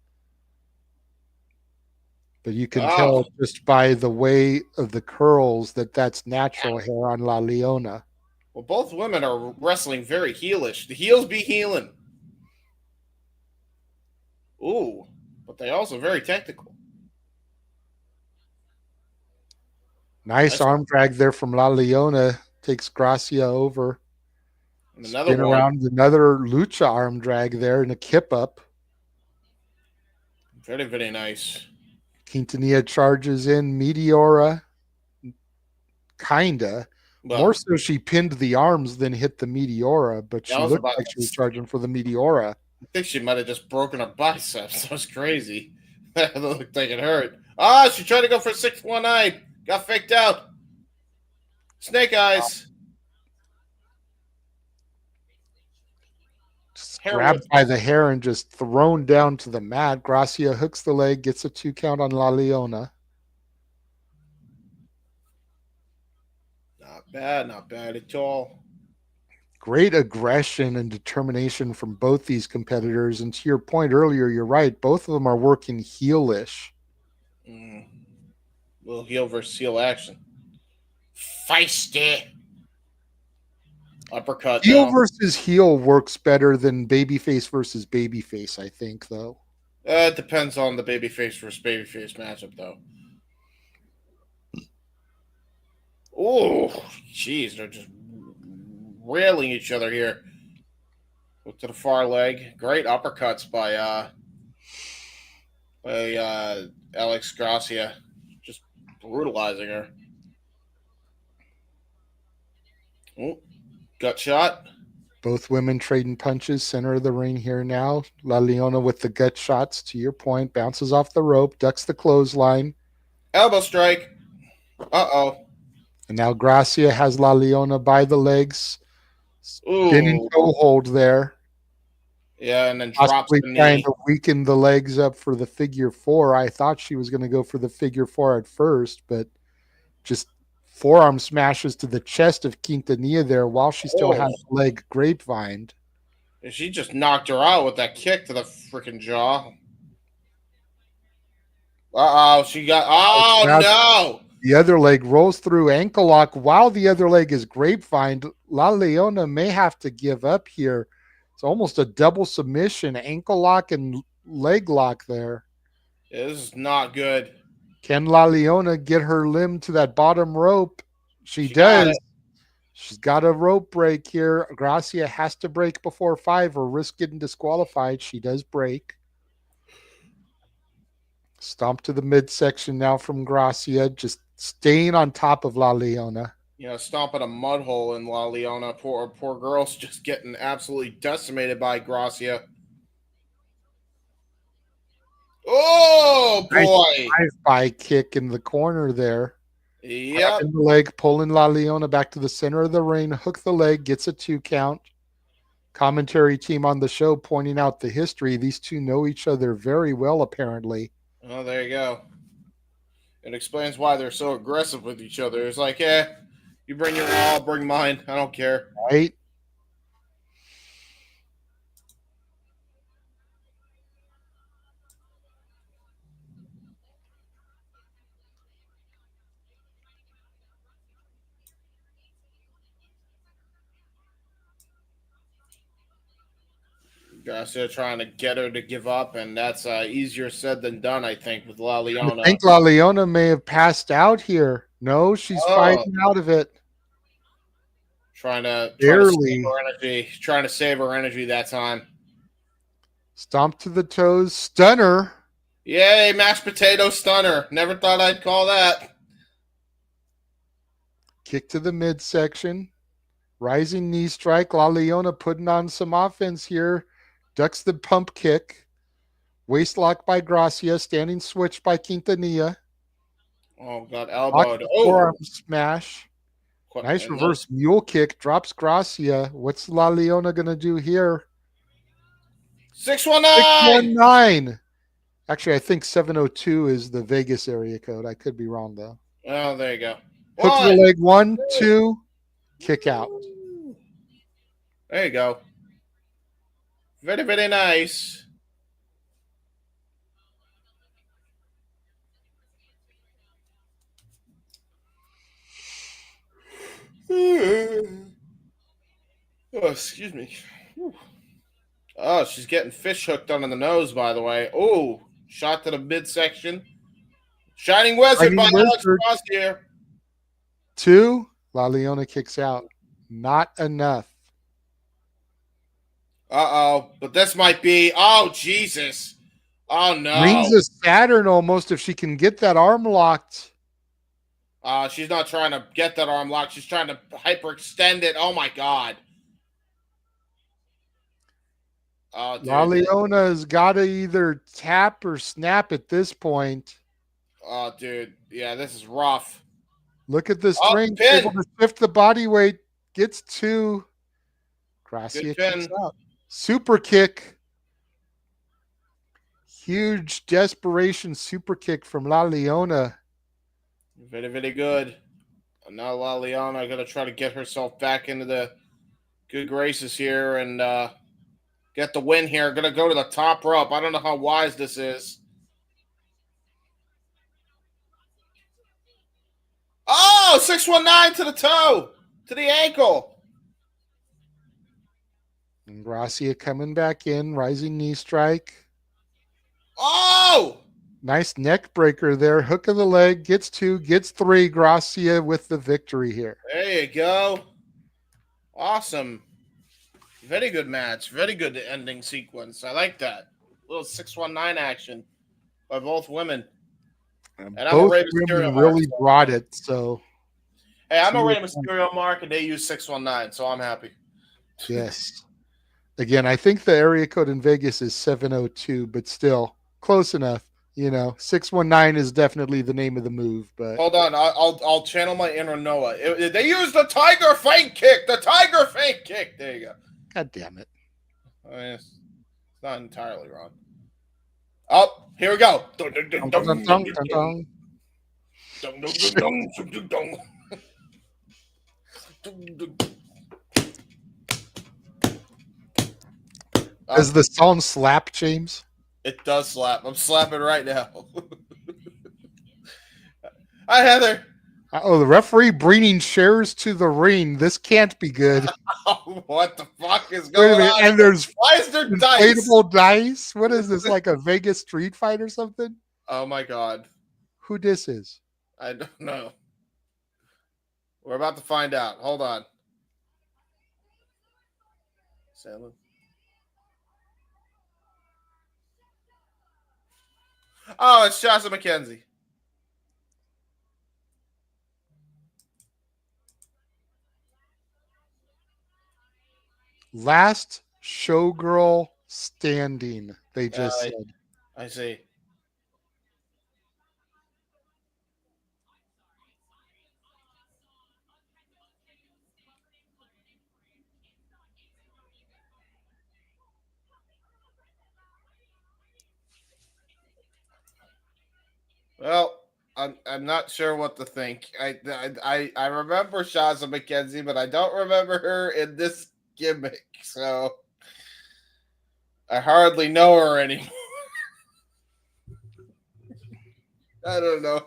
But you can tell just by the way of the curls that that's natural hair on La Leona. Well, both women are wrestling very heelish. The heels be healing. Ooh, but they also very technical. Nice arm drag there from La Leona. Takes Gracia over. And another Spin one. around, another lucha arm drag there and a kip up. Very, very nice. Quintanilla charges in. Meteora. Kinda. Well, more so she pinned the arms than hit the Meteora, but she looked like she was charging for the Meteora. I think she might have just broken her biceps. That was crazy. That looked like it hurt. Ah, she tried to go for 619. Got faked out. Snake eyes. Just grabbed by the hair and just thrown down to the mat. Gracia hooks the leg, gets a 2 count on La Leona. Not bad at all. Great aggression and determination from both these competitors. And to your point earlier, you're right. Both of them are working heelish. Little heel versus heel action. Feisty. Uppercut. Heel versus heel works better than babyface versus babyface, I think, though. It depends on the babyface versus babyface matchup, though. Oh, jeez, they're just railing each other here. Look to the far leg. Great uppercuts by Alex Gracia. Just brutalizing her. Oh, gut shot. Both women trading punches. Center of the ring here now. La Leona with the gut shots, to your point. Bounces off the rope. Ducks the clothesline. Elbow strike. Uh-oh. And now Gracia has La Leona by the legs. Spinning toe hold there. Yeah, and then drops the knee. Trying to weaken the legs up for the figure 4. I thought she was going to go for the figure 4 at first, but just forearm smashes to the chest of Quintanilla there while she still has the leg grapevined. She just knocked her out with that kick to the freaking jaw. Uh-oh, she got... Oh, no! The other leg rolls through ankle lock while the other leg is grapevined. La Leona may have to give up here. It's almost a double submission, ankle lock and leg lock there. Yeah, this is not good. Can La Leona get her limb to that bottom rope? She does. She's got a rope break here. Gracia has to break before 5 or risk getting disqualified. She does break. Stomp to the midsection now from Gracia, just staying on top of La Leona. You know, stomping a mud hole in La Leona. Poor girl's just getting absolutely decimated by Gracia. Oh, boy. Nice drive-by kick in the corner there. Yep. The leg, pulling La Leona back to the center of the ring. Hook the leg, gets a 2 count. Commentary team on the show pointing out the history. These two know each other very well, apparently. Oh, there you go. It explains why they're so aggressive with each other. It's like, you bring your all, I'll bring mine. I don't care. Right? Gracia trying to get her to give up, and that's easier said than done, I think, with La Leona. I think La Leona may have passed out here. No, she's fighting out of it. Trying to save her energy that time. Stomp to the toes, stunner. Yay, mashed potato stunner. Never thought I'd call that. Kick to the midsection. Rising knee strike. La Leona putting on some offense here. Ducks the pump kick. Waist lock by Gracia. Standing switch by Quintanilla. Oh, got elbowed. Forearm smash. Nice reverse mule kick. Drops Gracia. What's La Leona going to do here? 619. 619. Actually, I think 702 is the Vegas area code. I could be wrong, though. Oh, there you go. Hook to the leg. 1, 2, kick out. There you go. Very, very nice. Oh, excuse me. Whew. Oh, she's getting fish hooked under the nose, by the way. Oh, shot to the midsection. Shining Wizard by Alex Cross here. 2, La Leona kicks out. Not enough. Uh-oh, but this might be... Oh, Jesus. Oh, no. Rings a Saturn almost if she can get that arm locked. She's not trying to get that arm locked. She's trying to hyperextend it. Oh, my God. Oh, La Leona's got to either tap or snap at this point. Oh, dude. Yeah, this is rough. Look at this strength. Able to shift the body weight. Gets 2. Gracia kicks out. Super kick. Huge desperation super kick from La Leona. Very, very good. And now La Leona going to try to get herself back into the good graces here and get the win here. Going to go to the top rope. I don't know how wise this is. Oh, 619 to the toe, to the ankle. And Gracia coming back in, rising knee strike. Oh! Nice neck breaker there. Hook of the leg, gets 2, gets 3. Gracia with the victory here. There you go. Awesome. Very good match. Very good ending sequence. I like that. Little 619 action by both women. And both women really brought it. So, hey, I'm a Rey Mysterio mark, and they use 619, so I'm happy. Yes. Again, I think the area code in Vegas is 702, but still close enough. 619 is definitely the name of the move. But hold on, I'll channel my inner Noah. They used the tiger feint kick. The tiger feint kick. There you go. God damn it! I mean, it's not entirely wrong. Oh, here we go. Does the song slap, James? It does slap. I'm slapping right now. Hi, Heather. Oh, the referee bringing chairs to the ring. This can't be good. What the fuck is going on? And there's why is there inflatable dice? What is this, like a Vegas street fight or something? Oh my God. Who this is? I don't know. We're about to find out. Hold on. Salem. Oh, it's Shazza McKenzie. Last showgirl standing, they just said. I see. Well, I'm not sure what to think. I remember Shazza McKenzie, but I don't remember her in this gimmick, so I hardly know her anymore. I don't know.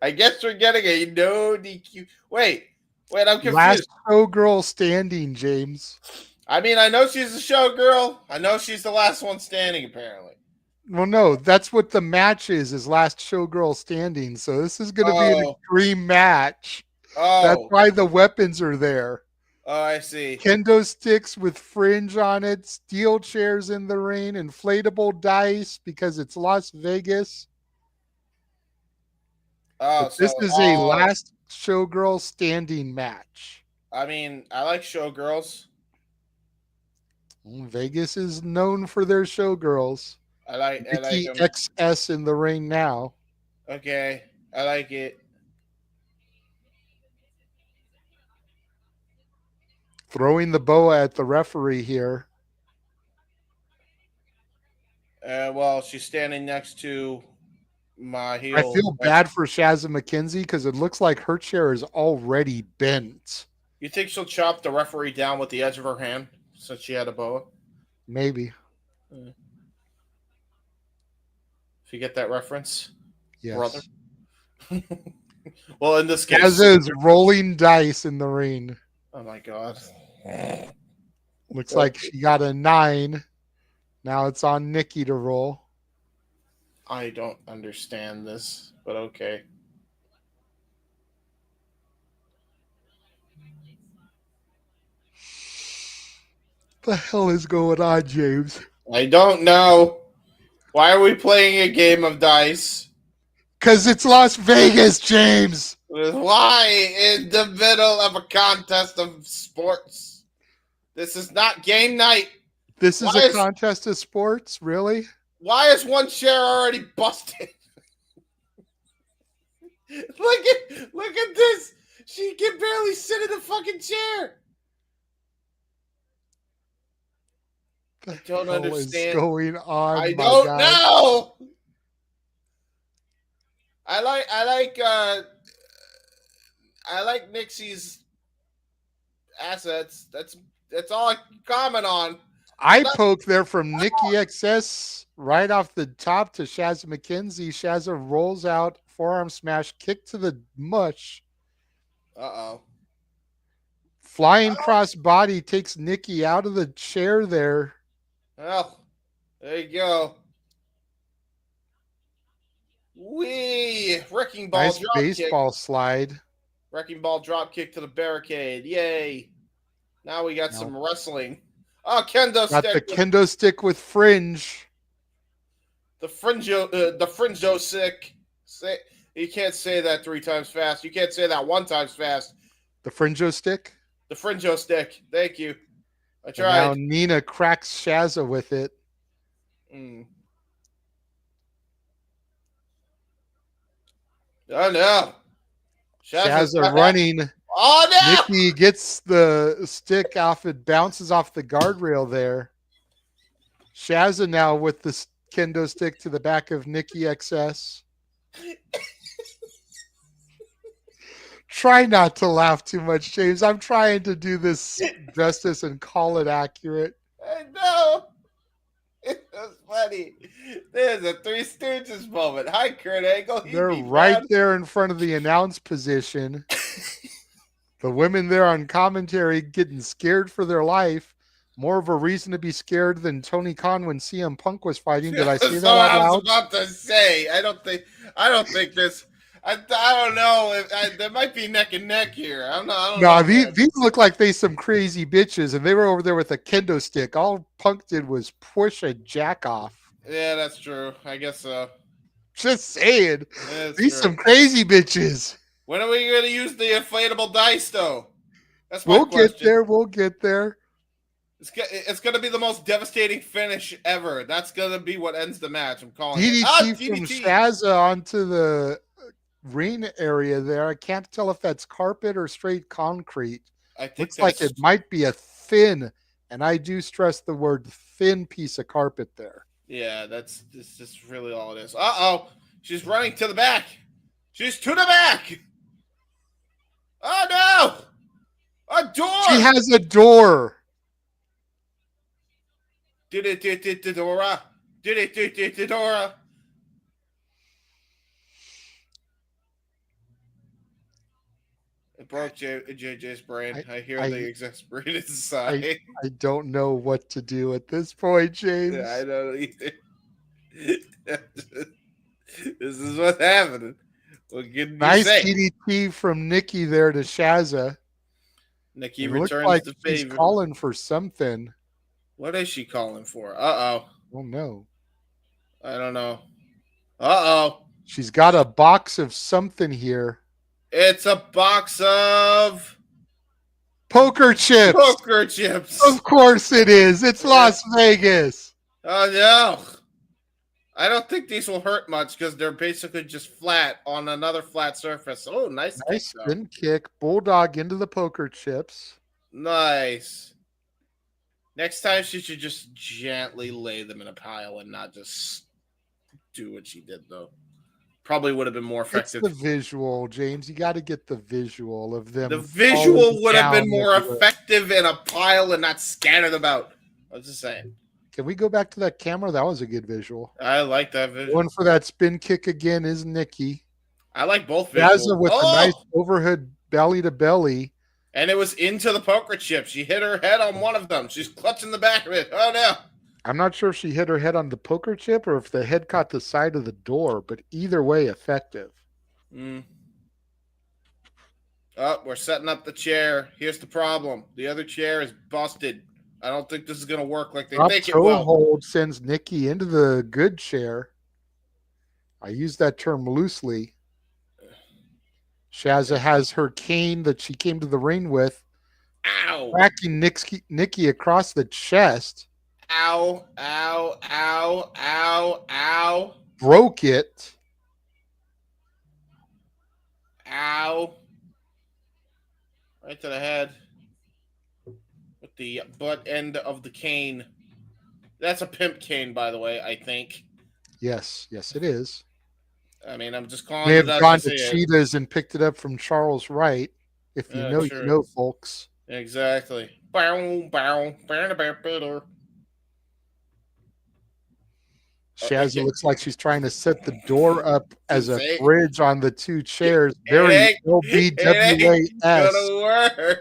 I guess we're getting a no DQ. Wait, I'm confused. Last showgirl standing, James. I mean, I know she's a showgirl. I know she's the last one standing, apparently. Well, no, that's what the match is last showgirl standing. So this is going to be an extreme match. Oh. That's why the weapons are there. Oh, I see. Kendo sticks with fringe on it, steel chairs in the ring, inflatable dice because it's Las Vegas. Oh, but this is a last showgirl standing match. I mean, I like showgirls. Vegas is known for their showgirls. I like XS in the ring now. Okay, I like it. Throwing the boa at the referee here. Well, she's standing next to my heel. I feel bad for Shazza McKenzie because it looks like her chair is already bent. You think she'll chop the referee down with the edge of her hand since she had a boa? Maybe. If you get that reference, Yes. brother. Well, in this case, Shazza is rolling dice in the ring. oh my god. Looks like she got a 9. Now it's on Nikki to roll. I don't understand this, but okay. The hell is going on, James? I don't know. Why are we playing a game of dice? Because it's Las Vegas, James. Why in the middle of a contest of sports? This is not game night. This is a contest of sports? Really? Why is one chair already busted? Look at this. She can barely sit in the fucking chair. I don't understand. What is going on? I don't know. I like Nixi's assets. That's all I can comment on. I poke there from Nikki XS right off the top to Shazza McKenzie. Shazza rolls out, forearm smash, kick to the mush. Uh-oh. Flying cross body takes Nikki out of the chair there. Well, there you go. Wee! Wrecking ball nice drop baseball kick. slide. Wrecking ball drop kick to the barricade. Yay. Now we got some wrestling. Oh, kendo got stick. The kendo stick with fringe. The fringo sick. You can't say that 3 times fast. You can't say that 1 time fast. The fringo stick? The fringo stick. Thank you. I tried. And now Nina cracks Shazza with it. Oh, no. Shazza running. Oh, no. Nikki gets the stick off. It bounces off the guardrail there. Shazza now with the kendo stick to the back of Nikki XS. Try not to laugh too much, James. I'm trying to do this justice and call it accurate. I know. It was funny. There's a Three Stooges moment. Hi, Kurt Angle. They're right there in front of the announce position. The women there on commentary getting scared for their life. More of a reason to be scared than Tony Khan when CM Punk was fighting. Did I say that out loud? I was about to say. I don't think this. I don't know. There might be neck and neck here. I don't know. These look like they some crazy bitches, and they were over there with a kendo stick. All Punk did was push a jack off. Yeah, that's true. I guess so. Just saying. These some crazy bitches. When are we going to use the inflatable dice, though? That's my question. We'll get there. It's going to be the most devastating finish ever. That's going to be what ends the match. I'm calling DDT it. from Shazza onto the ring area there. I can't tell if that's carpet or straight concrete. I think looks like it might be a thin, and I do stress the word thin piece of carpet there. Yeah, that's just really all it is. Uh-oh. She's running to the back. She's to the back. Oh, no. A door. She has a door. Dora. Dora. It broke JJ's brain. I hear the exasperated sigh. I don't know what to do at this point, James. Yeah, I don't either. This is what's happening. Nice DDT from Nikki there to Shazza. Nikki returns like the favor. She's calling for something. What is she calling for? Uh-oh. Oh, no. I don't know. Uh-oh. She's got a box of something here. It's a box of... poker chips. Poker chips. Of course it is. It's Las Vegas. Oh, no. I don't think these will hurt much because they're basically just flat on another flat surface. Oh, nice spin kick. Bulldog into the poker chips. Nice. Next time, she should just gently lay them in a pile and not just do what she did, though. Probably would have been more It's effective. the visual, James. You got to get the visual of them. The visual falling would have been down more everywhere. effective in a pile and not scattered about. I was just saying. Can we go back to that camera? That was a good visual. I like that visual. Going for that spin kick again is Nixi. I like both visuals. Shazza with a nice overhead belly to belly. And it was into the poker chip. She hit her head on one of them. She's clutching the back of it. Oh, no. I'm not sure if she hit her head on the poker chip or if the head caught the side of the door, but either way, effective. Oh, we're setting up the chair. Here's the problem. The other chair is busted. I don't think this is going to work like they think it will. Hold sends Nixi into the good chair. I use that term loosely. Shazza has her cane that she came to the ring with. Ow. Whacking Nixi across the chest. Ow, ow, ow, ow, ow. Broke it. Ow. Right to the head. With the butt end of the cane. That's a pimp cane, by the way, I think. Yes, it is. I mean, I'm just calling May it have out gone to to say it. Cheetahs and picked it up from Charles Wright. If you know, true. you know, folks. Exactly. Bow, bow, bow, bow, bow. Shazza looks like she's trying to set the door up as a Say- bridge on the two chairs. Very It ain't LBWA-esque. gonna work.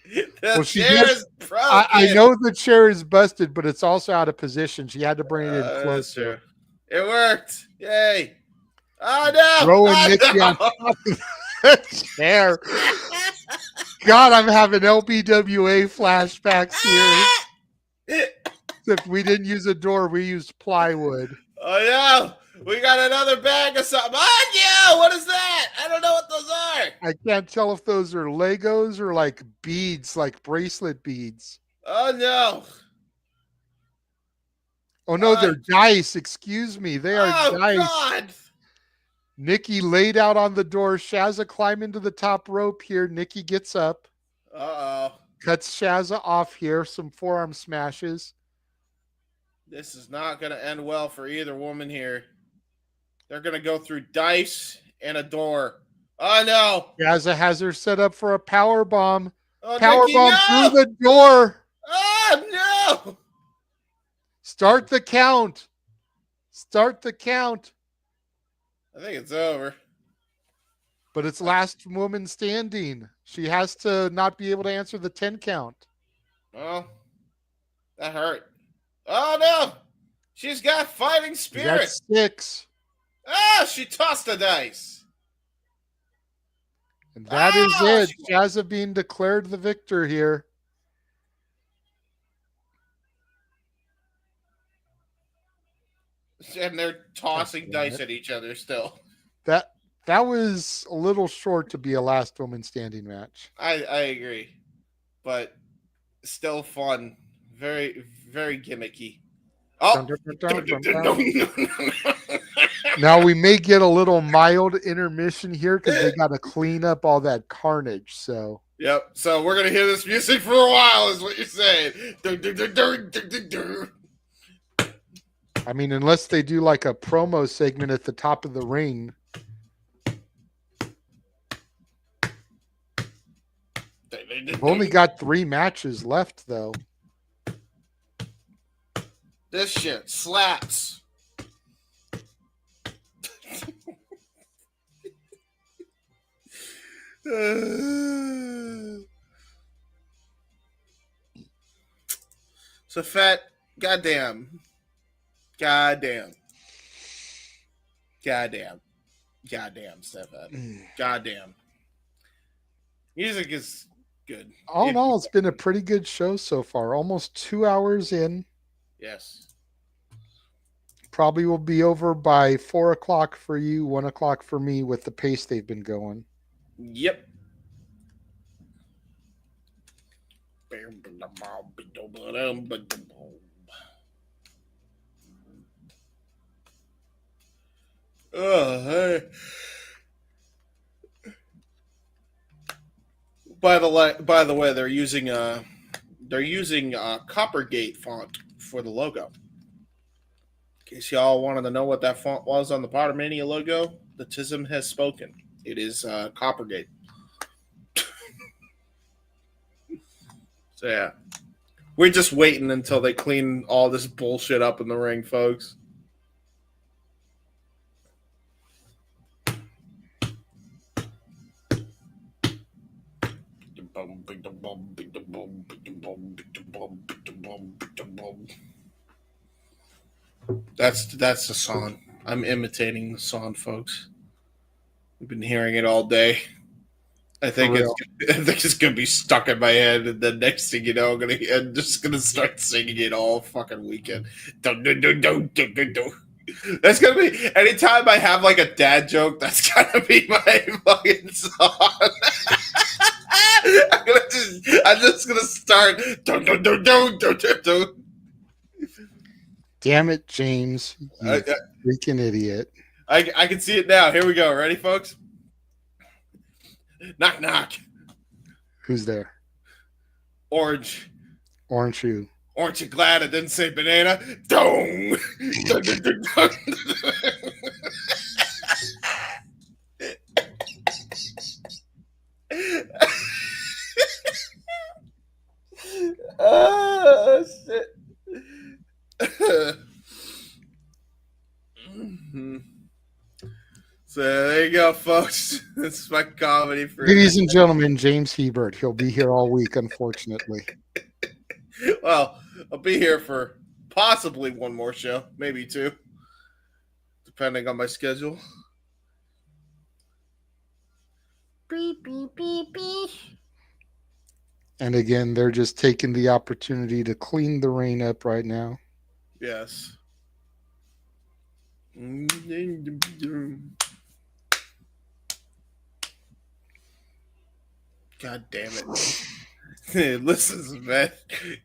The Well, she chair does- is broken. I know the chair is busted, but it's also out of position. She had to bring it in That's closer. true. It worked. Yay. Oh, no. Throwing Oh, Nixi no. on top of the chair. God, I'm having LBWA flashbacks here. Except we didn't use a door, we used plywood. Oh, no. We got another bag of something. Oh, yeah. What is that? I don't know what those are. I can't tell if those are Legos or like beads, like bracelet beads. Oh, no. Oh no, they're dice. Excuse me. They are dice. God. Nixi laid out on the door. Shazza climbed into the top rope here. Nixi gets up. Uh-oh. Cuts Shazza off here. Some forearm smashes. This is not going to end well for either woman here. They're going to go through dice and a door. Oh, no. Shazza has her set up for a power bomb. Oh, Power Nixi, bomb no. through the door. Oh, no. Start the count. Start the count. I think it's over. But it's last woman standing. She has to not be able to answer the 10 count. Well, that hurt. Oh, no. She's got fighting spirit. That's 6. Ah, she tossed the dice. And that is it. Shazza being declared the victor here. And they're tossing dice at each other still. That was a little short to be a last woman standing match. I agree. But still fun. Very, very gimmicky. Oh. Now we may get a little mild intermission here because they got to clean up all that carnage. So Yep. So we're gonna hear this music for a while, is what you're saying. I mean, unless they do like a promo segment at the top of the ring. We've only got 3 matches left, though. This shit slaps. So fat, goddamn, Stefan, goddamn. Music is good. All in all, it's been a pretty good show so far. Almost 2 hours in. Yes. Probably will be over by 4 o'clock for you, 1 o'clock for me with the pace they've been going. Yep. Hey. By the way, they're using they're using Coppergate font for the logo. In case y'all wanted to know what that font was on the Poder Mania logo, the Tism has spoken. It is Coppergate. So yeah, we're just waiting until they clean all this bullshit up in the ring, folks. That's the song. I'm imitating the song, folks. We've been hearing it all day. I think it's gonna be stuck in my head, and the next thing you know, I'm just gonna start singing it all fucking weekend. That's gonna be anytime I have like a dad joke. That's gonna be my fucking song. I'm just gonna start. Damn it, James! You freaking idiot! I can see it now. Here we go. Ready, folks? Knock, knock. Who's there? Orange. Orange shoe. Aren't you glad I didn't say banana? Dong. Oh, shit. So there you go, folks. That's my comedy for Ladies and gentlemen, James Hebert. He'll be here all week, unfortunately. Well, I'll be here for possibly one more show, maybe two, depending on my schedule. Beep, beep, beep, beep. And again, they're just taking the opportunity to clean the rain up right now. Yes. God damn it. Listen, man.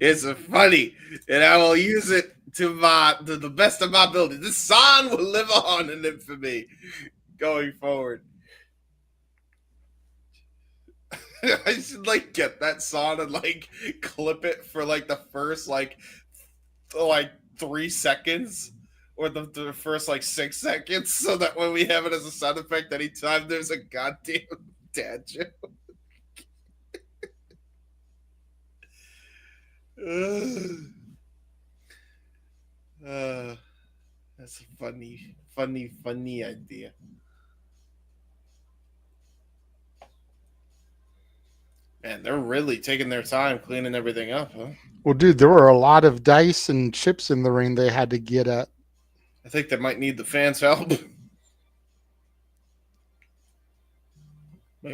It's funny, and I will use it to the best of my ability. This song will live on in infamy going forward. I should get that song and clip it for the first 3 seconds or the first 6 seconds, so that when we have it as a sound effect anytime there's a goddamn dad joke. That's a funny idea. Man, they're really taking their time cleaning everything up, huh? Well, dude, there were a lot of dice and chips in the ring they had to get at. I think they might need the fans' help. We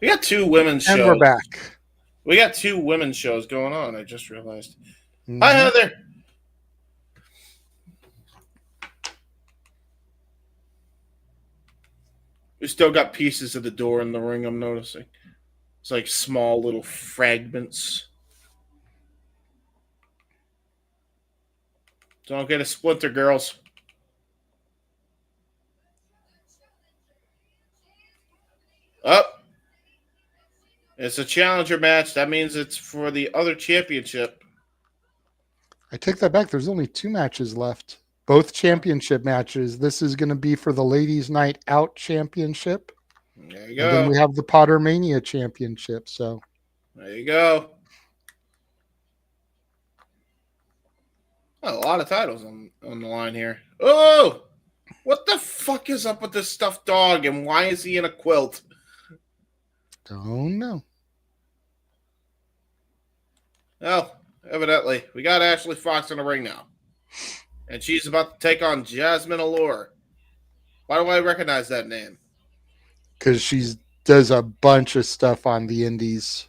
got 2 women's shows. And we're back. We got 2 women's shows going on, I just realized. Mm-hmm. Hi, Heather. We still got pieces of the door in the ring, I'm noticing. It's small little fragments. Don't get a splinter, girls. Up. It's a challenger match. That means it's for the other championship. I take that back. There's only 2 matches left. Both championship matches. This is going to be for the Ladies' Night Out Championship. There you go. And then we have the Poder Mania Championship. So there you go. Oh, a lot of titles on the line here. Oh, what the fuck is up with this stuffed dog, and why is he in a quilt? Don't know. Well, evidently, we got Ashley Fox in the ring now. And she's about to take on Jasmine Allure. Why do I recognize that name? Because she does a bunch of stuff on the indies.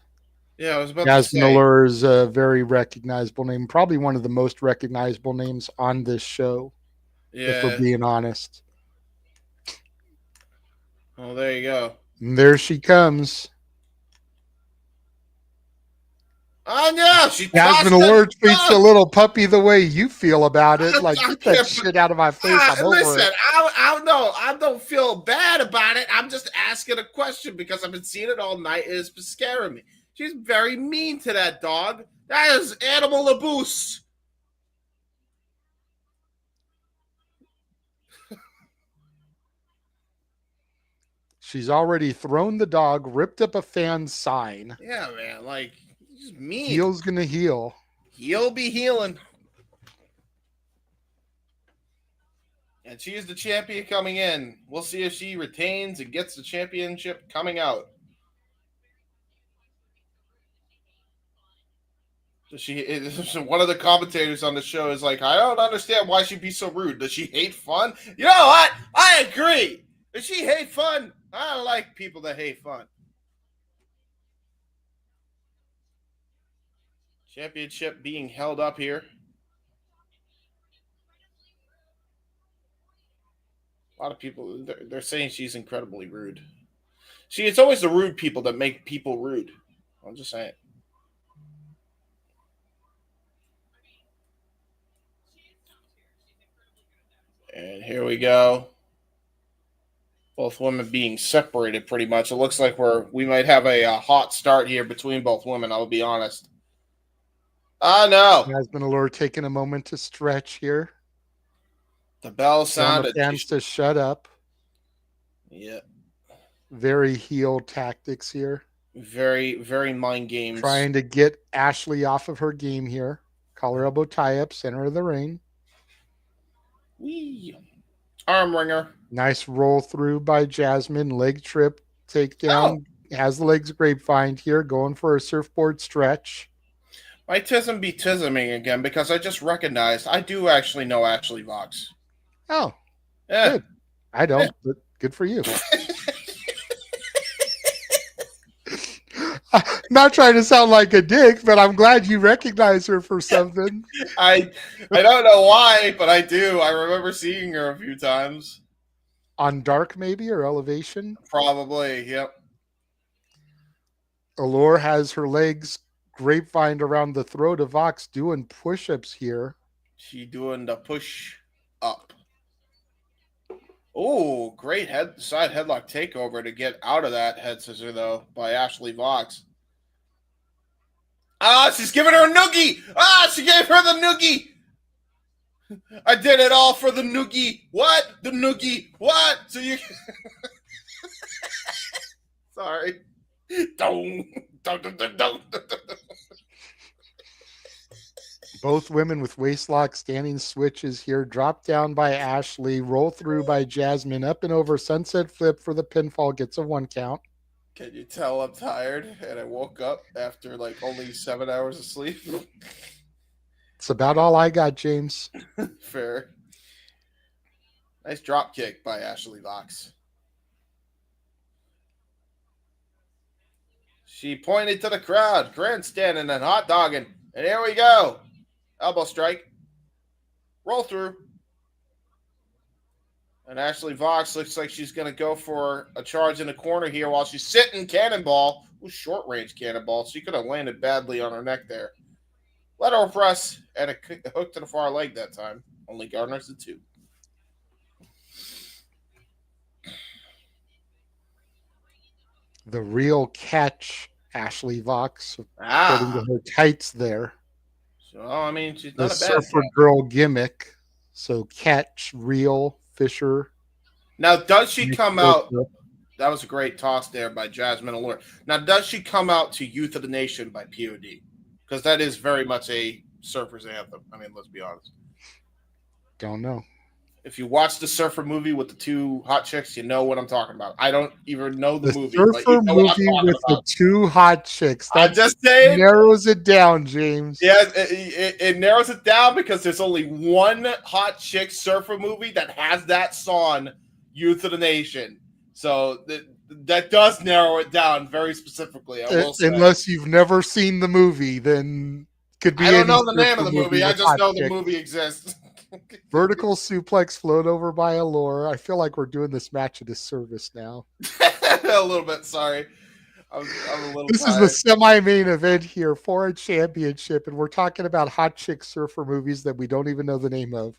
Yeah, I was about Jasmine to say. Allure is a very recognizable name. Probably one of the most recognizable names on this show. Yeah. If we're being honest. Oh, there you go. And there she comes. Oh no, she Jasmine tossed Allure it. treats the little puppy the way you feel about it. Like, get that shit out of my face. I'm over Listen, it. I don't feel bad about it. I'm just asking a question because I've been seeing it all night. It's been scaring me. She's very mean to that dog. That is animal abuse. She's already thrown the dog, ripped up a fan sign. Yeah, man. Like, she's mean. Heel's gonna heal. He'll be healing. And she is the champion coming in. We'll see if she retains and gets the championship coming out. So one of the commentators on the show is like, I don't understand why she'd be so rude. Does she hate fun? You know what? I agree. Does she hate fun? I don't like people that hate fun. Championship being held up here. A lot of people, they're saying she's incredibly rude. See, it's always the rude people that make people rude. I'm just saying. And here we go. Both women being separated pretty much. It looks like we might have a hot start here between both women, I'll be honest. No. Jasmine Allure taking a moment to stretch here. The bell sounded. The fans to shut up. Yeah. Very heel tactics here. Very, very mind games. Trying to get Ashley off of her game here. Collar elbow tie up, center of the ring. Wee. Arm wringer. Nice roll through by Jasmine. Leg trip, takedown. Has the legs grapevine here. Going for a surfboard stretch. My tism be tisming again because I just recognized I do actually know Ashley Vox. Oh, yeah. Good. I don't, but good for you. Not trying to sound like a dick, but I'm glad you recognize her for something. I don't know why, but I do. I remember seeing her a few times. On Dark, maybe, or Elevation? Probably, yep. Allure has her legs grapevined around the throat of Vox, doing push-ups here. She doing the push up. Oh, great side headlock takeover to get out of that head scissor, though, by Ashley Vox. She's giving her a noogie. She gave her the noogie. I did it all for the noogie. What? The noogie. What? So you... Sorry. Don't. Both women with waistlock standing switches here. Drop down by Ashley. Roll through by Jasmine. Up and over. Sunset flip for the pinfall. Gets a 1 count. Can you tell I'm tired? And I woke up after like only 7 hours of sleep. It's about all I got, James. Fair. Nice drop kick by Ashley Vox. She pointed to the crowd, grandstanding and hot dogging. And here we go. Elbow strike. Roll through. And Ashley Vox looks like she's going to go for a charge in the corner here while she's sitting cannonball. Ooh, short range cannonball. She could have landed badly on her neck there. Let her press and a hook to the far leg that time. Only garners the 2. The real catch, Ashley Vox, putting her tights there. So, I mean, she's not the a bad surfer girl gimmick. So catch, real, Fisher. Now, does she come out? That was a great toss there by Jasmine Allure. Now, does she come out to Youth of the Nation by POD? Because that is very much a surfer's anthem. I mean, let's be honest. Don't know. If you watch the Surfer movie with the 2 hot chicks, you know what I'm talking about. I don't even know the movie. Surfer but you know movie with the 2 hot chicks. That just saying, narrows it down, James. Yeah, it narrows it down because there's only one hot chick surfer movie that has that song, Youth of the Nation. So that does narrow it down very specifically. I will say. Unless you've never seen the movie, then could be. I don't know the name of the movie. I just know the movie exists. Vertical suplex float over by Allure. I feel like we're doing this match a disservice now. A little bit, sorry. I'm a little This tired. is the semi-main event here for a championship, and we're talking about hot chick surfer movies that we don't even know the name of.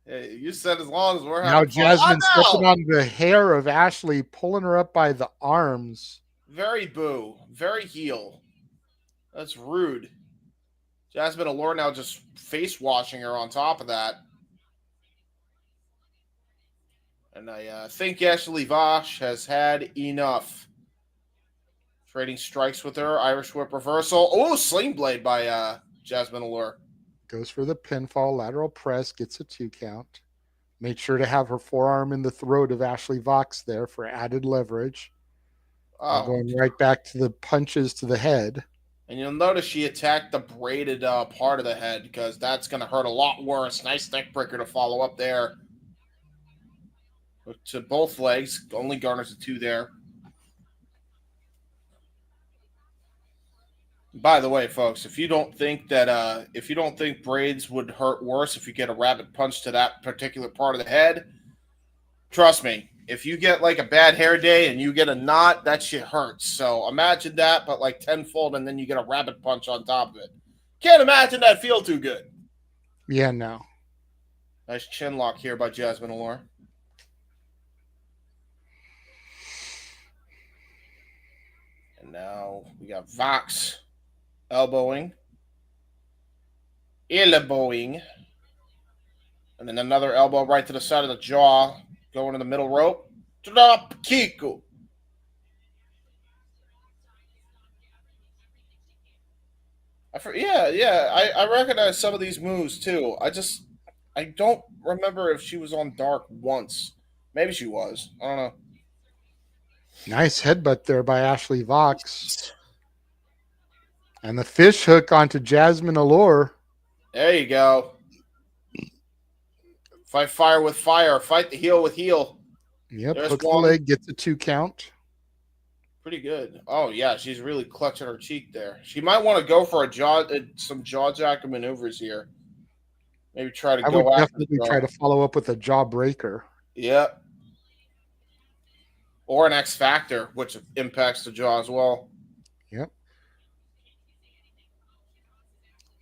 Hey, you said as long as we're Now having fun. Jasmine Oh, stepping no! on the hair of Ashley, pulling her up by the arms. Very boo. Very heel. That's rude. Jasmine Allure now just face washing her on top of that. And I think Ashley Vosh has had enough. Trading strikes with her. Irish whip reversal. Oh, sling blade by Jasmine Allure. Goes for the pinfall, lateral press, gets a 2 count. Made sure to have her forearm in the throat of Ashley Vox there for added leverage. Going right back to the punches to the head. And you'll notice she attacked the braided part of the head because that's going to hurt a lot worse. Nice neck breaker to follow up there. To both legs. Only garners a 2 there. By the way, folks, if you don't think braids would hurt worse if you get a rapid punch to that particular part of the head, trust me, if you get like a bad hair day and you get a knot, that shit hurts. So imagine that, but like tenfold, and then you get a rapid punch on top of it. Can't imagine that feel too good. Yeah, no. Nice chin lock here by Jasmine Allure. And now we got Vox elbowing, elbowing, and then another elbow right to the side of the jaw, going to the middle rope. Drop Kiku. I recognize some of these moves too. I don't remember if she was on Dark once. Maybe she was. I don't know. Nice headbutt there by Ashley Vox. And the fish hook onto Jasmine Allure. There you go. Fight fire with fire. Fight the heel with heel. Yep, hooks the leg, gets a 2 count. Pretty good. Oh, yeah, she's really clutching her cheek there. She might want to go for some jaw-jacking maneuvers here. Maybe try to go after definitely try to follow up with a jawbreaker. Yep. Or an X Factor, which impacts the jaw as well. Yep.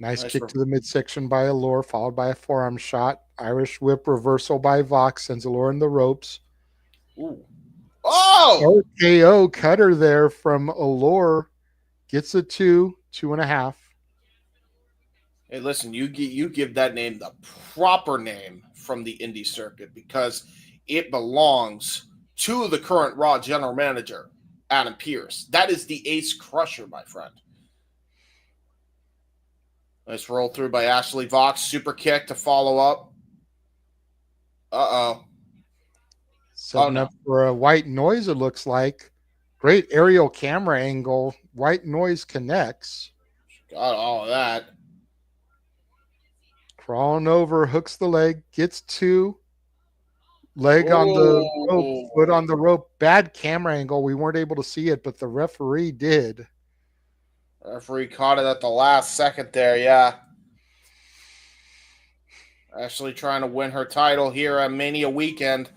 Nice kick to the midsection by Allure, followed by a forearm shot. Irish whip reversal by Vox, sends Allure in the ropes. Ooh. Oh! RKO cutter there from Allure. Gets a 2.5. Hey, listen, you give that name the proper name from the indie circuit because it belongs to the current Raw general manager, Adam Pearce. That is the Ace Crusher, my friend. Nice roll through by Ashley Vox. Super kick to follow up. Uh-oh. Setting up for a white noise, it looks like. Great aerial camera angle. White noise connects. Got all of that. Crawling over, hooks the leg, gets 2. Leg on the rope, foot on the rope. Bad camera angle. We weren't able to see it, but the referee did. Referee caught it at the last second there, yeah. Ashley trying to win her title here at Mania weekend.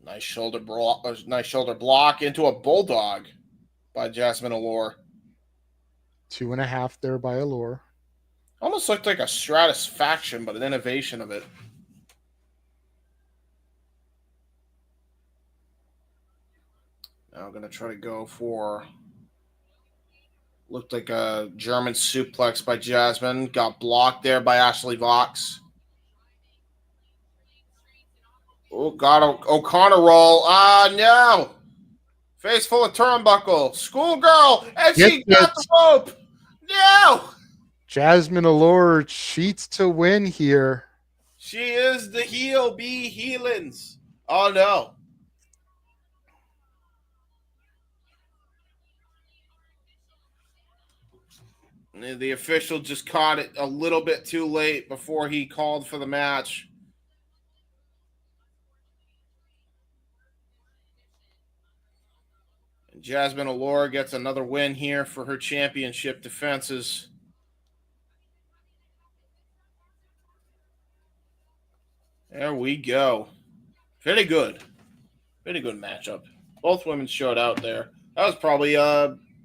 Nice shoulder block into a bulldog by Jasmine Allure. 2.5 there by Allure. Almost looked like a Stratisfaction, but an innovation of it. Now I'm going to try to go for... Looked like a German suplex by Jasmine. Got blocked there by Ashley Vox. Oh, God. O'Connor roll. No. Face full of turnbuckle. Schoolgirl. And she got the rope. No. Jasmine Allure cheats to win here. She is the heel. Be healins. Oh, no. The official just caught it a little bit too late before he called for the match. And Jasmine Allure gets another win here for her championship defenses. There we go. Very good. Very good matchup. Both women showed out there. That was probably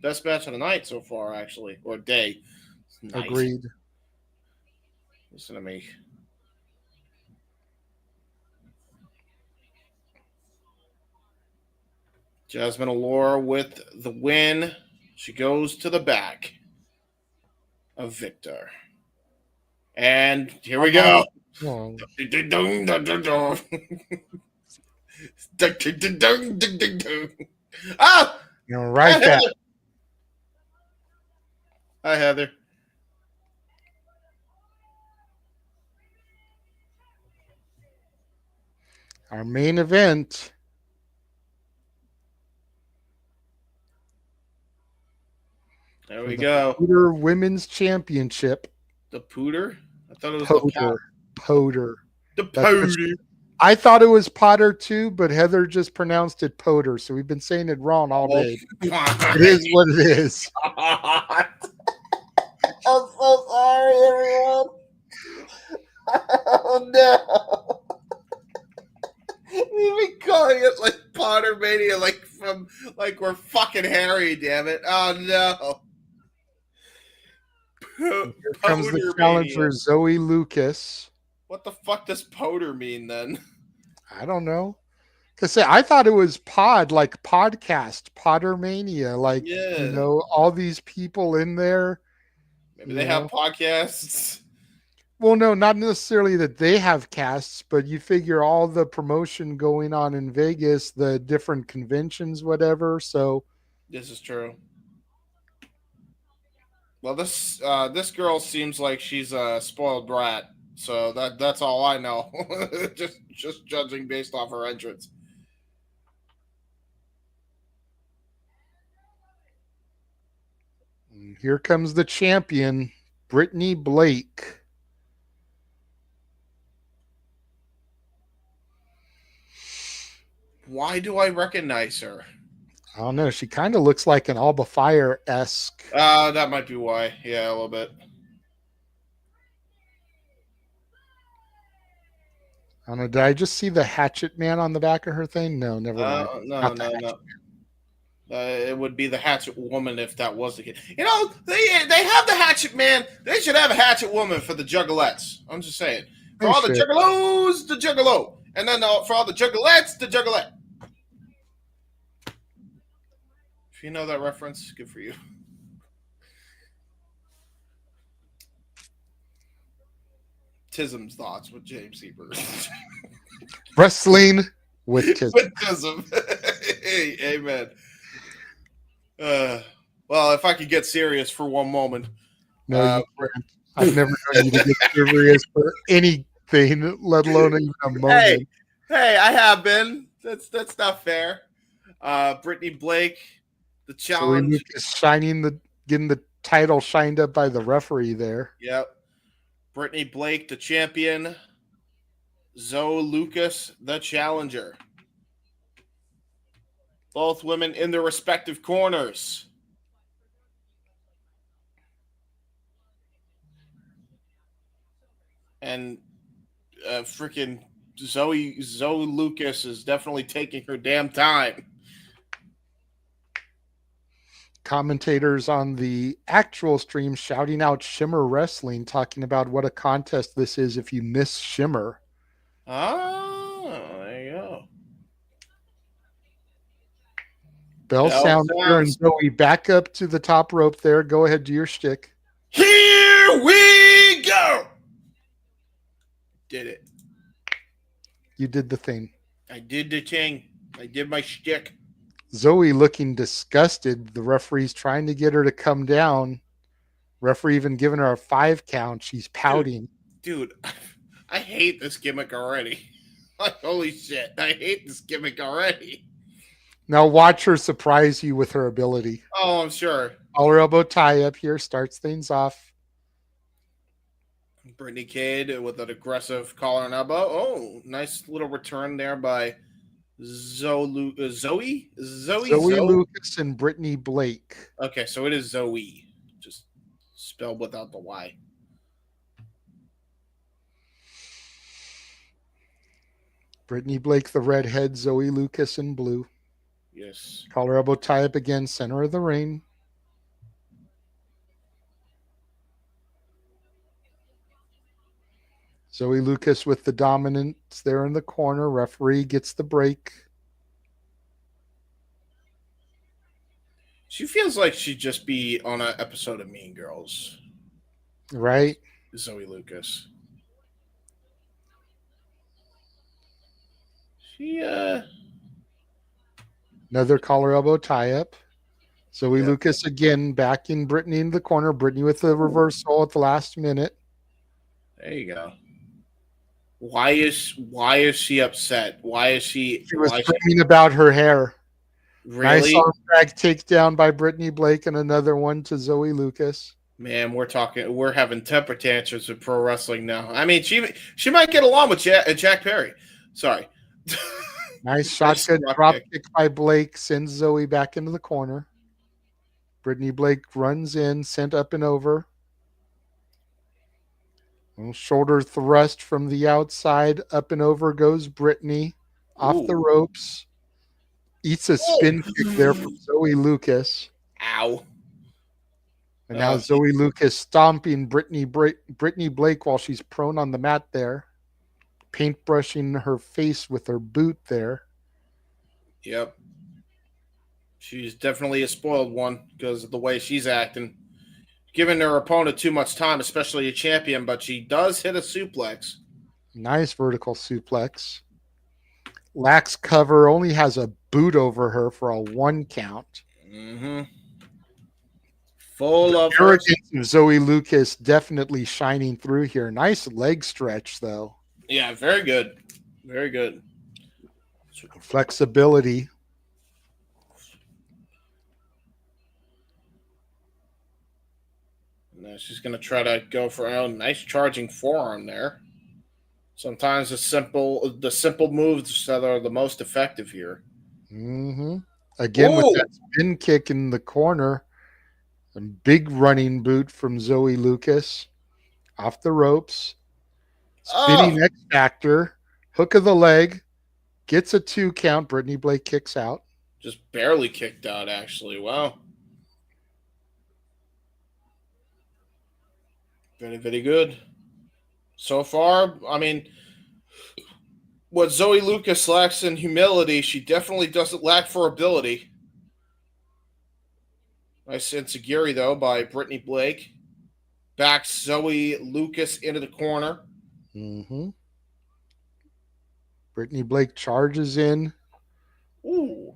best match of the night so far, actually, or day. Nice. Agreed. Listen to me. Jasmine Allure with the win. She goes to the back of Victor. And here we go. Oh. Ah! You're right back. Hi, Heather. Our main event. There we go. Poder Women's Championship. The Pooter? I thought it was Poder. The Poder. I thought it was Potter too, but Heather just pronounced it Poder, so we've been saying it wrong all day. It is what it is. I'm so sorry, everyone. Oh no. We've been calling it like Poder Mania, like we're fucking Harry, damn it. Oh no. Here comes the challenger, Zoe Lucas. What the fuck does Poder mean then? I don't know. Because I thought it was pod, like podcast, Poder Mania, like, you know, all these people in there. Maybe they have podcasts. Well, no, not necessarily that they have casts, but you figure all the promotion going on in Vegas, the different conventions, whatever. So this is true. Well, this girl seems like she's a spoiled brat, so that's all I know. just judging based off her entrance. Here comes the champion, Brittnie Blake. Why do I recognize her? I don't know. She kind of looks like an Alba Fire-esque. That might be why. Yeah, a little bit. I don't know. Did I just see the Hatchet Man on the back of her thing? No, never mind. No. It would be the Hatchet Woman if that was the case. You know, they have the Hatchet Man. They should have a Hatchet Woman for the Juggalettes. I'm just saying. For all the Juggalos, the Juggalo. And then for all the Juggalettes, the Juggalette. If you know that reference, good for you. Tism's thoughts with James Hebert. Wrestling with Tism. With Tism. Hey, amen. Well, if I could get serious for one moment. No, I've never known you to get serious for anything, let alone even a moment. Hey, I have been. That's not fair. Brittnie Blake, the challenge. So getting the title shined up by the referee there. Yep. Brittnie Blake, the champion. Zoe Lucas, the challenger. Both women in their respective corners. And freaking Zoe Lucas is definitely taking her damn time. Commentators on the actual stream shouting out Shimmer Wrestling, talking about what a contest this is if you miss Shimmer. Oh, there you go. Bell sound here, and Zoe back up to the top rope there. Go ahead, do your shtick. Here we go. Did it. You did the thing. I did the thing. I did my shtick. Zoe looking disgusted. The referee's trying to get her to come down. Referee even giving her a 5 count. She's pouting. Dude, I hate this gimmick already. Like, holy shit. I hate this gimmick already. Now watch her surprise you with her ability. Oh, I'm sure. Collar elbow tie up here. Starts things off. Brittnie Cade with an aggressive collar and elbow. Oh, nice little return there by Zoe Lucas and Brittnie Blake. Okay, so it is Zoe, just spelled without the Y. Brittnie Blake, the redhead, Zoe Lucas in blue. Yes. Collar elbow tie up again, center of the ring. Zoe Lucas with the dominance there in the corner. Referee gets the break. She feels like she'd just be on an episode of Mean Girls. Right? Zoe Lucas. She, Another collar elbow tie up. Zoe Yeah. Lucas again backing Brittnie into the corner. Brittnie with the reversal at the last minute. There you go. Why is she upset? Why is she? She was why screaming about her hair. really? Nice arm drag takedown by Brittnie Blake and another one to Zoe Lucas. Man, we're having temper tantrums in pro wrestling now. I mean, she might get along with Jack Perry. Sorry. Nice shotgun drop kick by Blake, sends Zoe back into the corner. Brittnie Blake runs in, sent up and over. Shoulder thrust from the outside, up and over goes Brittnie. Off the ropes. Eats a spin kick there from Zoe Lucas. Ow. And now Zoe Lucas stomping Brittnie Blake while she's prone on the mat there. Paintbrushing her face with her boot there. Yep. She's definitely a spoiled one because of the way she's acting. Giving her opponent too much time, especially a champion, but she does hit a suplex. Nice vertical suplex. Lacks cover, only has a boot over her for a 1 count. Mm-hmm. Full of arrogance of Zoe Lucas definitely shining through here. Nice leg stretch, though. Yeah, very good. Very good. Flexibility. Now she's going to try to go for a nice charging forearm there. Sometimes the simple moves that are the most effective here. Mm-hmm. Again, with that spin kick in the corner. A big running boot from Zoe Lucas. Off the ropes. Spinning X Factor. Hook of the leg. Gets a 2 count. Brittnie Blake kicks out. Just barely kicked out, actually. Wow. Very, very good. So far, I mean, what Zoe Lucas lacks in humility, she definitely doesn't lack for ability. Nice enziguri, though, by Brittnie Blake. Backs Zoe Lucas into the corner. Mm-hmm. Brittnie Blake charges in. Ooh.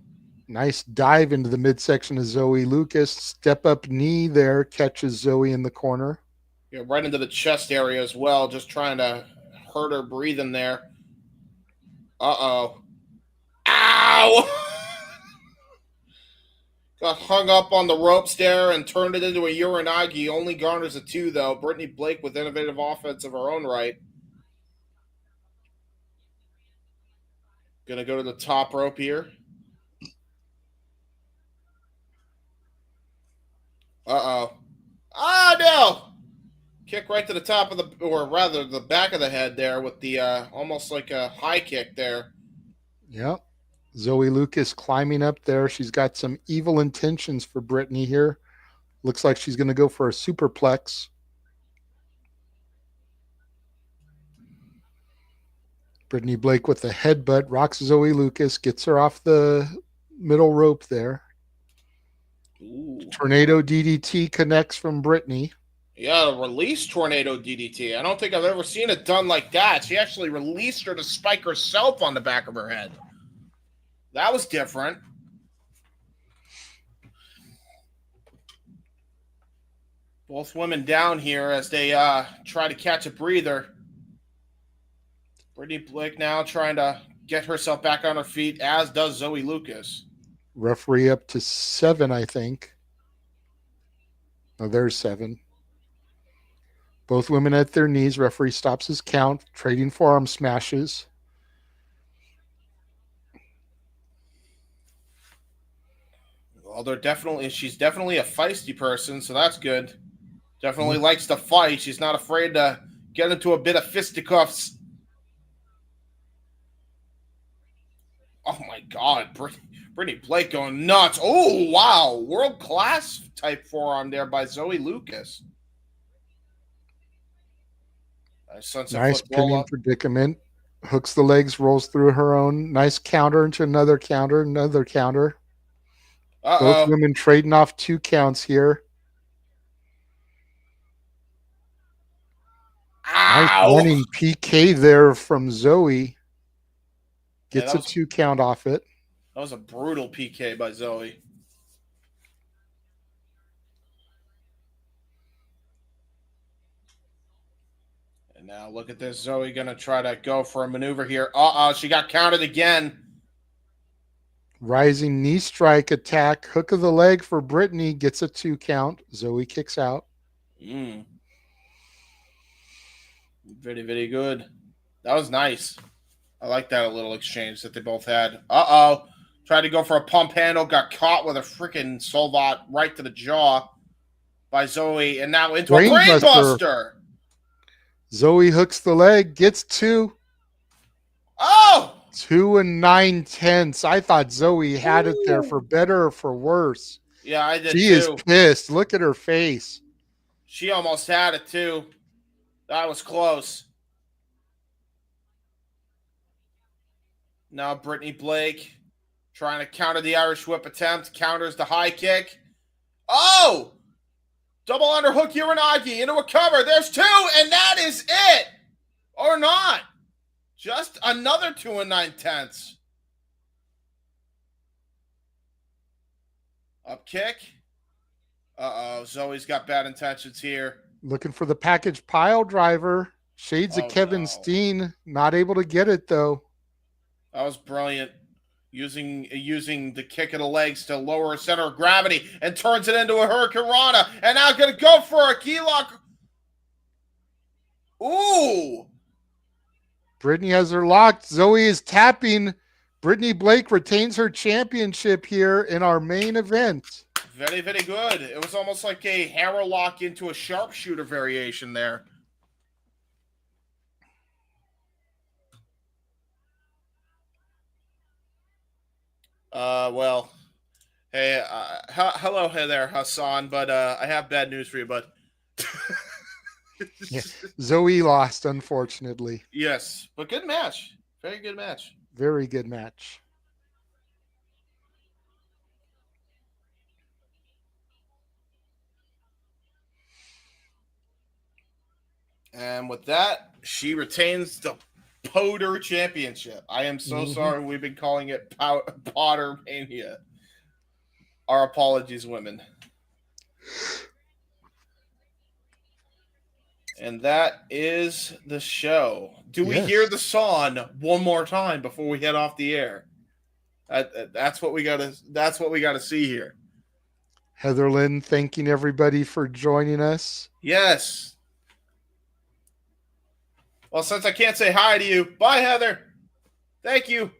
Nice dive into the midsection of Zoe Lucas. Step up knee there. Catches Zoe in the corner. Yeah, right into the chest area as well. Just trying to hurt her breathing there. Uh-oh. Ow! Got hung up on the ropes there and turned it into a Uranagi. Only garners a 2, though. Brittnie Blake with innovative offense of her own right. Gonna go to the top rope here. Uh-oh. Ah, no! Kick right to the top of the, or rather the back of the head there with the almost like a high kick there. Yep. Zoe Lucas climbing up there. She's got some evil intentions for Brittnie here. Looks like she's going to go for a superplex. Brittnie Blake with the headbutt rocks Zoe Lucas, gets her off the middle rope there. Ooh. Tornado DDT connects from Brittnie. Yeah, release tornado DDT. I don't think I've ever seen it done like that. She actually released her to spike herself on the back of her head. That was different. Both women down here as they try to catch a breather. Brittnie Blake now trying to get herself back on her feet, as does Zoe Lucas. Referee up to 7, I think. Oh, there's 7. Both women at their knees. Referee stops his count, trading forearm smashes. Well, she's definitely a feisty person, so that's good. Definitely likes to fight. She's not afraid to get into a bit of fisticuffs. Oh my God, Brittnie Blake going nuts. Oh wow, world class type forearm there by Zoe Lucas. Nice pinning predicament. Hooks the legs, rolls through her own. Nice counter into another counter, another counter. Both women trading off 2 counts here. Nice running PK there from Zoe. Gets a 2 count off it. That was a brutal PK by Zoe. And now look at this. Zoe going to try to go for a maneuver here. She got counted again. Rising knee strike attack. Hook of the leg for Brittnie. Gets a 2 count. Zoe kicks out. Very, very good. That was nice. I like that little exchange that they both had. Tried to go for a pump handle. Got caught with a freaking Solvat right to the jaw by Zoe. And now into a brainbuster. Zoe hooks the leg. Gets 2. 2 9/10. I thought Zoe had it there for better or for worse. Yeah, I did She too. is pissed. Look at her face. She almost had it too. That was close. Now Brittnie Blake trying to counter the Irish whip attempt. Counters the high kick. Double underhook Uranagi into a cover. There's 2, and that is it. Or not. Just another 2 9/10. Up kick. Zoe's got bad intentions here. Looking for the package pile driver. Shades of Kevin Steen. Not able to get it, though. That was brilliant. Using the kick of the legs to lower her center of gravity and turns it into a Hurricane Rana. And now going to go for a key lock. Ooh. Brittnie has her locked. Zoe is tapping. Brittnie Blake retains her championship here in our main event. Very, very good. It was almost like a harrow lock into a sharpshooter variation there. Well, hey, hello there, Hassan, but I have bad news for you, bud. Yeah. Zoe lost, unfortunately. Yes, but good match. Very good match. Very good match. And with that, she retains the Poder Championship. I am so sorry we've been calling it Poder Mania. Our apologies, women. And that is the show. Do we hear the song one more time before we head off the air? That's what we gotta. That's what we gotta see here. Heather Lynn, thanking everybody for joining us. Yes. Well, since I can't say hi to you, bye, Heather. Thank you.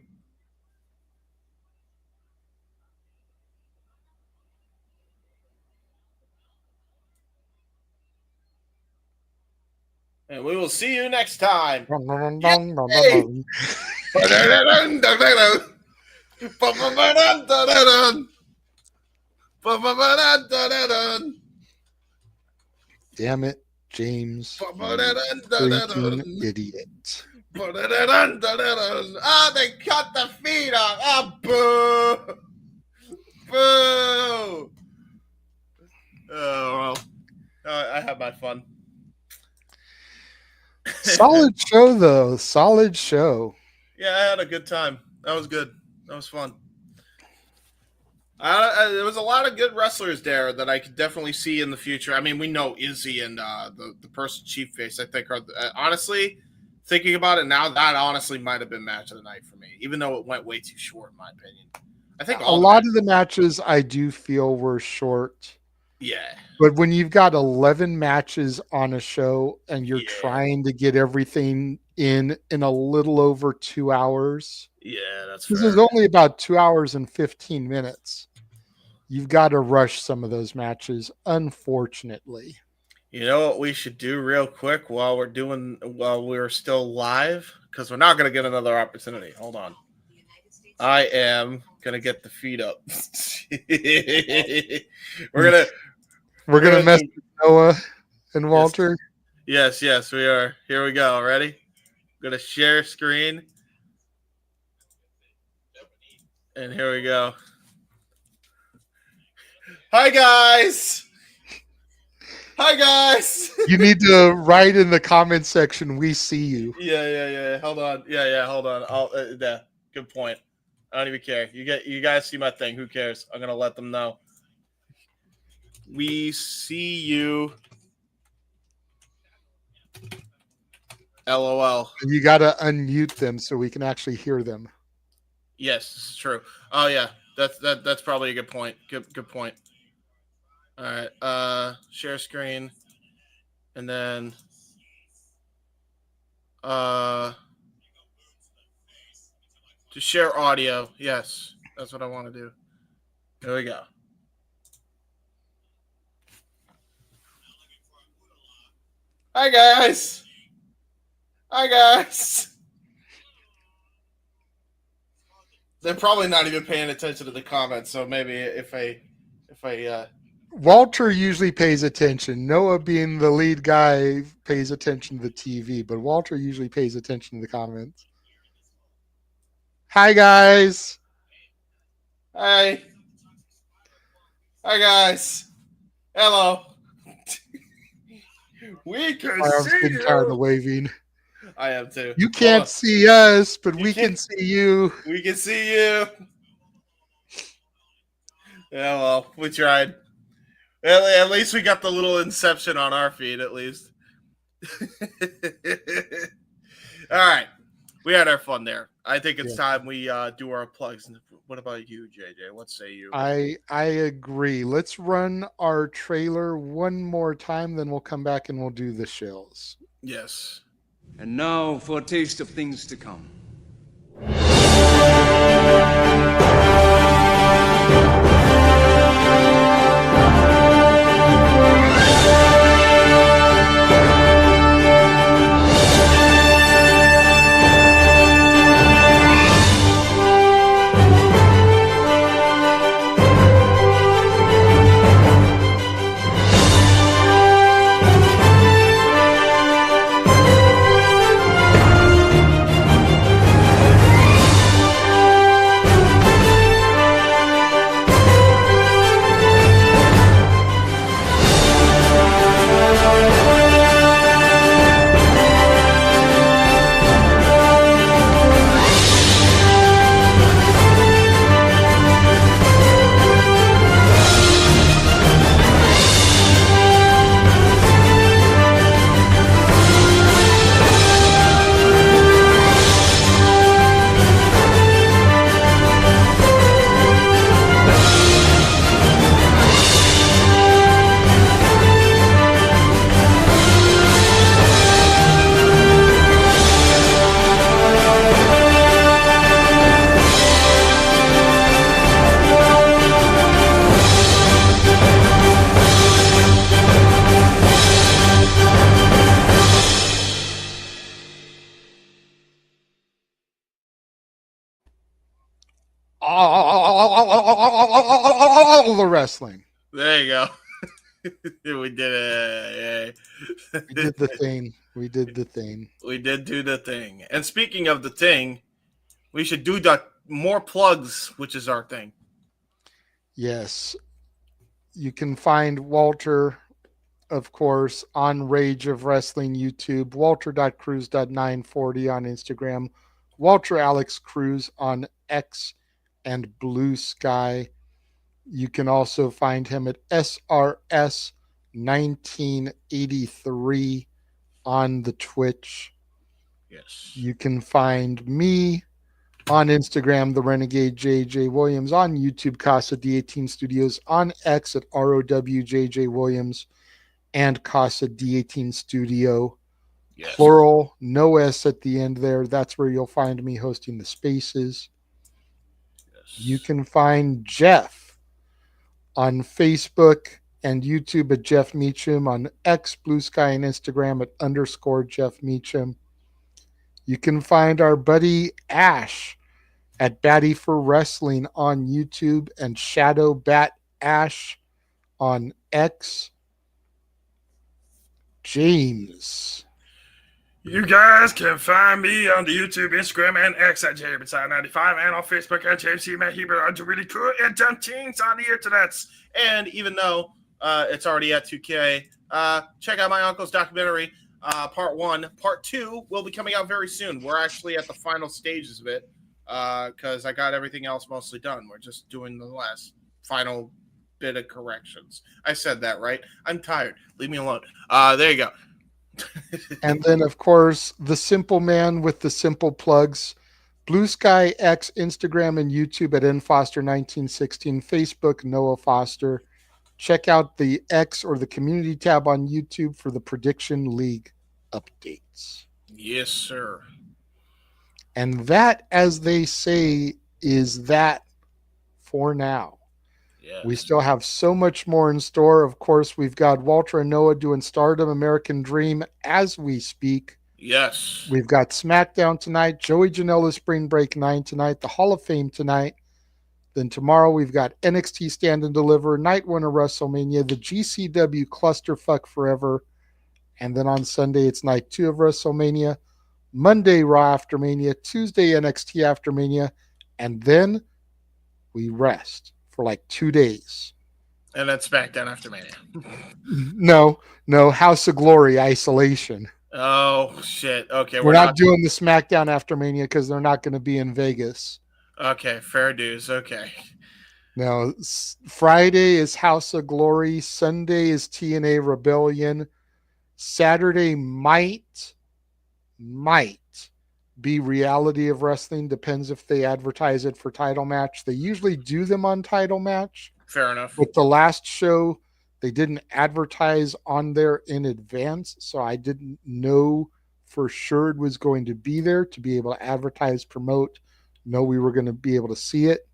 And we will see you next time. Damn it, James. Freaking idiot. They cut the feet off. Boo. Boo. Oh, well. I had my fun. Solid show, though. Solid show. Yeah, I had a good time. That was good. That was fun. There was a lot of good wrestlers there that I could definitely see in the future. I mean, we know Izzy and the person Chief Face, I think, are honestly, thinking about it now, that honestly might have been match of the night for me, even though it went way too short, in my opinion. I think a lot of the matches I do feel were short. Yeah. But when you've got 11 matches on a show and you're trying to get everything in a little over 2 hours. Yeah, that's fair. This is only about 2 hours and 15 minutes. You've got to rush some of those matches, unfortunately. You know what we should do real quick while we're still live? Because we're not going to get another opportunity. Hold on. I am gonna get the feet up. We're gonna mess with Noah and Walter. Yes, we are. Here we go. Ready? I'm gonna share screen. And here we go. Hi guys. You need to write in the comment section, "We see you." Yeah. Hold on. Yeah. Hold on. Yeah. Good point. I don't even care. You guys see my thing. Who cares? I'm gonna let them know. We see you. LOL. You gotta unmute them so we can actually hear them. Yes, it's true. Oh yeah, that's probably a good point. Good point. All right. Share screen, and then to share audio. Yes, that's what I want to do. Here we go. Hi guys. They're probably not even paying attention to the comments, so maybe if I Walter usually pays attention. Noah, being the lead guy, pays attention to the TV, but Walter usually pays attention to the comments. Hi guys. Hi guys. Hello. We can see you. Tired of waving. I am too. You can't see us, but we can see you. We can see you. Yeah, well, we tried. At least we got the little inception on our feed, at least. All right. We had our fun there. I think it's time we do our plugs. What about you, JJ? What say you? I agree. Let's run our trailer one more time, then we'll come back and we'll do the shills. Yes. And now for a taste of things to come. All the wrestling. There you go. We did it. We did the thing. We did do the thing. And speaking of the thing, we should do more plugs, which is our thing. Yes. You can find Walter, of course, on Rage of Wrestling YouTube, walter.cruz.940 on Instagram, Walter Alex Cruz on X and Blue Sky. You can also find him at SRS 1983 on the Twitch. Yes. You can find me on Instagram, the Renegade JJ Williams, on YouTube, Casa D18 Studios, on X at ROWJJ Williams and Casa D18 Studio. Yes. Plural, no S at the end there. That's where you'll find me hosting the spaces. Yes. You can find Jeff on Facebook and YouTube at Jeff Meacham, on X, Blue Sky, and Instagram at _Jeff Meacham. You can find our buddy Ash at Batty for Wrestling on YouTube and Shadow Bat Ash on X. James. You guys can find me on the YouTube, Instagram, and X at JBSide95 and on Facebook at Gypsy Mac. Hebert. I do really cool and dumb things on the internet. And even though it's already at 2K, check out my uncle's documentary, part 1. Part 2 will be coming out very soon. We're actually at the final stages of it because I got everything else mostly done. We're just doing the last final bit of corrections. I said that right. I'm tired. Leave me alone. There you go. And then, of course, the simple man with the simple plugs. Blue Sky X, Instagram, and YouTube at nfoster1916. Facebook, Noah Foster. Check out the X or the community tab on YouTube for the Prediction League updates. Yes, sir. And that, as they say, is that for now. Yes. We still have so much more in store. Of course, we've got Walter and Noah doing Stardom American Dream as we speak. Yes. We've got SmackDown tonight, Joey Janela's Spring Break 9 tonight, the Hall of Fame tonight. Then tomorrow we've got NXT Stand and Deliver, Night 1 of WrestleMania, the GCW Clusterfuck Forever. And then on Sunday, it's Night 2 of WrestleMania, Monday Raw After Mania, Tuesday NXT After Mania, and then we rest for like 2 days. And then SmackDown After Mania. No, House of Glory Isolation. Oh, shit. Okay. We're not doing the SmackDown After Mania because they're not going to be in Vegas. Okay. Fair dues. Okay. No, Friday is House of Glory. Sunday is TNA Rebellion. Saturday might be Reality of Wrestling. Depends if they advertise it for title match. They usually do them on title match. Fair enough. But the last show, they didn't advertise on there in advance, so I didn't know for sure it was going to be there to be able to advertise, promote, know we were going to be able to see it.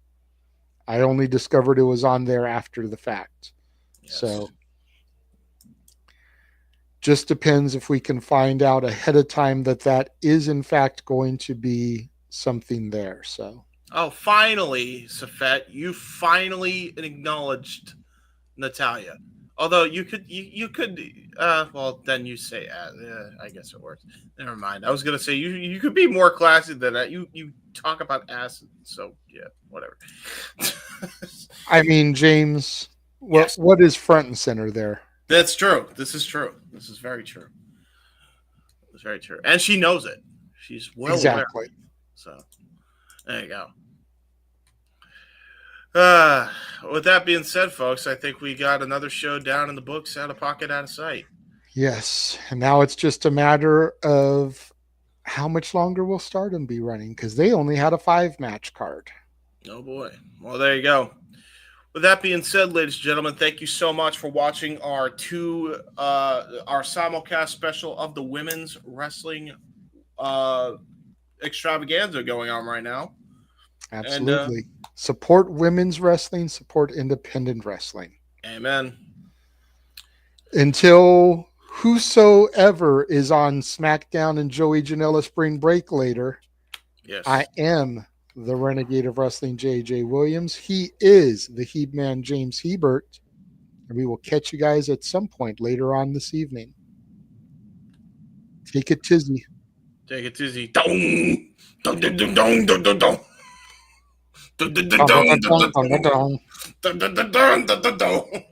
I only discovered it was on there after the fact. Yes. So just depends if we can find out ahead of time that is in fact going to be something there. So. Oh, finally, Safet, you finally acknowledged Natalya. Although you could, well, then you say, I guess it works. Never mind. I was gonna say you could be more classy than that. You talk about acid, so yeah, whatever. I mean, James, Yes. what is front and center there? That's true. This is true. This is very true. It's very true, and she knows it. She's well Exactly. aware. So there you go. With that being said, folks, I think we got another show down in the books, out of pocket, out of sight. Yes, and now it's just a matter of how much longer will Stardom be running because they only had a 5-match card. Oh boy. Well, there you go. With that being said, ladies and gentlemen, thank you so much for watching our simulcast special of the women's wrestling extravaganza going on right now. Absolutely. Support women's wrestling, support independent wrestling. Amen. Until whosoever is on SmackDown and Joey Janela Spring Break later, Yes. I am the Renegade of Wrestling, J.J. Williams. He is the Heb Man, James Hebert. And we will catch you guys at some point later on this evening. Take it tizzy. Take it easy. Dong! Dong, dong, dong, dong, dong, dong, dong. Dong, dong, dong, dong, dong, dong, dong, dong, dong, dong, dong, dong.